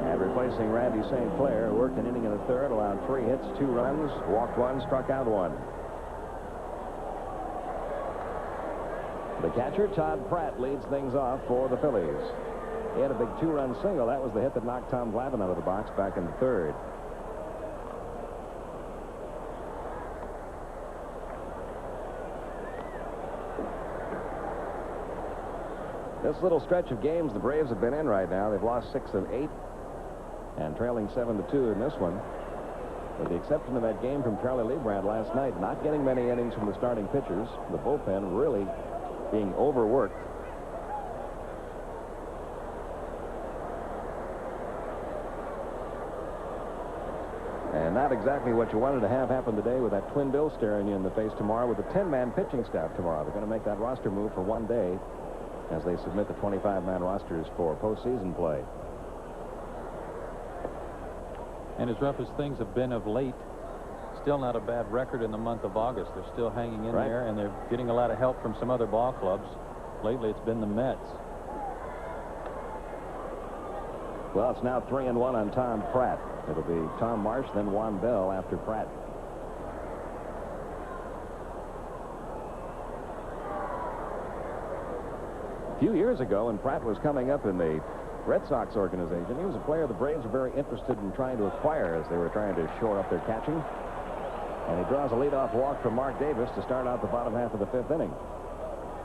And replacing Randy St. Clair, who worked an inning in the third, allowed 3 hits, 2 runs, walked 1, struck out 1. The catcher, Todd Pratt, leads things off for the Phillies. He had a big 2-run single. That was the hit that knocked Tom Glavine out of the box back in the third. This little stretch of games the Braves have been in right now, they've lost 6 of 8 and trailing 7-2 in this one. With the exception of that game from Charlie Leibrandt last night, not getting many innings from the starting pitchers, the bullpen really being overworked. And not exactly what you wanted to have happen today with that twin bill staring you in the face tomorrow with the 10-man pitching staff tomorrow. They're going to make that roster move for one day as they submit the 25-man rosters for postseason play. And as rough as things have been of late, still not a bad record in the month of August. They're still hanging in there, and they're getting a lot of help from some other ball clubs. Lately, it's been the Mets. Well, it's now 3-1 on Tom Pratt. It'll be Tom Marsh, then Juan Bell after Pratt. A few years ago, when Pratt was coming up in the Red Sox organization, he was a player the Braves were very interested in trying to acquire as they were trying to shore up their catching. And he draws a leadoff walk from Mark Davis to start out the bottom half of the 5th inning.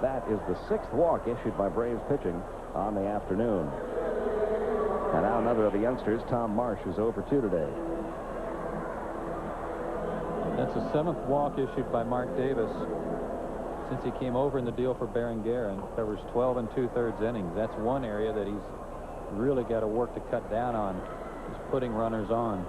That is the 6th walk issued by Braves pitching on the afternoon. And now another of the youngsters, Tom Marsh, who's 0 for 2 today. That's the 7th walk issued by Mark Davis since he came over in the deal for Berenguer and covers 12 2/3 innings. That's one area that he's really got to work to cut down on, is putting runners on.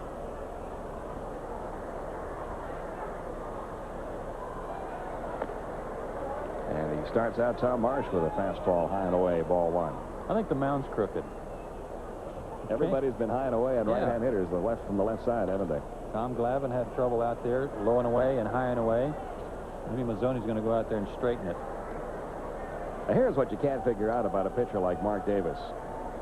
And he starts out Tom Marsh with a fastball high and away, ball 1. I think the mound's crooked. Everybody's been high and away on right-hand hitters, from the left side, haven't they? Tom Glavine had trouble out there, low and away and high and away. Maybe Mazzoni's going to go out there and straighten it. Now, here's what you can't figure out about a pitcher like Mark Davis.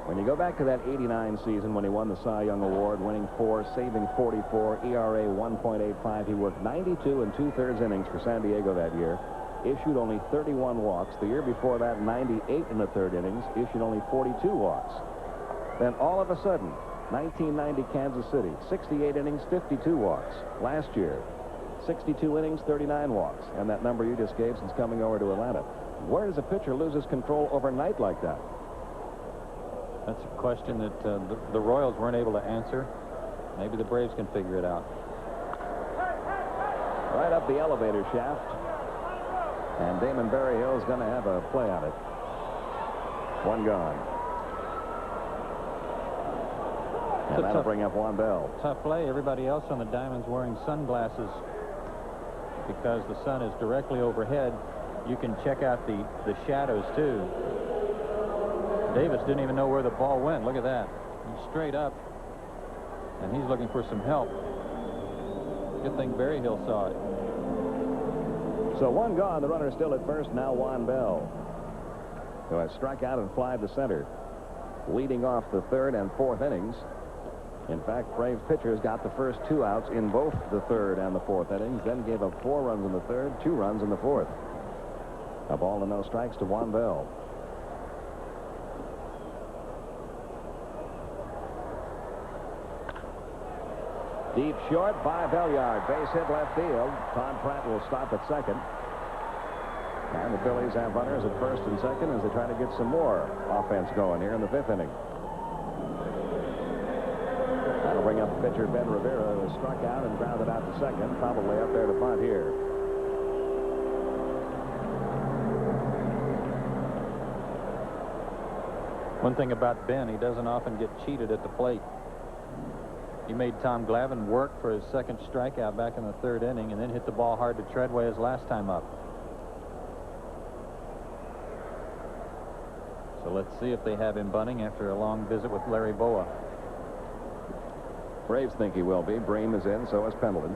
When you go back to that '89 season when he won the Cy Young Award, winning 4, saving 44, ERA 1.85, he worked 92 and 2/3 innings for San Diego that year, issued only 31 walks. The year before that, 98 in the 3rd innings, issued only 42 walks. Then all of a sudden, 1990 Kansas City, 68 innings, 52 walks. Last year, 62 innings, 39 walks. And that number you just gave since coming over to Atlanta. Where does a pitcher lose his control overnight like that? That's a question that the Royals weren't able to answer. Maybe the Braves can figure it out. Right up the elevator shaft. And Damon Berryhill is going to have a play on it. 1 gone. And that'll bring up Juan Bell. Tough play. Everybody else on the diamond's wearing sunglasses because the sun is directly overhead. You can check out the shadows, too. Davis didn't even know where the ball went. Look at that. He's straight up, and he's looking for some help. Good thing Berryhill saw it. So 1 gone. The runner still at first. Now Juan Bell, who has struck out and flied to center, leading off the 3rd and 4th innings. In fact, Braves pitchers got the first 2 outs in both the 3rd and the 4th innings, then gave up 4 runs in the 3rd, 2 runs in the 4th. A ball and no strikes to Juan Bell. Deep short by Belliard. Base hit left field. Todd Pratt will stop at second. And the Phillies have runners at first and second as they try to get some more offense going here in the 5th inning. That'll bring up pitcher Ben Rivera, who struck out and grounded out to second, probably up there to bunt here. One thing about Ben, he doesn't often get cheated at the plate. He made Tom Glavine work for his 2nd strikeout back in the 3rd inning and then hit the ball hard to Treadway his last time up. So let's see if they have him bunting after a long visit with Larry Boa. Braves think he will be. Bream is in, so is Pendleton.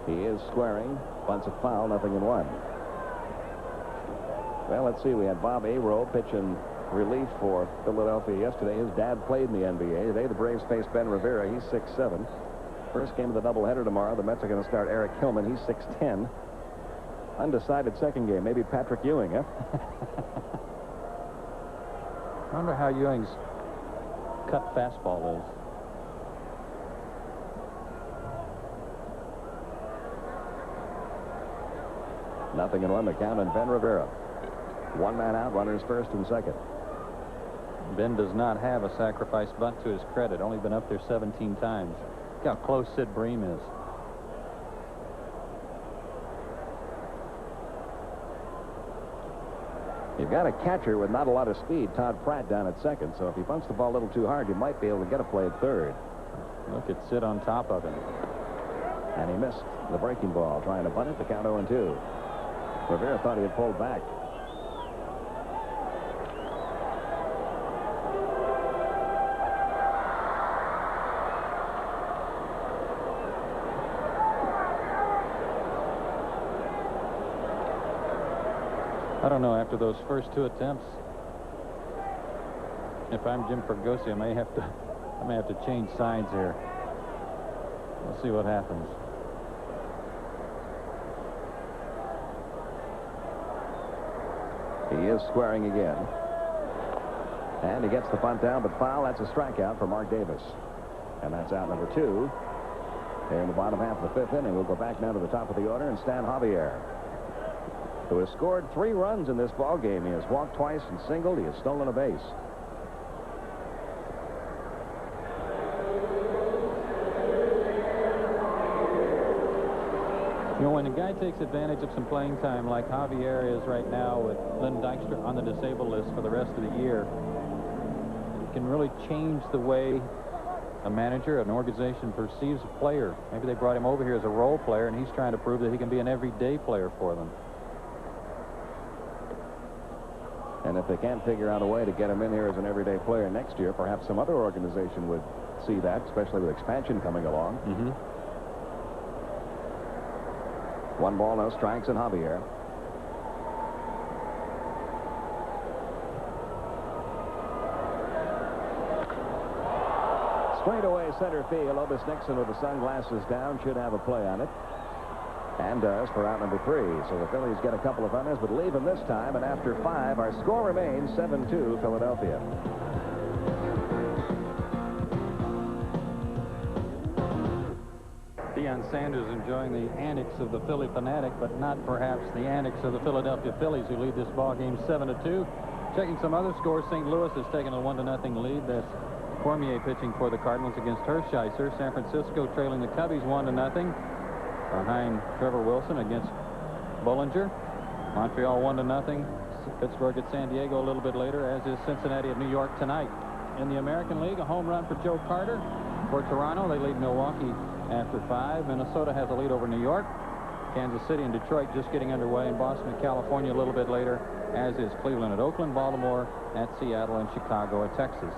He is squaring. Bunts a foul, 0-1. Well, let's see. We had Bob Arrow pitching relief for Philadelphia yesterday. His dad played in the NBA. Today, the Braves face Ben Rivera. He's 6'7". First game of the doubleheader tomorrow. The Mets are going to start Eric Hillman. He's 6'10". Undecided second game. Maybe Patrick Ewing, huh? I wonder how Ewing's cut fastball is. Nothing in 1 to count on Ben Rivera. 1 man out, runners first and second. Ben does not have a sacrifice bunt to his credit. Only been up there 17 times. Look how close Sid Bream is. You've got a catcher with not a lot of speed, Todd Pratt, down at second. So if he bunts the ball a little too hard, you might be able to get a play at 3rd. Look at Sid on top of him. And he missed the breaking ball, trying to bunt it. The count 0-2. Rivera thought he had pulled back. I don't know, after those first 2 attempts, if I'm Jim Fergosi, I may have to change sides here. We'll see what happens. He is squaring again. And he gets the bunt down, but foul. That's a strikeout for Mark Davis. And that's out number 2. Here in the bottom half of the 5th inning. We'll go back now to the top of the order and Stan Javier, who has scored 3 runs in this ball game. He has walked twice and singled. He has stolen a base. You know, when a guy takes advantage of some playing time like Javier is right now with Lynn Dykstra on the disabled list for the rest of the year, it can really change the way a manager, an organization perceives a player. Maybe they brought him over here as a role player, and he's trying to prove that he can be an everyday player for them. And if they can't figure out a way to get him in here as an everyday player next year, perhaps some other organization would see that, especially with expansion coming along. 1 ball, no strikes, and Javier. Straight away center field. Otis Nixon with the sunglasses down should have a play on it. And does for out number 3. So the Phillies get a couple of runners, but leave them this time. And after 5, our score remains 7-2 Philadelphia. Deion Sanders enjoying the antics of the Philly fanatic, but not perhaps the antics of the Philadelphia Phillies, who lead this ball game 7-2. Checking some other scores, St. Louis has taken a 1-0 lead. That's Cormier pitching for the Cardinals against Hershiser. San Francisco trailing the Cubbies 1-0 behind Trevor Wilson against Bollinger. Montreal 1-0. Pittsburgh at San Diego a little bit later, as is Cincinnati at New York tonight. In the American League, a home run for Joe Carter. For Toronto, they lead Milwaukee after 5. Minnesota has a lead over New York. Kansas City and Detroit just getting underway. In Boston and California a little bit later, as is Cleveland at Oakland, Baltimore at Seattle, and Chicago at Texas.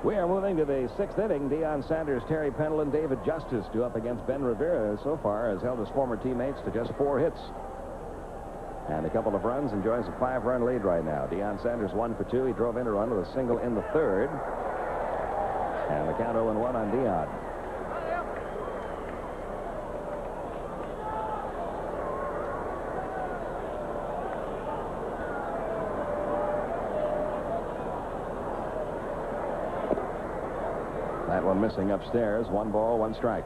We are moving to the 6th inning. Deion Sanders, Terry Pendleton, David Justice due up against Ben Rivera. So far has held his former teammates to just 4 hits. And a couple of runs, enjoys a 5-run lead right now. Deion Sanders 1 for 2. He drove in a run with a single in the 3rd. And the count 0-1 on Deion. That one missing upstairs. 1 ball, 1 strike.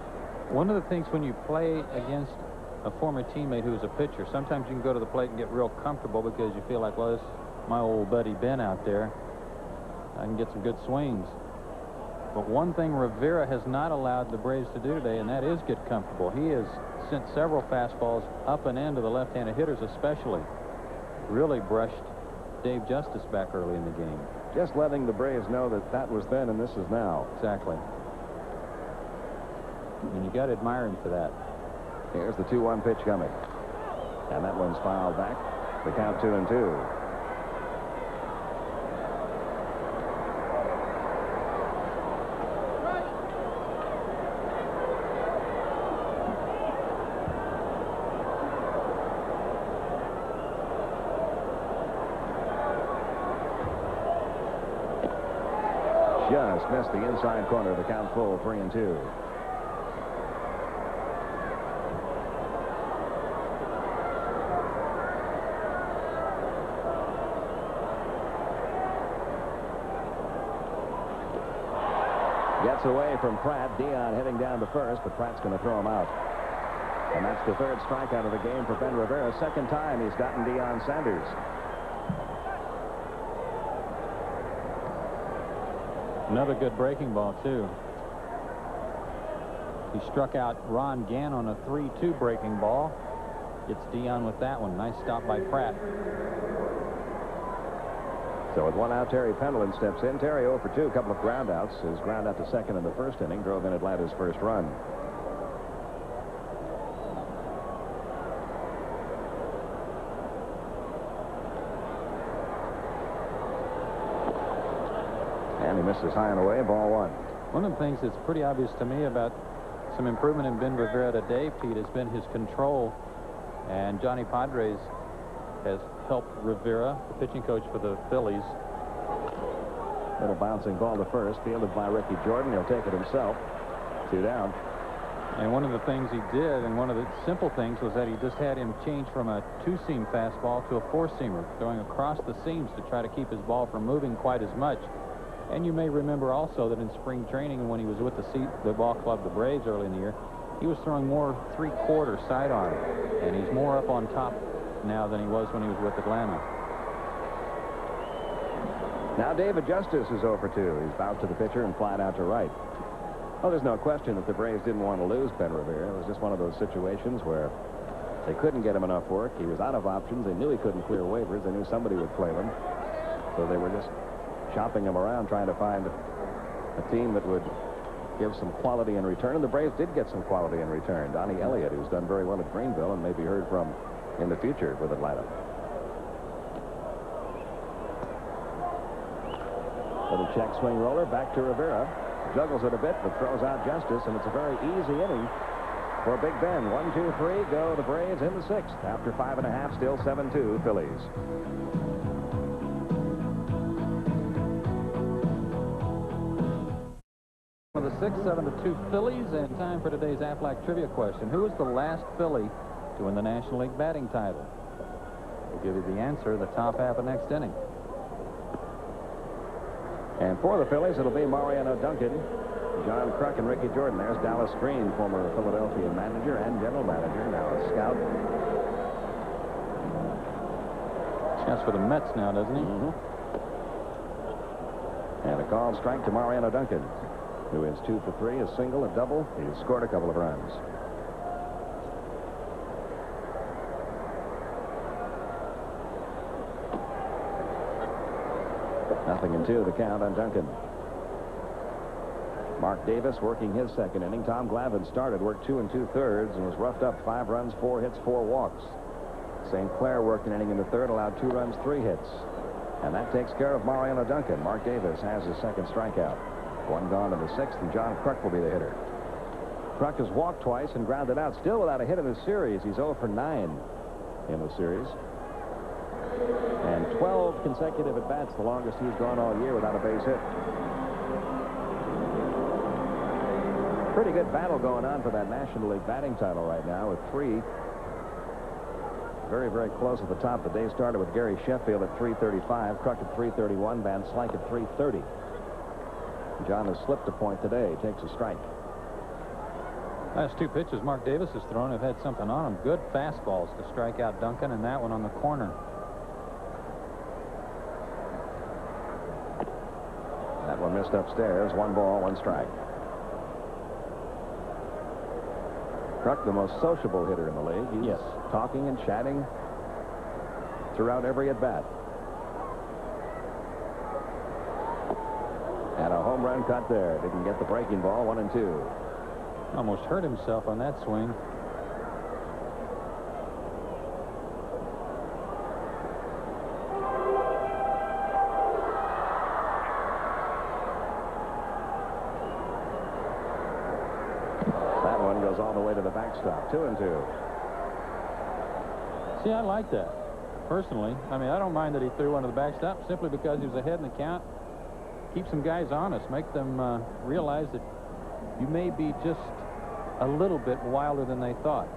One of the things when you play against a former teammate who's a pitcher, sometimes you can go to the plate and get real comfortable because you feel like, well, this is my old buddy Ben out there. I can get some good swings. But one thing Rivera has not allowed the Braves to do today, and that is get comfortable. He has sent several fastballs up and into the left-handed hitters especially. Really brushed Dave Justice back early in the game. Just letting the Braves know that that was then and this is now. Exactly. And you got to admire him for that. Here's the 2-1 pitch coming. And that one's fouled back. The count 2-2. Just missed the inside corner. The count full, 3-2. Gets away from Pratt. Deion heading down to first, but Pratt's going to throw him out. And that's the 3rd strikeout of the game for Ben Rivera. 2nd time he's gotten Deion Sanders. Another good breaking ball, too. He struck out Ron Gann on a 3-2 breaking ball. Gets Deion with that one. Nice stop by Pratt. So with 1 out, Terry Pendleton steps in. Terry 0 for 2, a couple of ground outs. His ground out to second in the 1st inning drove in Atlanta's 1st run. And he misses high and away, ball 1. One of the things that's pretty obvious to me about some improvement in Ben Rivera today, Pete, has been his control. And Johnny Padres has helped Rivera, the pitching coach for the Phillies. Little bouncing ball to first, fielded by Ricky Jordan. He'll take it himself. 2 down. And one of the things he did, and one of the simple things, was that he just had him change from a 2-seam fastball to a 4-seamer, going across the seams to try to keep his ball from moving quite as much. And you may remember also that in spring training, when he was with the ball club, the Braves, early in the year, he was throwing more 3/4 sidearm, and he's more up on top now than he was when he was with Atlanta. Now David Justice is 0 for 2. He's bounced to the pitcher and flying out to right. Well, there's no question that the Braves didn't want to lose Ben Rivera. It was just one of those situations where they couldn't get him enough work. He was out of options. They knew he couldn't clear waivers. They knew somebody would play them. So they were just shopping him around, trying to find a team that would give some quality in return. And the Braves did get some quality in return. Donnie Elliott, who's done very well at Greenville and may be heard from in the future with Atlanta. Little check swing roller back to Rivera. Juggles it a bit, but throws out Justice, and it's a very easy inning for Big Ben. 1-2-3, go the Braves in the sixth. After 5.5, still 7-2 Phillies. For the sixth, 7-2 Phillies, and time for today's Aflac trivia question. Who was the last Philly to win the National League batting title? We'll give you the answer the top half of next inning. And for the Phillies, it'll be Mariano Duncan, John Kruk, and Ricky Jordan. There's Dallas Green, former Philadelphia manager and general manager, now a scout. That's for the Mets now, doesn't he? And a called strike to Mariano Duncan, who is 2 for 3, a single, a double. He's scored a couple of runs. Nothing in 2, the count on Duncan. Mark Davis working his second inning. Tom Glavine started, worked 2 2/3, and was roughed up 5 runs, 4 hits, 4 walks. St. Clair worked an inning in the third, allowed 2 runs, 3 hits. And that takes care of Mariano Duncan. Mark Davis has his second strikeout. 1 gone in the sixth, and John Kruk will be the hitter. Kruk has walked twice and grounded out, still without a hit in the series. He's 0 for 9 in the series. And 12 consecutive at-bats, the longest he's gone all year without a base hit. Pretty good battle going on for that National League batting title right now, with 3 very, very close at the top. The day started with Gary Sheffield at 335, Kruk at 331, Van Slyke at 330. John has slipped a point today, takes a strike. Last 2 pitches Mark Davis has thrown have had something on them. Good fastballs to strike out Duncan, and that one on the corner. That one missed upstairs. 1 ball, 1 strike. Kruk, the most sociable hitter in the league. He's talking and chatting throughout every at-bat. And a home run cut there. Didn't get the breaking ball. 1-2. Almost hurt himself on that swing. All the way to the backstop. 2-2. See, I like that personally. I mean, I don't mind that he threw one to the backstop simply because he was ahead in the count. Keep some guys honest, make them realize that you may be just a little bit wilder than they thought.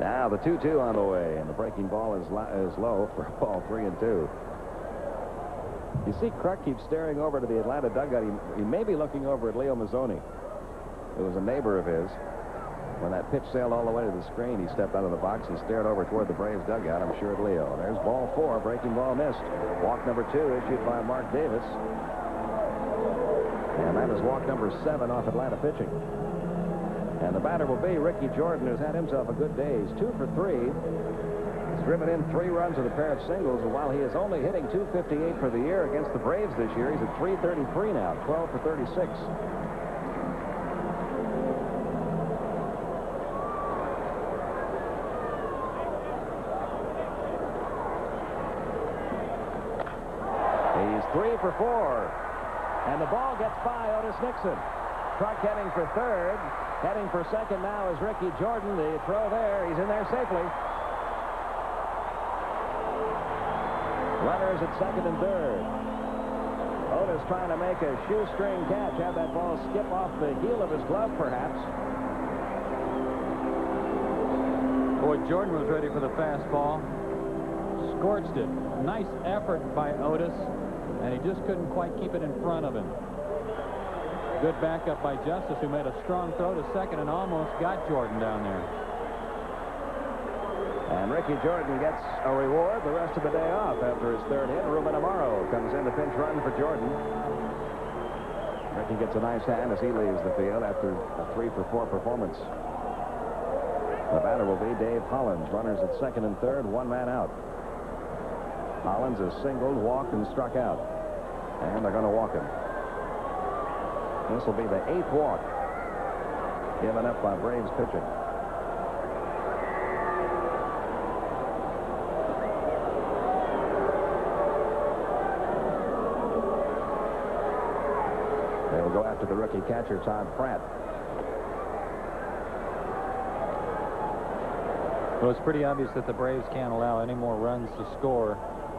Now the 2-2 on the way, and the breaking ball is low for ball 3-2. You see Kruk keeps staring over to the Atlanta dugout. He may be looking over at Leo Mazzoni, who was a neighbor of his. When that pitch sailed all the way to the screen, he stepped out of the box and stared over toward the Braves dugout. I'm sure at Leo. There's ball 4, breaking ball missed. Walk number 2 issued by Mark Davis. And that is walk number 7 off Atlanta pitching. And the batter will be Ricky Jordan, who's had himself a good day. He's 2 for 3. Driven in 3 runs with a pair of singles, and while he is only hitting .258 for the year against the Braves this year, he's at .333 now, 12 for 36. He's 3 for 4, and the ball gets by Otis Nixon. Kruk heading for third, heading for second now is Ricky Jordan. The throw there, he's in there safely. Runners at second and third. Otis trying to make a shoestring catch. Have that ball skip off the heel of his glove, perhaps. Boy, Jordan was ready for the fastball. Scorched it. Nice effort by Otis, and he just couldn't quite keep it in front of him. Good backup by Justice, who made a strong throw to second and almost got Jordan down there. And Ricky Jordan gets a reward the rest of the day off after his third hit. Ruben Amaro comes in to pinch run for Jordan. Ricky gets a nice hand as he leaves the field after a 3 for 4 performance. The batter will be Dave Hollins. Runners at second and third, 1 man out. Hollins has singled, walked, and struck out. And they're going to walk him. This will be the 8th walk given up by Braves pitching. They'll go after the rookie catcher, Todd Pratt. Well, it's pretty obvious that the Braves can't allow any more runs to score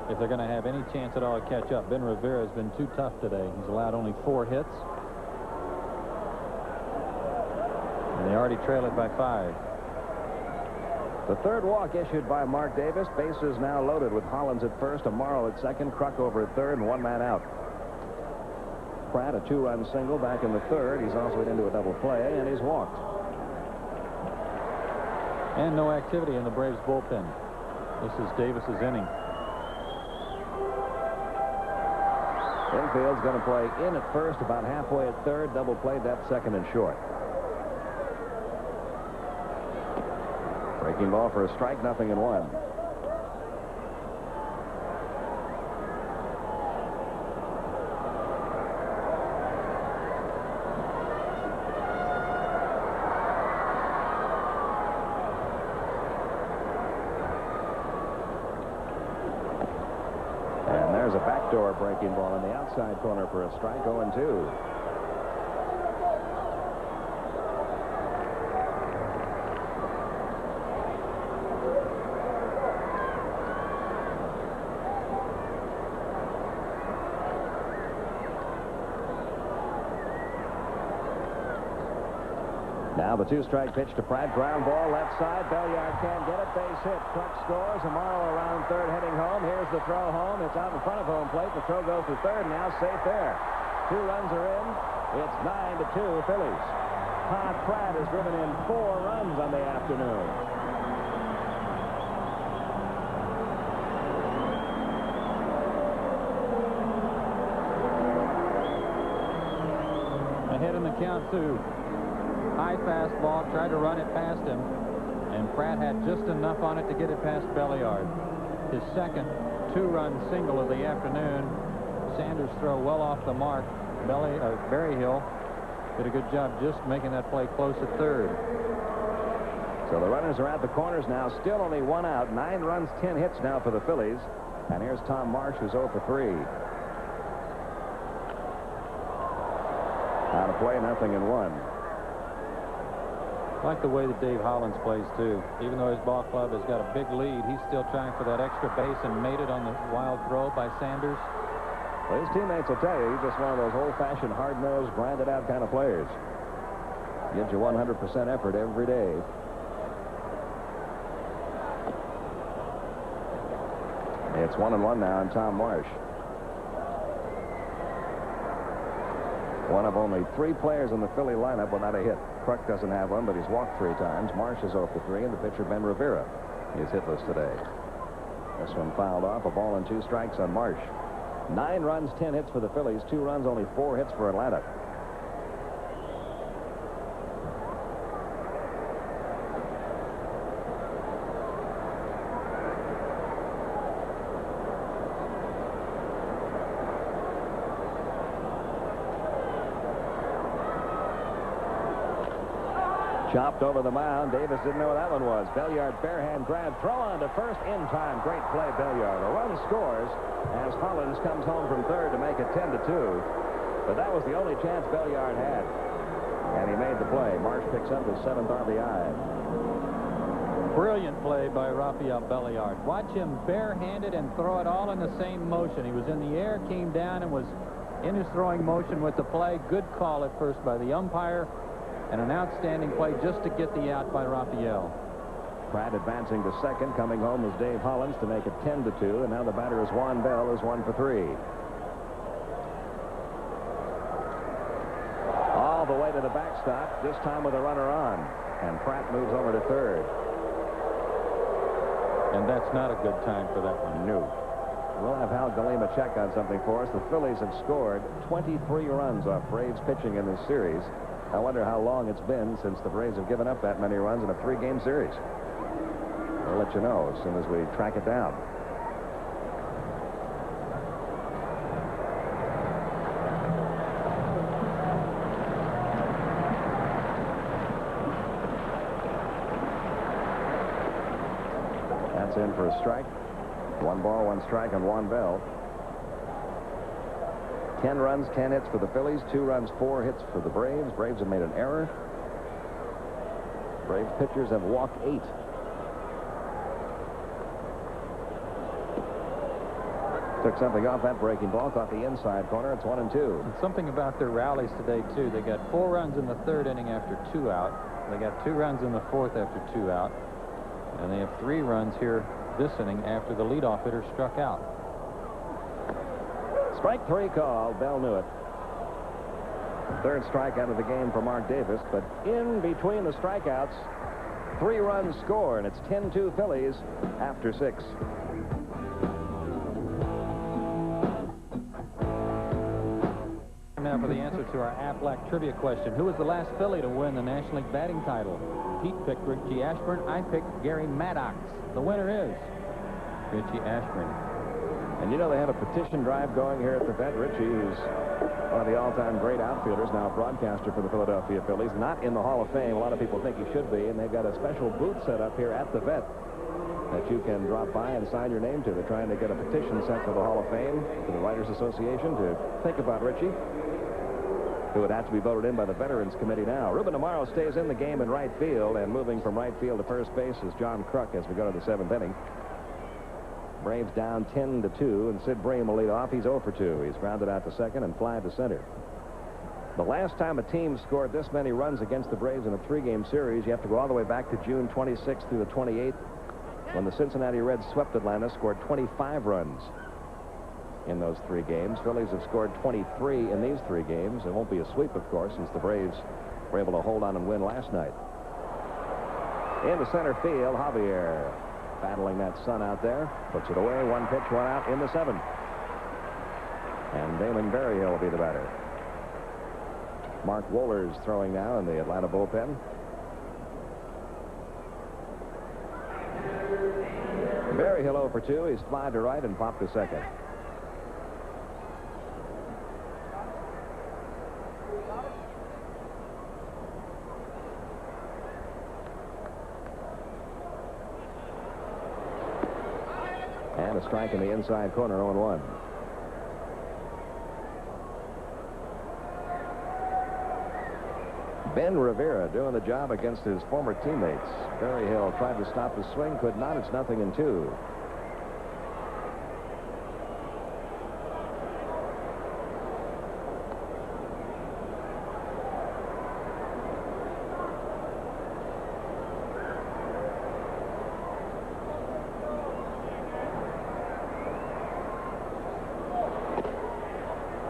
if they're going to have any chance at all to catch up. Ben Rivera has been too tough today. He's allowed only 4 hits. And they already trail it by 5. The third walk issued by Mark Davis. Bases now loaded with Hollins at first, Amaro at second, Kruk over at third, and 1 man out. Pratt, a 2-run single back in the third. He's also hit into a double play, and he's walked. And no activity in the Braves bullpen. This is Davis's inning. Infield's going to play in at first, about halfway at third. Double play, that second and short. Breaking ball for a strike, 0-1. And there's a backdoor breaking ball in the outside corner for a strike, 0-2. Now the 2-strike pitch to Pratt. Ground ball left side. Belliard can't get it. Base hit. Kruk scores. Amaro around third heading home. Here's the throw home. It's out in front of home plate. The throw goes to third. Now safe there. 2 runs are in. It's 9-2 Phillies. Todd Pratt has driven in 4 runs on the afternoon. Ahead in the count, too. High fastball, tried to run it past him, and Pratt had just enough on it to get it past Belliard. His second 2-run single of the afternoon. Sanders' throw well off the mark. Berryhill did a good job just making that play close at third. So the runners are at the corners now. Still only 1 out. 9 runs, 10 hits now for the Phillies. And here's Tom Marsh, who's 0 for 3. Out of play, 0-1. I like the way that Dave Hollins plays, too. Even though his ball club has got a big lead, he's still trying for that extra base and made it on the wild throw by Sanders. Well, his teammates will tell you he's just one of those old-fashioned, hard-nosed, grinded-out kind of players. Gives you 100% effort every day. It's 1-1 now on Tom Marsh. One of only 3 players in the Philly lineup without a hit. Kruk doesn't have one, but he's walked 3 times. Marsh is 0 for 3, and the pitcher, Ben Rivera, is hitless today. This one fouled off. A ball and 2 strikes on Marsh. 9 runs, 10 hits for the Phillies. 2 runs, only 4 hits for Atlanta. Chopped over the mound. Davis didn't know what that one was. Belliard barehand grab. Throw on to first in time. Great play, Belliard. A run scores as Hollins comes home from third to make it 10-2. But that was the only chance Belliard had. And he made the play. Marsh picks up his 7th RBI. Brilliant play by Rafael Belliard. Watch him barehanded and throw it all in the same motion. He was in the air, came down, and was in his throwing motion with the play. Good call at first by the umpire. And an outstanding play just to get the out by Rafael. Pratt advancing to second. Coming home was Dave Hollins to make it 10-2. And now the batter is Juan Bell, who's 1 for 3. All the way to the backstop, this time with a runner on. And Pratt moves over to third. And that's not a good time for that one. No. We'll have Hal Galima check on something for us. The Phillies have scored 23 runs off Braves pitching in this series. I wonder how long it's been since the Braves have given up that many runs in a 3-game series. We'll let you know as soon as we track it down. That's in for a strike. 1 ball, 1 strike on Juan Bell. 10 runs, 10 hits for the Phillies, 2 runs, 4 hits for the Braves. Braves have made an error. Braves pitchers have walked 8. Took something off that breaking ball, caught the inside corner. It's 1-2. And something about their rallies today, too. They got 4 runs in the 3rd inning after 2 out. They got 2 runs in the 4th after 2 out. And they have 3 runs here this inning after the leadoff hitter struck out. Strike 3 call. Bell knew it. 3rd strikeout of the game for Mark Davis. But in between the strikeouts, 3 runs score, and it's 10-2 Phillies after 6. Now for the answer to our Aflac trivia question. Who was the last Philly to win the National League batting title? Pete picked Richie Ashburn. I picked Gary Maddox. The winner is Richie Ashburn. And you know they have a petition drive going here at the vet. Richie, who's one of the all-time great outfielders, now a broadcaster for the Philadelphia Phillies, not in the Hall of Fame. A lot of people think he should be, and they've got a special booth set up here at the vet that you can drop by and sign your name to. They're trying to get a petition sent to the Hall of Fame, to the Writers Association, to think about Richie, who would have to be voted in by the Veterans Committee now. Ruben Amaro stays in the game in right field, and moving from right field to first base is John Kruk as we go to the 7th inning. Braves down 10-2, and Sid Bream will lead off. He's 0 for 2. He's grounded out to second and fly to center. The last time a team scored this many runs against the Braves in a 3-game series, you have to go all the way back to June 26th through the 28th, when the Cincinnati Reds swept Atlanta, scored 25 runs in those 3 games. Phillies have scored 23 in these 3 games. It won't be a sweep, of course, since the Braves were able to hold on and win last night. In the center field, Javier battling that sun out there. Puts it away. 1 pitch, 1 out in the 7th. And Damon Berryhill will be the batter. Mark Wohlers throwing now in the Atlanta bullpen. Berryhill 0 for 2. He's flied to right and popped to second. And a strike in the inside corner, 0-1. Ben Rivera doing the job against his former teammates. Berryhill tried to stop the swing, could not. It's 0-2.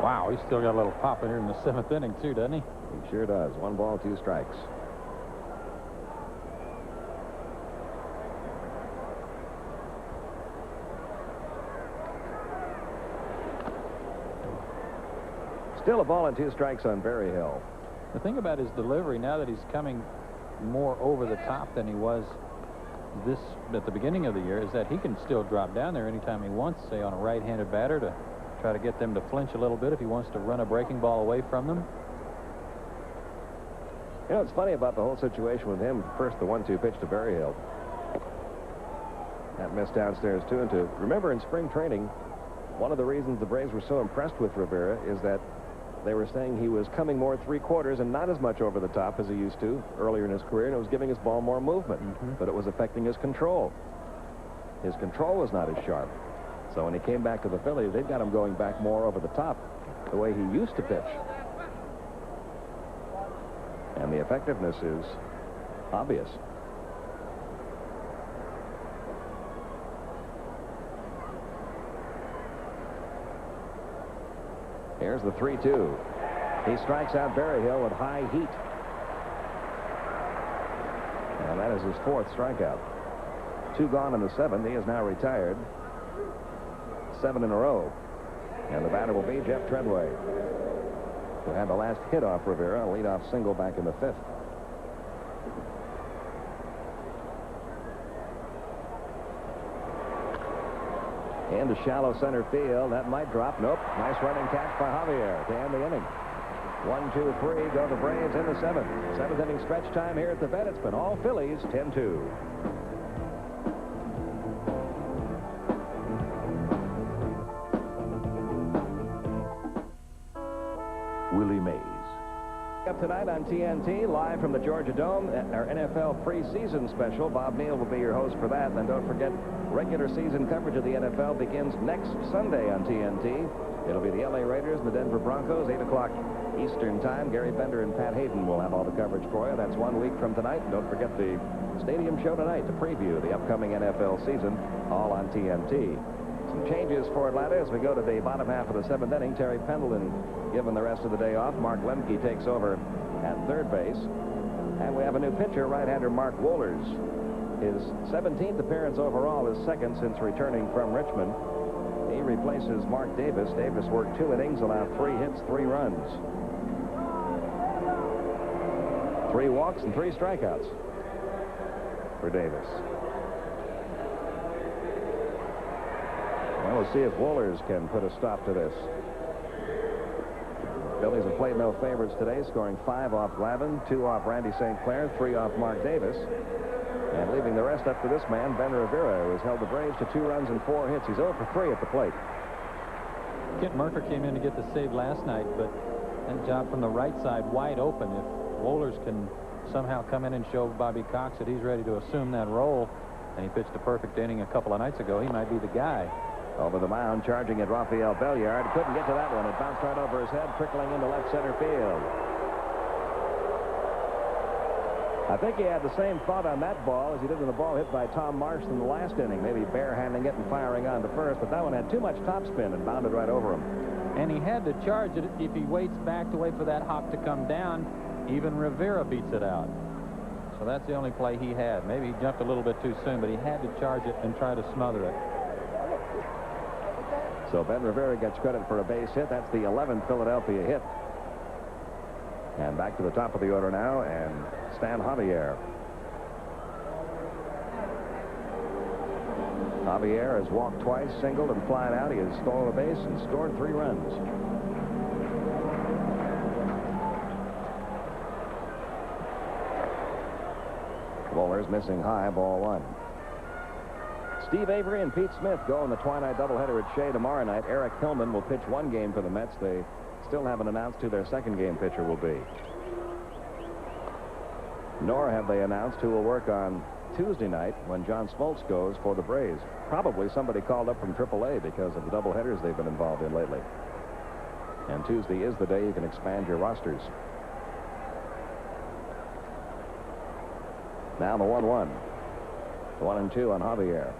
Wow, he's still got a little pop in here in the 7th inning, too, doesn't he? He sure does. 1 ball, 2 strikes. Still a ball and 2 strikes on Berryhill. The thing about his delivery, now that he's coming more over the top than he was at the beginning of the year, is that he can still drop down there anytime he wants, say on a right-handed batter, to try to get them to flinch a little bit if he wants to run a breaking ball away from them. You know, it's funny about the whole situation with him. First, the 1-2 pitch to Berryhill. That missed downstairs 2-2. Remember, in spring training, one of the reasons the Braves were so impressed with Rivera is that they were saying he was coming more 3/4 and not as much over the top as he used to earlier in his career, and it was giving his ball more movement. But it was affecting his control. His control was not as sharp. So when he came back to the Phillies, they'd got him going back more over the top, the way he used to pitch. And the effectiveness is obvious. Here's the 3-2. He strikes out Berryhill with high heat. And that is his 4th strikeout. 2 gone in the 7th. He is now retired. 7 in a row. And the batter will be Jeff Treadway, who had the last hit off Rivera, a leadoff single back in the 5th. Into shallow center field. That might drop. Nope. Nice running catch by Javier to end the inning. 1, 2, 3. Go the Braves in the 7th. 7th inning stretch time here at the vet. It's been all Phillies, 10-2. Willie Mays. Up tonight on TNT, live from the Georgia Dome, our NFL preseason special. Bob Neal will be your host for that. And don't forget, regular season coverage of the NFL begins next Sunday on TNT. It'll be the LA Raiders and the Denver Broncos, 8 o'clock Eastern Time. Gary Bender and Pat Hayden will have all the coverage for you. That's 1 week from tonight. And don't forget the stadium show tonight to preview the upcoming NFL season, all on TNT. Some changes for Atlanta as we go to the bottom half of the 7th inning. Terry Pendleton given the rest of the day off. Mark Lemke takes over at third base. And we have a new pitcher, right-hander Mark Wohlers. His 17th appearance overall, his second since returning from Richmond. He replaces Mark Davis. Davis worked 2 innings, allowed 3 hits, 3 runs. 3 walks and 3 strikeouts for Davis. Well, we'll see if Wohlers can put a stop to this. Phillies have played no favorites today, scoring 5 off Glavine, 2 off Randy St. Clair, 3 off Mark Davis. And leaving the rest up to this man, Ben Rivera, who has held the Braves to 2 runs and 4 hits. He's 0 for 3 at the plate. Kent Mercker came in to get the save last night, but that job from the right side wide open. If Wohlers can somehow come in and show Bobby Cox that he's ready to assume that role, and he pitched a perfect inning a couple of nights ago, he might be the guy. Over the mound, charging at Rafael Belliard. Couldn't get to that one. It bounced right over his head, trickling into left center field. I think he had the same thought on that ball as he did when the ball hit by Tom Marsh in the last inning. Maybe barehanding it and firing on to first, but that one had too much topspin and bounded right over him. And he had to charge it. If he waits back to wait for that hop to come down, even Rivera beats it out. So that's the only play he had. Maybe he jumped a little bit too soon, but he had to charge it and try to smother it. So Ben Rivera gets credit for a base hit. That's the 11th Philadelphia hit. And back to the top of the order now, and Stan Javier. Javier has walked twice, singled, and flying out. He has stolen a base and scored 3 runs. Wohlers missing high, ball 1. Steve Avery and Pete Smith go in the twilight doubleheader at Shea tomorrow night. Eric Hillman will pitch 1 game for the Mets. They still haven't announced who their second game pitcher will be. Nor have they announced who will work on Tuesday night when John Smoltz goes for the Braves. Probably somebody called up from AAA because of the doubleheaders they've been involved in lately. And Tuesday is the day you can expand your rosters. Now the 1-1. 1-2 on Javier.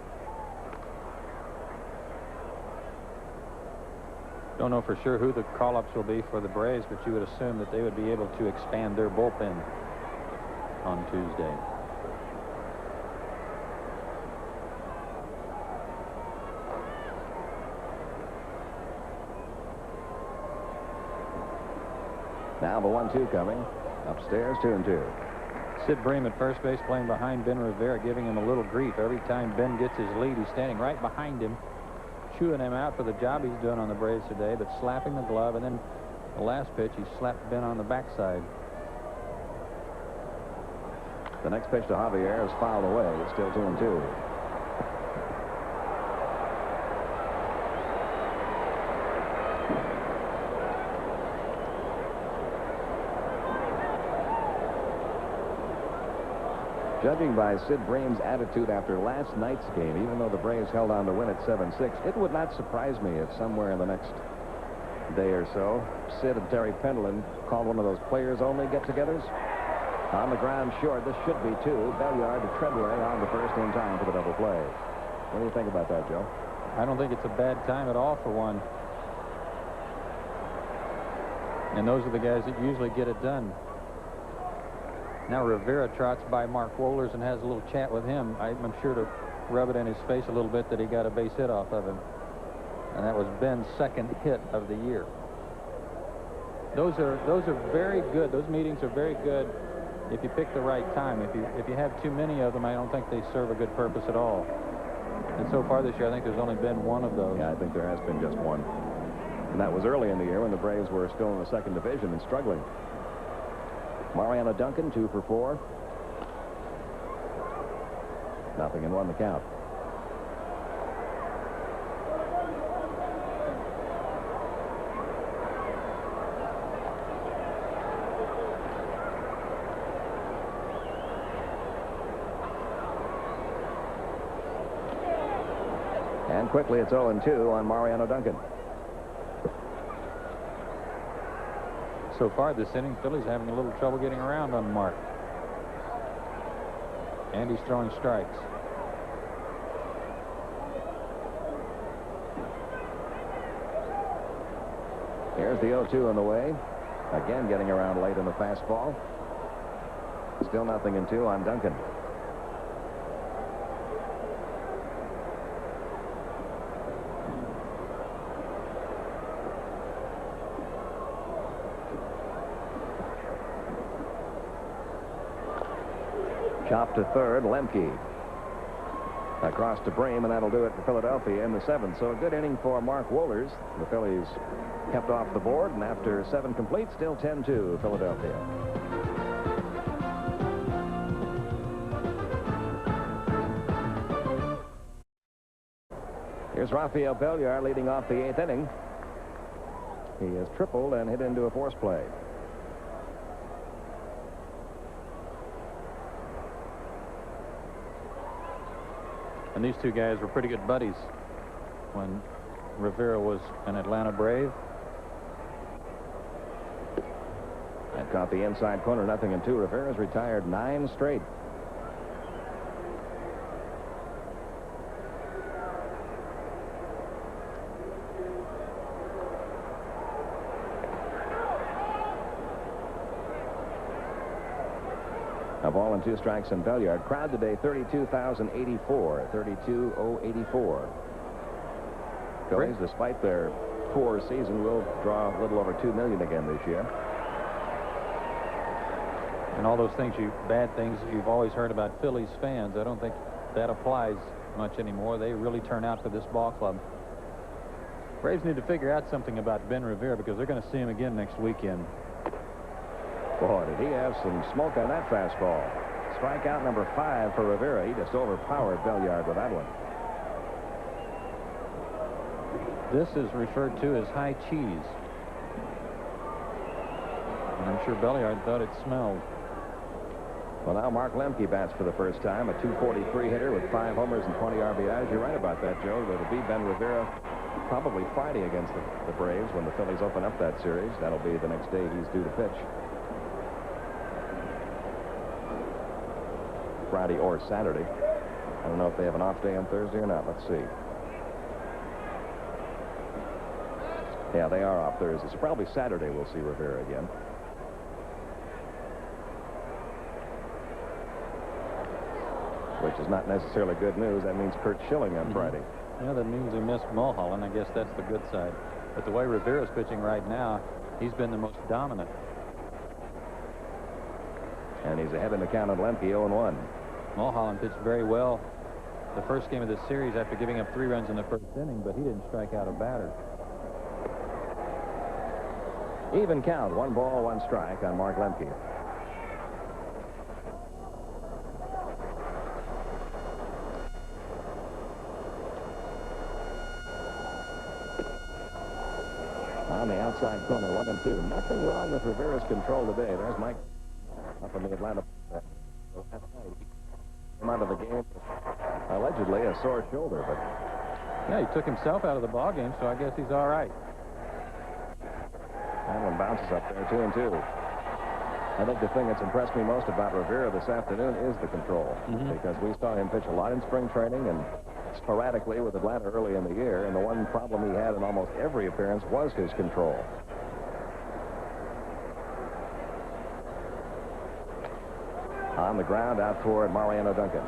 Don't know for sure who the call-ups will be for the Braves, but you would assume that they would be able to expand their bullpen on Tuesday. Now the 1-2 coming. Upstairs, 2-2. Sid Bream at first base playing behind Ben Rivera, giving him a little grief. Every time Ben gets his lead, he's standing right behind him, chewing him out for the job he's doing on the Braves today, but slapping the glove, and then the last pitch, he slapped Ben on the backside. The next pitch to Javier is fouled away. It's still 2-2. Judging by Sid Bream's attitude after last night's game, even though the Braves held on to win at 7-6, it would not surprise me if somewhere in the next day or so, Sid and Terry Pendleton called one of those players-only get-togethers. On the ground short, this should be 2. Belliard to Treadway on the first in time for the double play. What do you think about that, Joe? I don't think it's a bad time at all for one. And those are the guys that usually get it done. Now Rivera trots by Mark Wohlers and has a little chat with him. I'm sure to rub it in his face a little bit that he got a base hit off of him. And that was Ben's second hit of the year. Those are very good. Those meetings are very good if you pick the right time. If you have too many of them, I don't think they serve a good purpose at all. And so far this year, I think there's only been one of those. Yeah, I think there has been just one. And that was early in the year when the Braves were still in the second division and struggling. Mariano Duncan, 2 for 4. 0-1 the count. And quickly, it's 0-2 on Mariano Duncan. So far this inning, Phillies having a little trouble getting around on Mark. And he's throwing strikes. Here's the 0-2 on the way. Again, getting around late in the fastball. Still 0-2 on Duncan. Chop to third, Lemke. Across to Bream, and that'll do it for Philadelphia in the 7th. So a good inning for Mark Wohlers. The Phillies kept off the board, and after 7 complete, still 10-2 Philadelphia. Here's Rafael Belliard leading off the 8th inning. He has tripled and hit into a force play. And these two guys were pretty good buddies when Rivera was an Atlanta Brave. That caught the inside corner, 0-2. Rivera's retired 9 straight. A ball and 2 strikes in Belliard. Crowd today 32,084. 32,084. Phillies, despite their poor season, will draw a little over 2 million again this year. And all those things, bad things you've always heard about Phillies fans, I don't think that applies much anymore. They really turn out for this ball club. Braves need to figure out something about Ben Rivera because they're going to see him again next weekend. Boy, did he have some smoke on that fastball. Strikeout number 5 for Rivera. He just overpowered Belliard with that one. This is referred to as high cheese. And I'm sure Belliard thought it smelled. Well, now Mark Lemke bats for the first time, a .243 hitter with 5 homers and 20 RBIs. You're right about that, Joe. It'll be Ben Rivera probably Friday against the Braves when the Phillies open up that series. That'll be the next day he's due to pitch. Friday or Saturday. I don't know if they have an off day on Thursday or not. Let's see. Yeah, they are off Thursday. So probably Saturday we'll see Rivera again. Which is not necessarily good news. That means Kurt Schilling on Friday. Yeah, that means he missed Mulholland. I guess that's the good side. But the way Rivera's pitching right now, he's been the most dominant. And he's ahead in the count on Lemke, 0-1. Mulholland pitched very well the first game of this series after giving up 3 runs in the first inning, but he didn't strike out a batter. Even count, 1 ball, 1 strike on Mark Lemke. On the outside corner, 1-2. Nothing wrong with Rivera's control today. There's Mike up in the Atlanta. Came out of the game, allegedly a sore shoulder, but yeah, he took himself out of the ball game, so I guess he's all right. That one bounces up there, 2-2. I think the thing that's impressed me most about Rivera this afternoon is the control, because we saw him pitch a lot in spring training and sporadically with Atlanta early in the year, and the one problem he had in almost every appearance was his control. On the ground, out toward Mariano Duncan.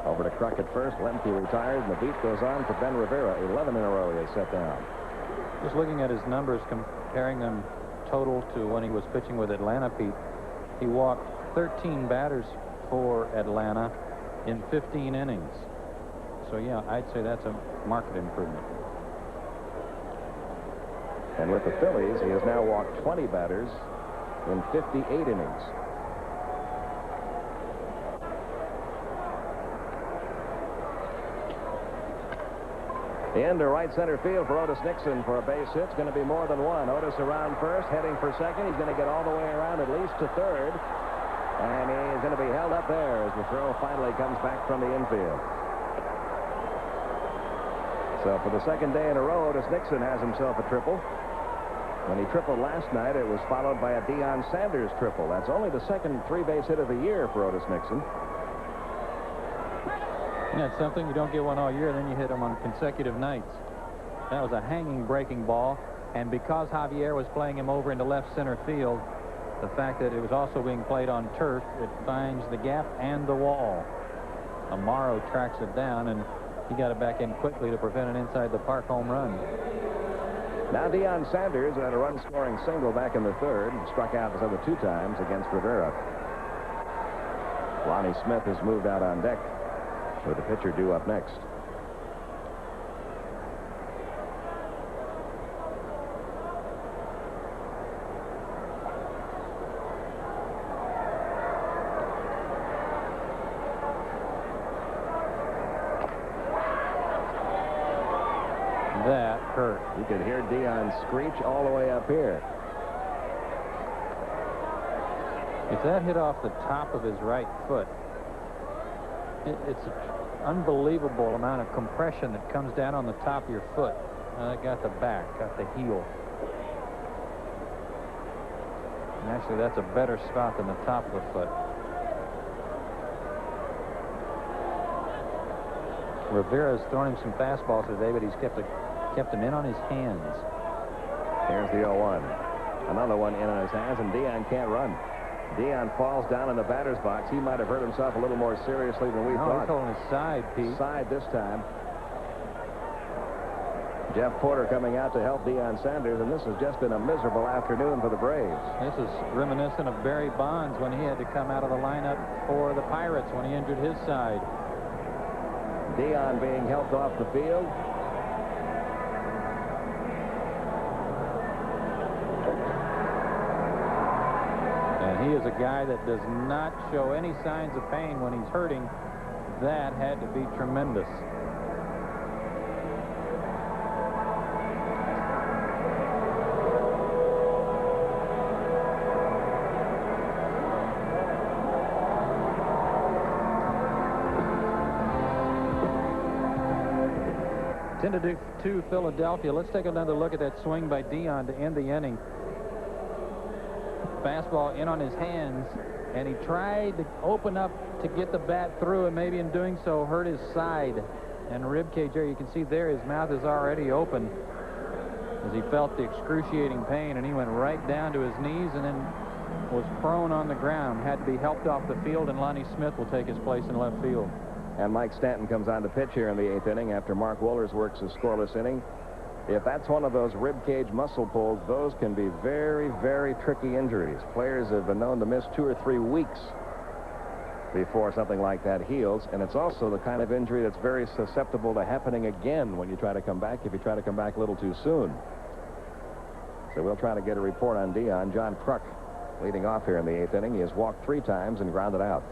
Over to Kruk at first. Lemke retires, and the beat goes on for Ben Rivera. 11 in a row he has set down. Just looking at his numbers, comparing them total to when he was pitching with Atlanta, Pete, he walked 13 batters for Atlanta in 15 innings. So, yeah, I'd say that's a marked improvement. And with the Phillies, he has now walked 20 batters in 58 innings. Into right center field for Otis Nixon for a base hit. It's going to be more than one. Otis around first, heading for second. He's going to get all the way around at least to third. And he's going to be held up there as the throw finally comes back from the infield. So So for the second day in a row, Otis Nixon has himself a triple. When he tripled last night, it was followed by a Deion Sanders triple. That's only the second three-base hit of the year for Otis Nixon. Yeah, it's something. You don't get one all year, then you hit them on consecutive nights. That was a hanging breaking ball, and because Javier was playing him over into left center field, the fact that it was also being played on turf, it finds the gap and the wall. Amaro tracks it down, and he got it back in quickly to prevent an inside the park home run. Now Deion Sanders had a run-scoring single back in the third and struck out his other two times against Rivera. Lonnie Smith has moved out on deck with the pitcher due up next. That hurt. You could hear Deion screech all the way up here. If that hit off the top of his right foot, it's an unbelievable amount of compression that comes down on the top of your foot. It got the back, got the heel. And actually, that's a better spot than the top of the foot. Rivera's thrown him some fastballs today, but he's kept him in on his hands. Here's the 0-1. Another one in on his hands, and Deion can't run. Deion falls down in the batter's box. He might have hurt himself a little more seriously than we thought. He's holding his side, Pete. Side this time. Jeff Porter coming out to help Deion Sanders, and this has just been a miserable afternoon for the Braves. This is reminiscent of Barry Bonds when he had to come out of the lineup for the Pirates when he injured his side. Deion being helped off the field. He is a guy that does not show any signs of pain when he's hurting. That had to be tremendous. To Philadelphia. Let's take another look at that swing by Deion to end the inning. Fastball in on his hands, and he tried to open up to get the bat through, and maybe in doing so hurt his side and rib cage area. You can see there his mouth is already open as he felt the excruciating pain, and he went right down to his knees and then was prone on the ground. Had to be helped off the field, and Lonnie Smith will take his place in left field. And Mike Stanton comes on to pitch here in the 8th inning after Mark Wohlers works a scoreless inning. If that's one of those rib cage muscle pulls, those can be very, very tricky injuries. Players have been known to miss 2 or 3 weeks before something like that heals. And it's also the kind of injury that's very susceptible to happening again when you try to come back, if you try to come back a little too soon. So we'll try to get a report on Deion. John Kruk leading off here in the 8th inning. He has walked 3 times and grounded out.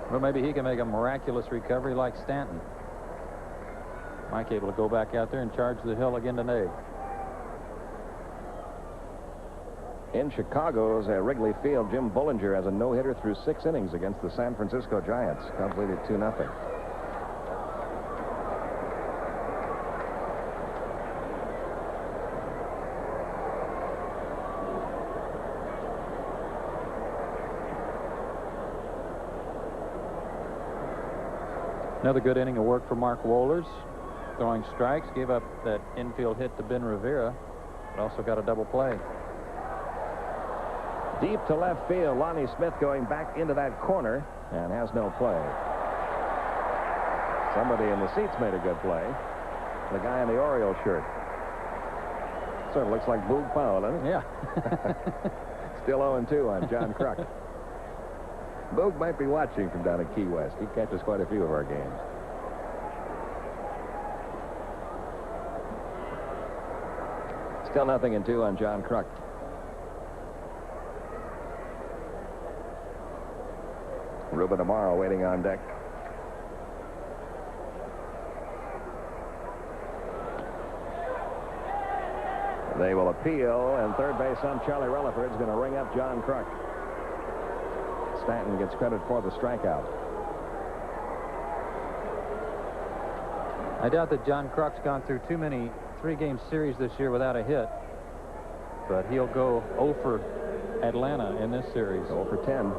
Well, maybe he can make a miraculous recovery like Stanton. Mike able to go back out there and charge the hill again today. In Chicago's Wrigley Field, Jim Bullinger has a no-hitter through 6 innings against the San Francisco Giants. Cubs lead it 2-0. Another good inning of work for Mark Wohlers. Throwing strikes, gave up that infield hit to Ben Rivera, but also got a double play. Deep to left field, Lonnie Smith going back into that corner and has no play. Somebody in the seats made a good play. The guy in the Orioles shirt. Sort of looks like Boog Powell, doesn't it? Yeah. Still 0-2 on John Kruk. Boog might be watching from down at Key West. He catches quite a few of our games. Still 0-2 on John Kruk. Ruben Amaro waiting on deck. They will appeal, and third base ump Charlie Rutherford is going to ring up John Kruk. Stanton gets credit for the strikeout. I doubt that John Kruk's gone through too many three-game series this year without a hit, but he'll go 0 for Atlanta in this series. 0 for 10.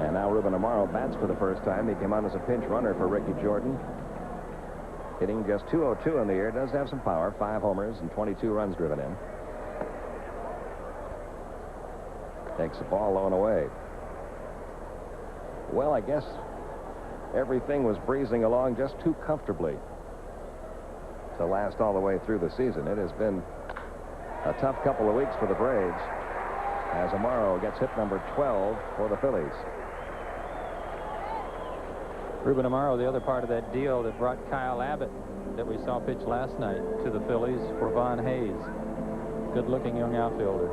And now Ruben Amaro bats for the first time. He came on as a pinch runner for Ricky Jordan. Hitting just .202 in the year. Does have some power. 5 homers and 22 runs driven in. Takes the ball low and away. Well, I guess everything was breezing along just too comfortably to last all the way through the season. It has been a tough couple of weeks for the Braves as Amaro gets hit number 12 for the Phillies. Ruben Amaro, the other part of that deal that brought Kyle Abbott, that we saw pitch last night, to the Phillies for Von Hayes. Good-looking young outfielder.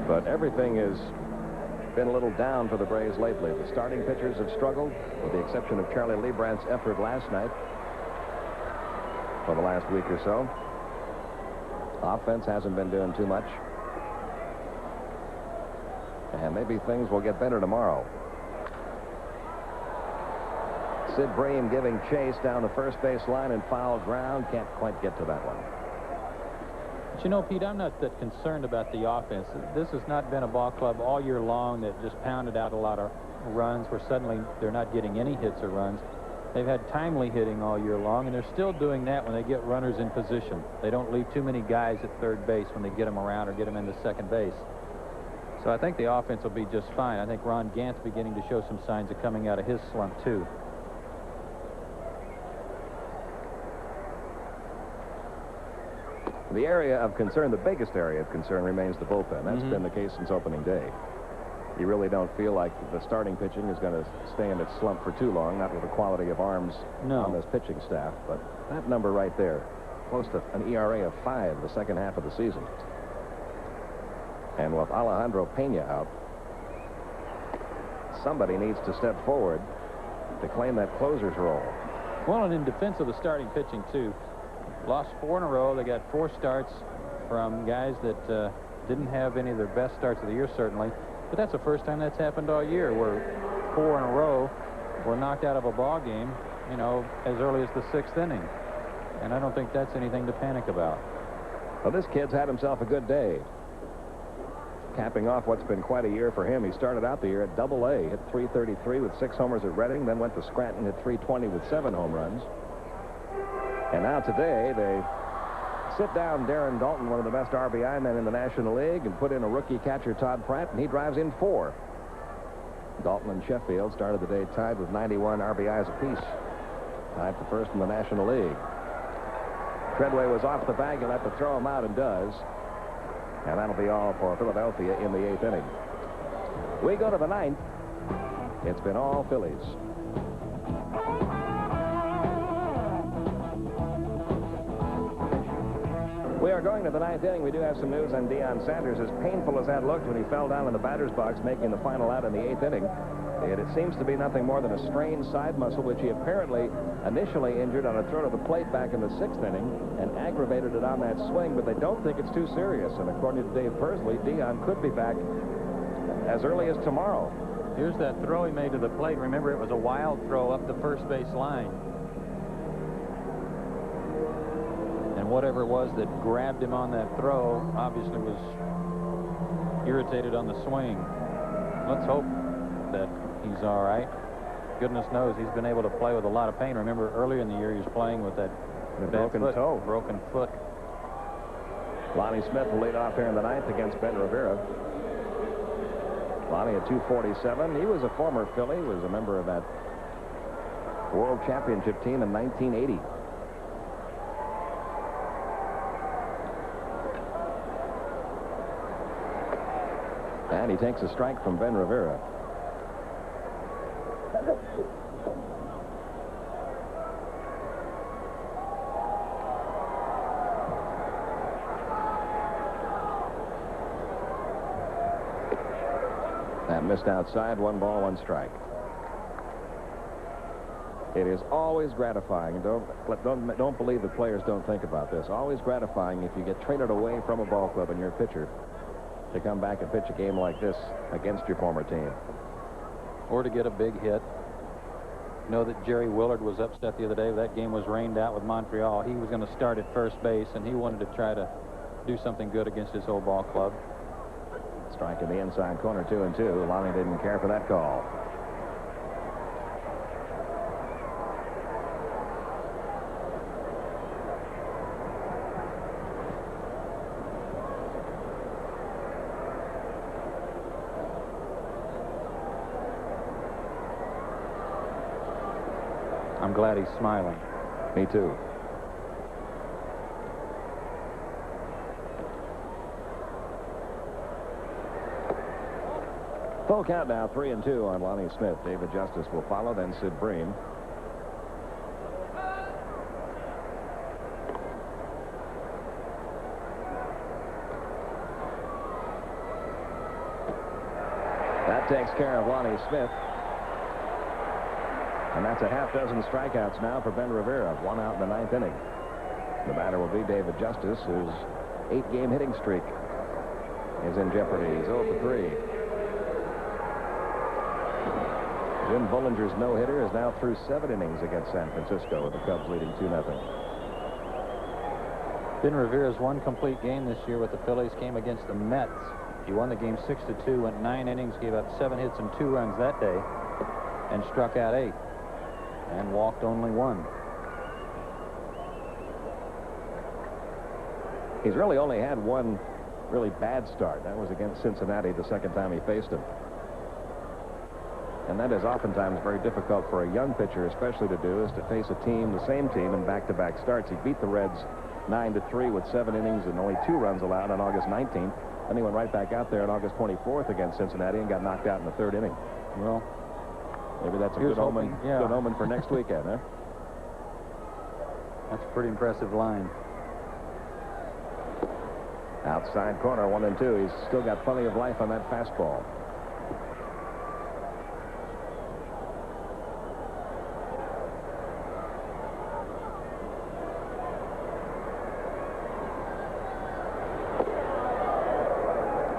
But everything has been a little down for the Braves lately. The starting pitchers have struggled, with the exception of Charlie Lebrandt's effort last night. For the last week or so, offense hasn't been doing too much. And maybe things will get better tomorrow. Sid Bream giving chase down the first base line and foul ground. Can't quite get to that one. But you know, Pete, I'm not that concerned about the offense. This has not been a ball club all year long that just pounded out a lot of runs where suddenly they're not getting any hits or runs. They've had timely hitting all year long, and they're still doing that when they get runners in position. They don't leave too many guys at third base when they get them around or get them into second base. So I think the offense will be just fine. I think Ron Gant's beginning to show some signs of coming out of his slump, too. The area of concern, the biggest area of concern, remains the bullpen. That's been the case since opening day. You really don't feel like the starting pitching is going to stay in its slump for too long, not with the quality of arms on this pitching staff. But that number right there, close to an ERA of 5 the second half of the season. And with Alejandro Pena out, somebody needs to step forward to claim that closer's role. Well, and in defense of the starting pitching, too, lost 4 in a row. They got 4 starts from guys that didn't have any of their best starts of the year, certainly. But that's the first time that's happened all year, where 4 in a row were knocked out of a ball game, you know, as early as the 6th inning. And I don't think that's anything to panic about. Well, this kid's had himself a good day. Capping off what's been quite a year for him. He started out the year at Double-A, hit .333 with 6 homers at Reading, then went to Scranton, hit .320 with 7 home runs. And now today, they sit down Darren Dalton, one of the best RBI men in the National League, and put in a rookie catcher, Todd Pratt, and he drives in 4. Dalton and Sheffield started the day tied with 91 RBIs apiece. Tied for first in the National League. Treadway was off the bag. He'll have to throw him out, and does. And that'll be all for Philadelphia in the 8th inning. We go to the 9th. It's been all Phillies. We are going to the 9th inning. We do have some news on Deion Sanders. As painful as that looked when he fell down in the batter's box, making the final out in the 8th inning, it seems to be nothing more than a strained side muscle, which he apparently initially injured on a throw to the plate back in the 6th inning and aggravated it on that swing, but they don't think it's too serious. And according to Dave Pursley, Deion could be back as early as tomorrow. Here's that throw he made to the plate. Remember, it was a wild throw up the first base line. And whatever it was that grabbed him on that throw obviously was irritated on the swing. Let's hope that he's all right. Goodness knows he's been able to play with a lot of pain. Remember, earlier in the year, he was playing with that broken foot. Lonnie Smith will lead off here in the 9th against Ben Rivera. Lonnie at 247. He was a former Philly, was a member of that World Championship team in 1980. And he takes a strike from Ben Rivera. That missed outside. 1 ball, 1 strike. It is always gratifying. Don't believe the players don't think about this. Always gratifying if you get traded away from a ball club and you're a pitcher to come back and pitch a game like this against your former team. Or to get a big hit. know that Jerry Willard was upset the other day. That game was rained out with Montreal. He was going to start at first base, and he wanted to try to do something good against his old ball club. Strike in the inside corner, 2-2. Lonnie didn't care for that call. I'm glad he's smiling. Me too. Full count now, 3-2 on Lonnie Smith. David Justice will follow, then Sid Bream. That takes care of Lonnie Smith. And that's a half-dozen strikeouts now for Ben Rivera. 1 out in the 9th inning. The batter will be David Justice, whose 8-game hitting streak is in jeopardy. He's 0 for 3. Jim Bollinger's no-hitter is now through 7 innings against San Francisco, with the Cubs leading 2-0. Ben Rivera's one complete game this year with the Phillies came against the Mets. He won the game 6-2, went 9 innings, gave up 7 hits and 2 runs that day, and struck out 8, and walked only 1. He's really only had one really bad start. That was against Cincinnati the second time he faced him. And that is oftentimes very difficult for a young pitcher, especially to do, is to face a team, the same team, in back-to-back starts. He beat the Reds 9-3 with 7 innings and only 2 runs allowed on August 19th. Then he went right back out there on August 24th against Cincinnati and got knocked out in the 3rd inning. Well, maybe that's a good omen, good omen for next weekend, huh? That's a pretty impressive line. Outside corner, 1-2. He's still got plenty of life on that fastball.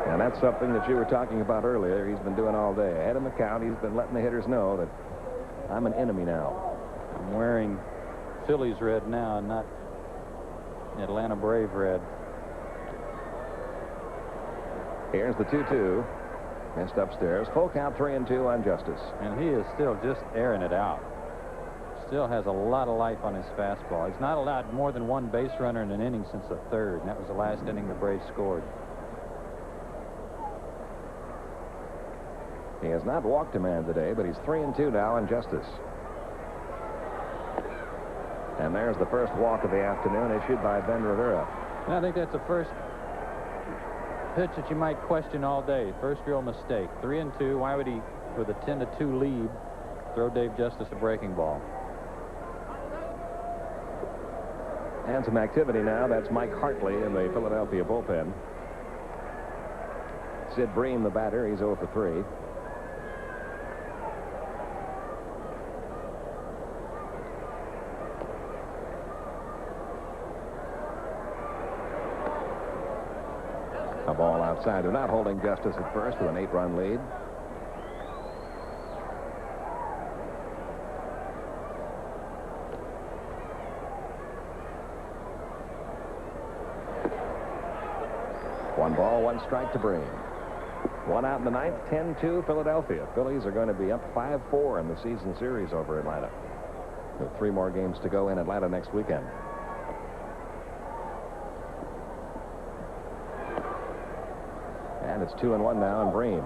And that's something that you were talking about earlier. He's been doing all day. Ahead in the count, he's been letting the hitters know that I'm an enemy now. I'm wearing Phillies red now, not Atlanta Brave red. Here's the 2-2. Missed upstairs. Full count, 3-2 on Justice. And he is still just airing it out. Still has a lot of life on his fastball. He's not allowed more than 1 base runner in an inning since the 3rd, and that was the last inning the Braves scored. He has not walked a man today, but he's 3-2 now on Justice. And there's the first walk of the afternoon issued by Ben Rivera. And I think that's the first pitch that you might question all day. First real mistake. 3-2. Why would he, with a 10-2 lead, throw Dave Justice a breaking ball? And some activity now. That's Mike Hartley in the Philadelphia bullpen. Sid Bream, the batter. He's 0 for 3. A ball outside. They're not holding Justice at first with an 8-run lead. One ball, 1 strike to Bream. 1 out in the 9th, 10-2 Philadelphia. Phillies are going to be up 5-4 in the season series over Atlanta. With 3 more games to go in Atlanta next weekend. And it's 2-1 now on Bream.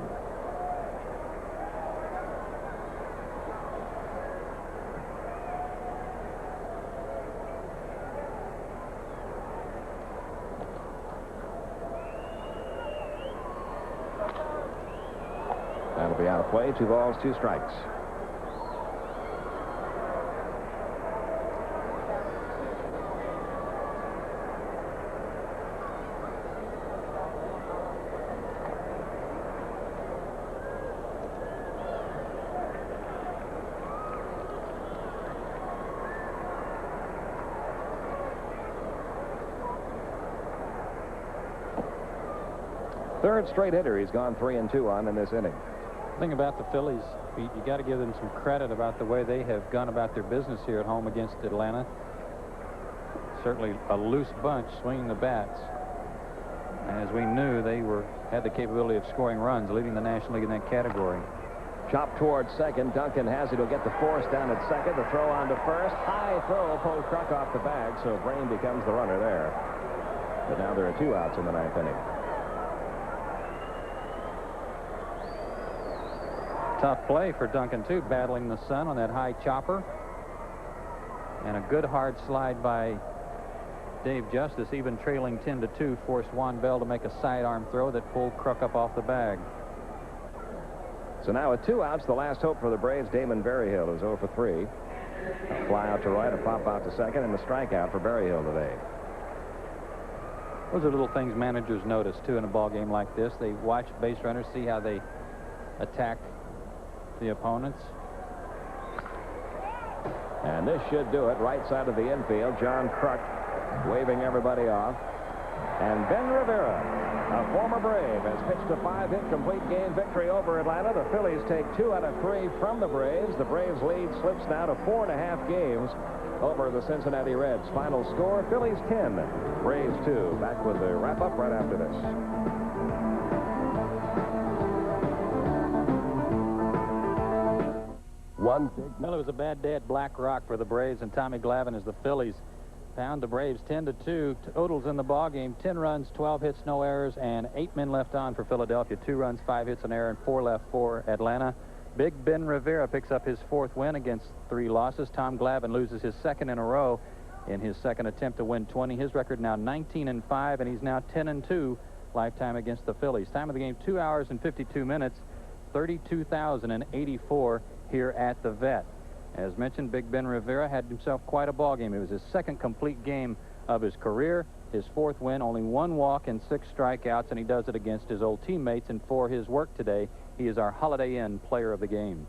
That'll be out of play. 2 balls, 2 strikes. Third straight hitter he's gone 3-2 on in this inning. The thing about the Phillies, Pete, you got to give them some credit about the way they have gone about their business here at home against Atlanta. Certainly a loose bunch swinging the bats. As we knew, they had the capability of scoring runs, leading the National League in that category. Chop towards second. Duncan has it. He'll get the force down at second. The throw on to first. High throw pulls Kruk off the bag, so Brain becomes the runner there. But now there are 2 outs in the 9th inning. Tough play for Duncan, too, battling the sun on that high chopper. And a good hard slide by Dave Justice, even trailing 10-2, forced Juan Bell to make a sidearm throw that pulled Kruk up off the bag. So now with 2 outs, the last hope for the Braves, Damon Berryhill, is 0 for 3. A fly out to right, a pop out to second, and a strikeout for Berryhill today. Those are little things managers notice, too, in a ball game like this. They watch base runners, see how they attack the opponents. And this should do it. Right side of the infield, John Kruk waving everybody off. And Ben Rivera, a former Brave, has pitched a 5-hit complete game victory over Atlanta. The Phillies take 2 out of 3 from the Braves. The Braves lead slips now to 4.5 games over the Cincinnati Reds. Final score, Phillies 10, Braves 2. Back with the wrap-up right after this. Well, it was a bad day at Black Rock for the Braves, and Tommy Glavine as the Phillies pound the Braves 10-2. Totals in the ball game: 10 runs, 12 hits, no errors, and 8 men left on for Philadelphia. 2 runs, 5 hits, an error, and 4 left for Atlanta. Big Ben Rivera picks up his 4th win against 3 losses. Tom Glavine loses his 2nd in a row in his 2nd attempt to win 20. His record now 19-5, and he's now 10-2 lifetime against the Phillies. Time of the game, 2 hours and 52 minutes, 32,084 here at the Vet. As mentioned, Big Ben Rivera had himself quite a ball game. It was his 2nd complete game of his career, his 4th win, only 1 walk and 6 strikeouts, and he does it against his old teammates. And for his work today, he is our Holiday Inn player of the game.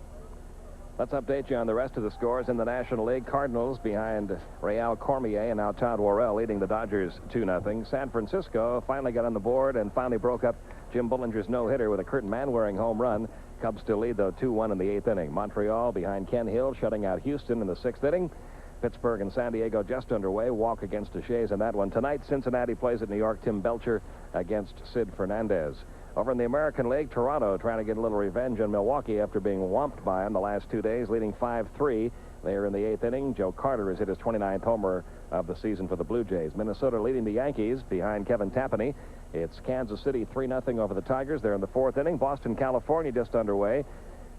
Let's update you on the rest of the scores in the National League. Cardinals behind Real Cormier, and now Todd Worrell leading the Dodgers 2-0. San Francisco finally got on the board and finally broke up Jim Bullinger's no-hitter with a Kurt Manwaring home run. Cubs still lead, though, 2-1 in the 8th inning. Montreal behind Ken Hill, shutting out Houston in the 6th inning. Pittsburgh and San Diego just underway. Walk against Deshays in that one. Tonight, Cincinnati plays at New York. Tim Belcher against Sid Fernandez. Over in the American League, Toronto trying to get a little revenge on Milwaukee after being whomped by them the last 2 days, leading 5-3. They are in the 8th inning. Joe Carter has hit his 29th homer of the season for the Blue Jays. Minnesota leading the Yankees behind Kevin Tapani. It's Kansas City 3-0 over the Tigers. They're in the 4th inning. Boston, California just underway.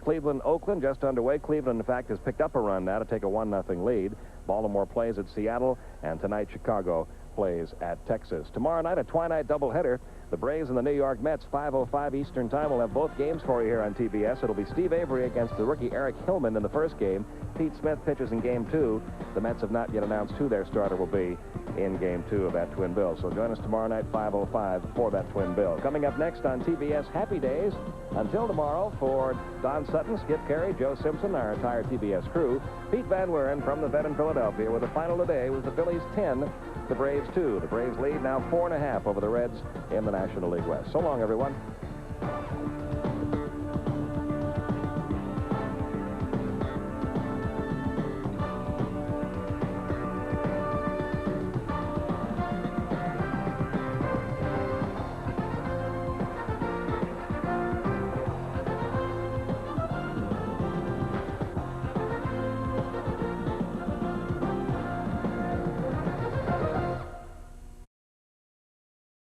Cleveland, Oakland just underway. Cleveland, in fact, has picked up a run now to take a 1-0 lead. Baltimore plays at Seattle, and tonight Chicago plays at Texas. Tomorrow night, a twilight doubleheader. The Braves and the New York Mets, 5:05 Eastern Time. We'll have both games for you here on TBS. It'll be Steve Avery against the rookie Eric Hillman in the first game. Pete Smith pitches in Game 2. The Mets have not yet announced who their starter will be in Game 2 of that twin bill. So join us tomorrow night, 5:05, for that twin bill. Coming up next on TBS, Happy Days. Until tomorrow, for Don Sutton, Skip Carey, Joe Simpson, our entire TBS crew, Pete Van Wieren from the Vet in Philadelphia, where the final today was the Phillies 10, the Braves 2. The Braves lead now 4.5 over the Reds in the National League West. So long, everyone.